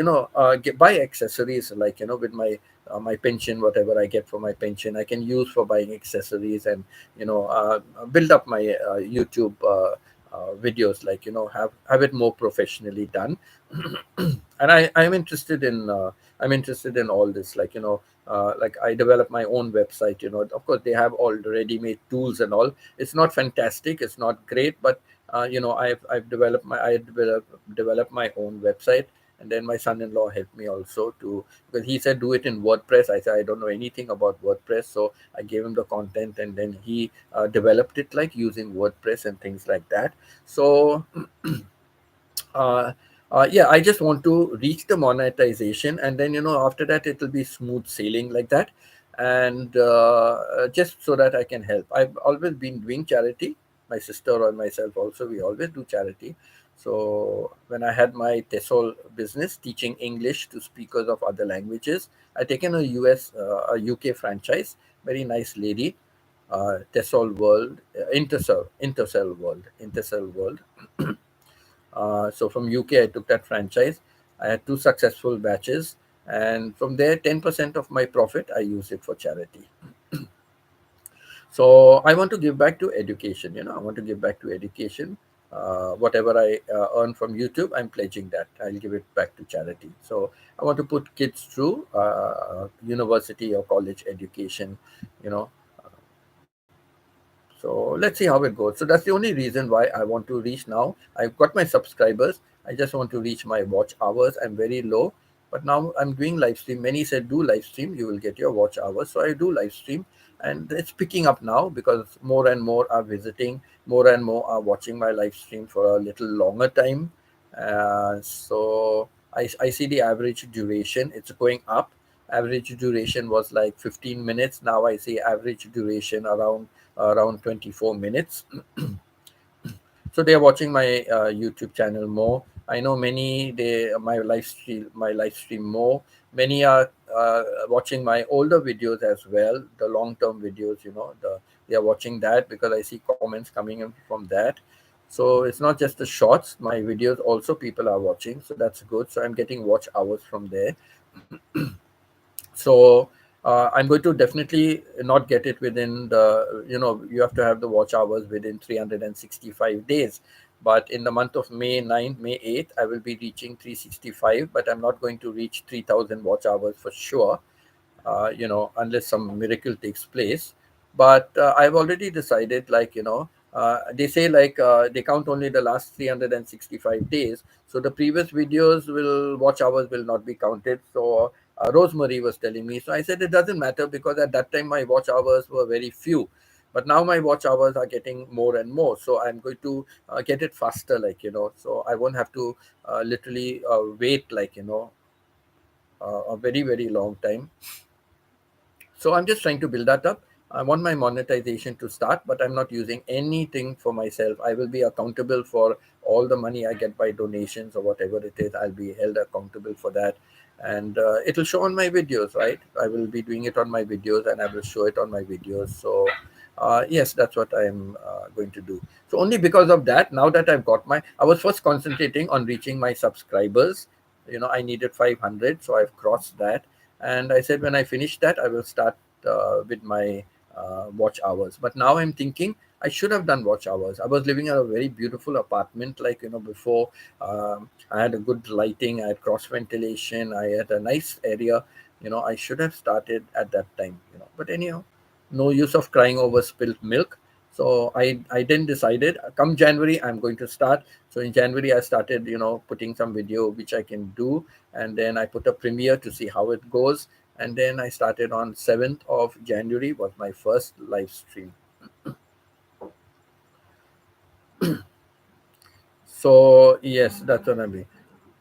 buy accessories, like with my pension, whatever I get for my pension, I can use for buying accessories, and build up my YouTube videos, like have it more professionally done. And I'm interested in all this, like like I develop my own website. Of course they have all the ready-made tools and all. It's not fantastic, it's not great, but I've developed my own website. And then my son-in-law helped me also to, because he said do it in WordPress. I said I don't know anything about WordPress, so I gave him the content, and then he developed it, like using WordPress and things like that. So uh, yeah, I just want to reach the monetization, and then after that it will be smooth sailing like that. And just so that I can help. I've always been doing charity. My sister or myself also, we always do charity. So when I had my TESOL business, teaching English to speakers of other languages, I taken a UK franchise. Very nice lady, TESOL World, Intercell World. So from UK, I took that franchise. I had two successful batches, and from there, 10% of my profit I use it for charity. So I want to give back to education. I want to give back to education. Whatever I earn from YouTube, I'm pledging that I'll give it back to charity. So I want to put kids through university or college education. You know, So let's see how it goes. So that's the only reason why I want to reach now. I've got my subscribers. I just want to reach my watch hours. I'm very low, but now I'm doing live stream. Many said do live stream, you will get your watch hours. So I do live stream, and it's picking up now because more and more are visiting, more and more are watching my live stream for a little longer time. So I see the average duration, it's going up. Average duration was like 15 minutes. Now I see average duration around 24 minutes. So they are watching my YouTube channel more. I know many they my live stream more. Many are watching my older videos as well, the long term videos. They are watching that because I see comments coming in from that. So it's not just the shorts, my videos also people are watching. So that's good. So I'm getting watch hours from there. So I'm going to definitely not get it within you have to have the watch hours within 365 days. But in the month of May 8th, I will be reaching 365, but I'm not going to reach 3000 watch hours for sure, unless some miracle takes place. But I've already decided, like, they say, like, they count only the last 365 days. So the previous videos watch hours will not be counted. So Rosemary was telling me. So I said, it doesn't matter because at that time my watch hours were very few. But now my watch hours are getting more and more. So I'm going to get it faster, like, so I won't have to literally wait, like, a very, very long time. So I'm just trying to build that up. I want my monetization to start, but I'm not using anything for myself. I will be accountable for all the money I get by donations or whatever it is. I'll be held accountable for that. And it'll show on my videos, right? I will be doing it on my videos, and I will show it on my videos. So, yes, that's what I'm going to do. So, only because of that, now that I was first concentrating on reaching my subscribers. I needed 500, so I've crossed that. And I said, when I finish that, I will start with my watch hours. But now I'm thinking I should have done watch hours. I was living in a very beautiful apartment, like, before. I had a good lighting, I had cross ventilation, I had a nice area. I should have started at that time. But anyhow, no use of crying over spilt milk. So I didn't decided. Come January, I'm going to start. So in January, I started, putting some video which I can do, and then I put a premiere to see how it goes, and then I started on 7th of January was my first live stream. So yes, that's what I mean.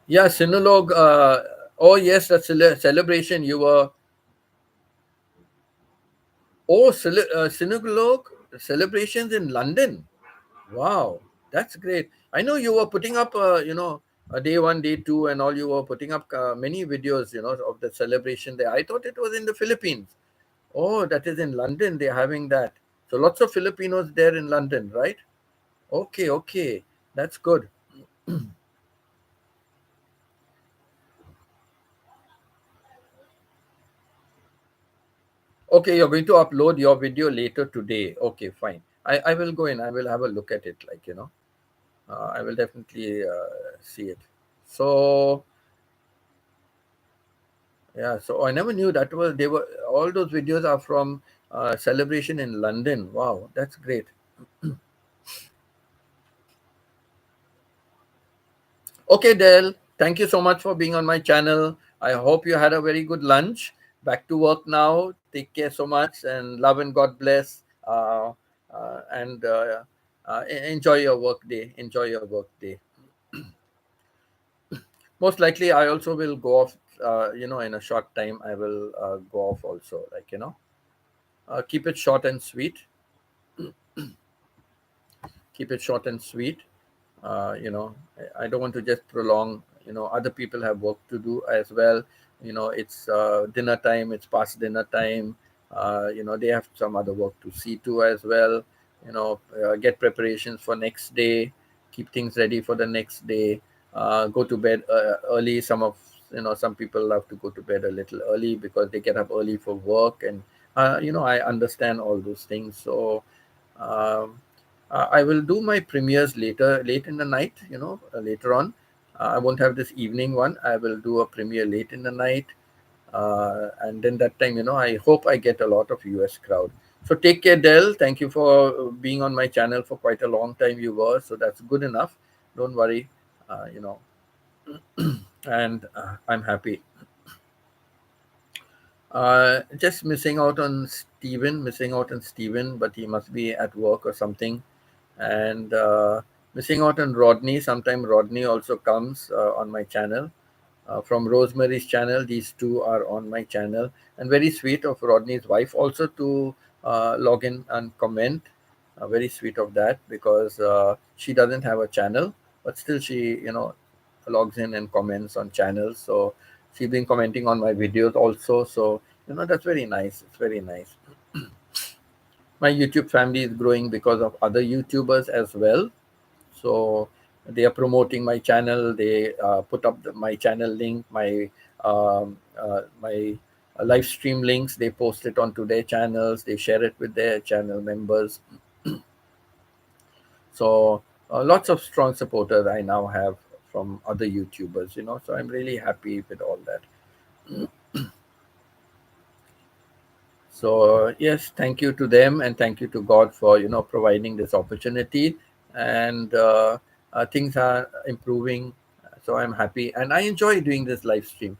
Yeah, Sinologue. Oh yes, that's celebration. You were Sinologue celebrations in London. Wow, that's great. I know you were putting up, a day one, day two, and all. You were putting up many videos, of the celebration there. I thought it was in the Philippines. Oh, that is in London. They're having that. So lots of Filipinos there in London, right? Okay, okay, that's good. Okay, you're going to upload your video later today. Okay, fine. I will go in. I will have a look at it. I will definitely see it. So yeah, so I never knew that was they were all those videos are from celebration in London. Wow, that's great. Okay, Del, thank you so much for being on my channel. I hope you had a very good lunch. Back to work now. Take care so much and love and God bless. And enjoy your work day. Enjoy your work day. Most likely, I also will go off. In a short time, I will go off also. Keep it short and sweet. Keep it short and sweet. I don't want to just prolong. Other people have work to do as well. It's dinner time, it's past dinner time. They have some other work to see to as well. Get preparations for next day, keep things ready for the next day. Go to bed early. Some people have to go to bed a little early because they get up early for work, and I understand all those things. So um, I will do my premieres late in the night, later on. I won't have this evening one. I will do a premiere late in the night. And then that time, I hope I get a lot of US crowd. So take care, Dell. Thank you for being on my channel for quite a long time. You were, so that's good enough. Don't worry, uh, you know, and I'm happy. Just missing out on Steven, but he must be at work or something. And missing out on Rodney. Sometime Rodney also comes on my channel. From Rosemary's channel, these two are on my channel. And very sweet of Rodney's wife also to log in and comment. Very sweet of that because she doesn't have a channel, but still she, logs in and comments on channels. So she's been commenting on my videos also. So, that's very nice. It's very nice. My YouTube family is growing because of other YouTubers as well. So they are promoting my channel. They put up my channel link, my live stream links. They post it onto their channels. They share it with their channel members. So lots of strong supporters I now have from other YouTubers. So I'm really happy with all that. So yes, thank you to them and thank you to God for providing this opportunity, and things are improving. So I'm happy and I enjoy doing this live stream.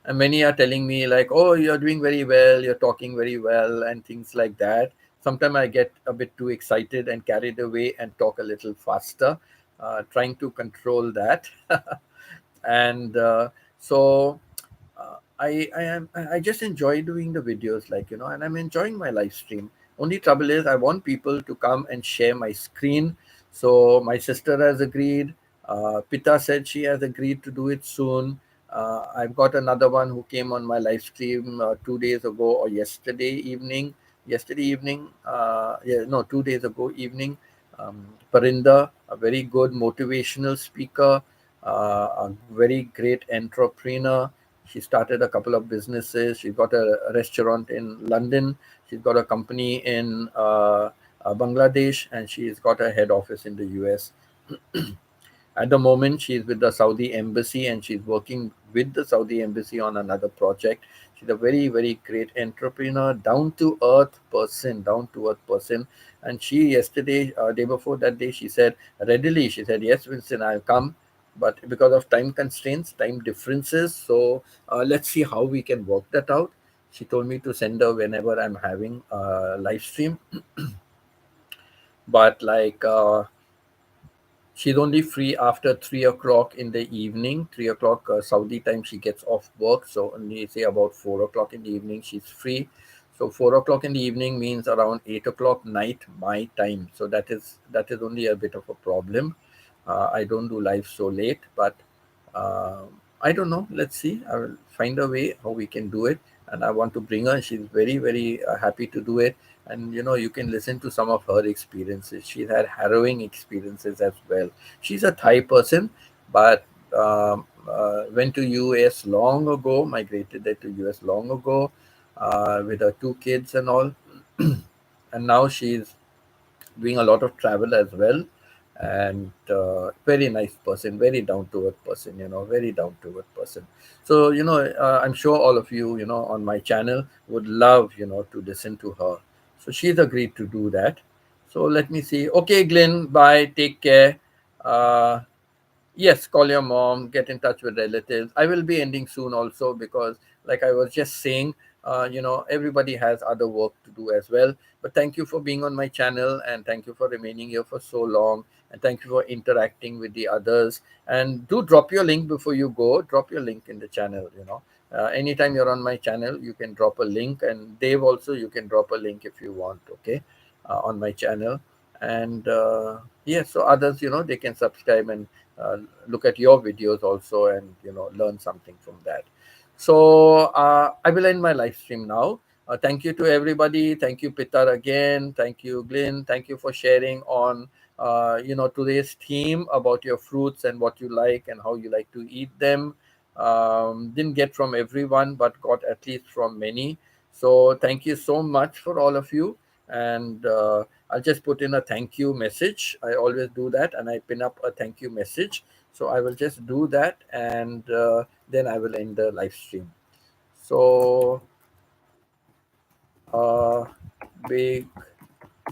And many are telling me like, "Oh, you're doing very well. You're talking very well," and things like that. Sometimes I get a bit too excited and carried away and talk a little faster, trying to control that. And so I just enjoy doing the videos, and I'm enjoying my live stream. Only trouble is I want people to come and share my screen. So my sister has agreed. Pita said she has agreed to do it soon. I've got another one who came on my live stream 2 days ago or yesterday evening. Yesterday evening, yeah, no, 2 days ago evening. Parinda, a very good motivational speaker, a very great entrepreneur. She started a couple of businesses. She's got a restaurant in London. She's got a company in Bangladesh, and she's got a head office in the US. At the moment, she's with the Saudi embassy, and she's working with the Saudi embassy on another project. She's a very, very great entrepreneur, down to earth person. And she yesterday, day before that day, she said readily, she said, "Yes, Winston, I'll come." But because of time constraints, time differences, so let's see how we can work that out. She told me to send her whenever I'm having a live stream. But she's only free after 3 o'clock in the evening. 3 o'clock Saudi time, she gets off work. So only say about 4 o'clock in the evening, she's free. So 4 o'clock in the evening means around 8 o'clock night my time. So that is only a bit of a problem. I don't do live so late, but uh, I don't know. Let's see. I will find a way how we can do it, and I want to bring her. She's very, very happy to do it, and you can listen to some of her experiences. She's had harrowing experiences as well. She's a Thai person, but went to US long ago. Migrated there to US long ago with her two kids and all, and now she's doing a lot of travel as well. And very nice person, very down to earth person, very down to earth person. So I'm sure all of you, on my channel would love, to listen to her. So she's agreed to do that. So let me see. Okay, Glenn, bye, take care. uh, Yes, call your mom, get in touch with relatives. I will be ending soon also, because, like I was just saying, everybody has other work to do as well. But thank you for being on my channel, and thank you for remaining here for so long, and thank you for interacting with the others. And do drop your link before you go. Drop your link in the channel. Anytime you're on my channel, you can drop a link, and Dave also, you can drop a link if you want. Okay, on my channel. And yeah, so others, they can subscribe and uh, look at your videos also, and learn something from that. So I will end my live stream now. Thank you to everybody. Thank you, Pitar, again. Thank you, Glyn. Thank you for sharing on today's theme about your fruits and what you like and how you like to eat them. Didn't get from everyone, but got at least from many. So thank you so much for all of you. And I'll just put in a thank you message. I always do that, and I pin up a thank you message. So I will just do that, and then I will end the live stream. So uh, big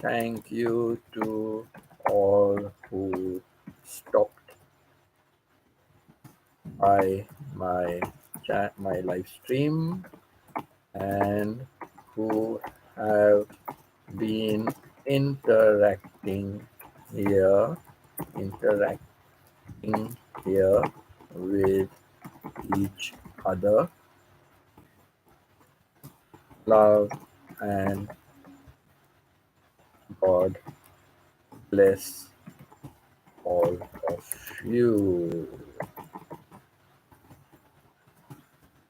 thank you to all who stopped by my my live stream, and who have been interacting here, interacting here with each other. Love and God bless all of you.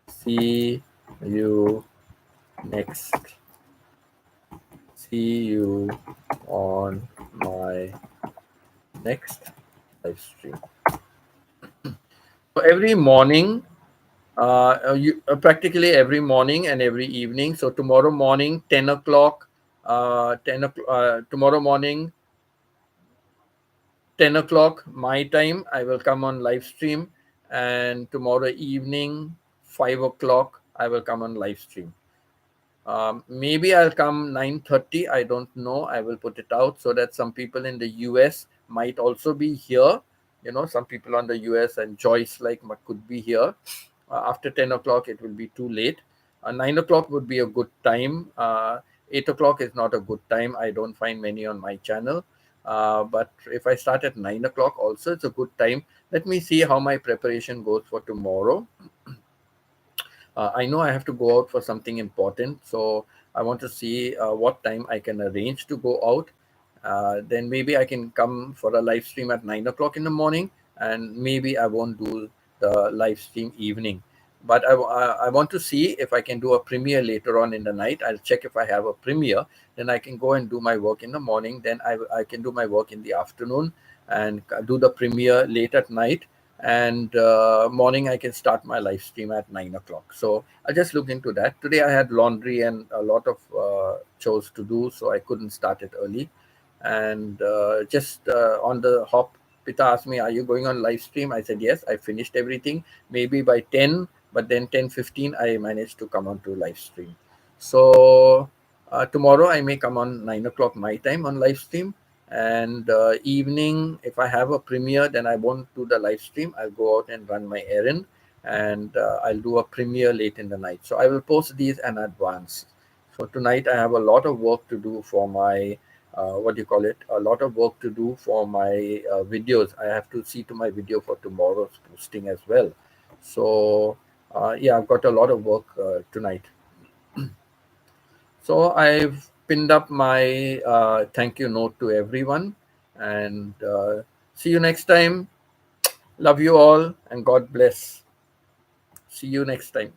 See you next. See you on my next live stream. So every morning, practically every morning and every evening. So tomorrow morning, 10 o'clock. 10 o'clock. Tomorrow morning, 10 o'clock my time, I will come on live stream, and tomorrow evening, 5 o'clock, I will come on live stream. Maybe I'll come 9:30. I don't know. I will put it out so that some people in the US might also be here. Some people on the US and Joyce could be here. After 10 o'clock, it will be too late. 9 o'clock would be a good time. 8 o'clock is not a good time. I don't find many on my channel. But if I start at 9 o'clock, also it's a good time. Let me see how my preparation goes for tomorrow. I know I have to go out for something important, so I want to see what time I can arrange to go out. Then maybe I can come for a live stream at 9 o'clock in the morning, and maybe I won't do the live stream evening. But I want to see if I can do a premiere later on in the night. I'll check if I have a premiere. Then I can go and do my work in the morning. Then I can do my work in the afternoon and do the premiere late at night. and morning I can start my live stream at 9 o'clock. So I'll just look into that. Today I had laundry and a lot of chores to do, so I couldn't start it early. And just on the hop, Pita asked me, "Are you going on live stream?" I said, "Yes, I finished everything. Maybe by 10, but then 10:15 I managed to come on to live stream. So tomorrow I may come on 9 o'clock my time on live stream, and evening if I have a premiere, then I won't do the live stream. I'll go out and run my errand, and I'll do a premiere late in the night. So I will post these in advance. So tonight I have a lot of work to do for my what do you call it, a lot of work to do for my videos. I have to see to my video for tomorrow's posting as well. So yeah, I've got a lot of work tonight. So I've pinned up my thank you note to everyone, and see you next time. Love you all, and God bless. See you next time.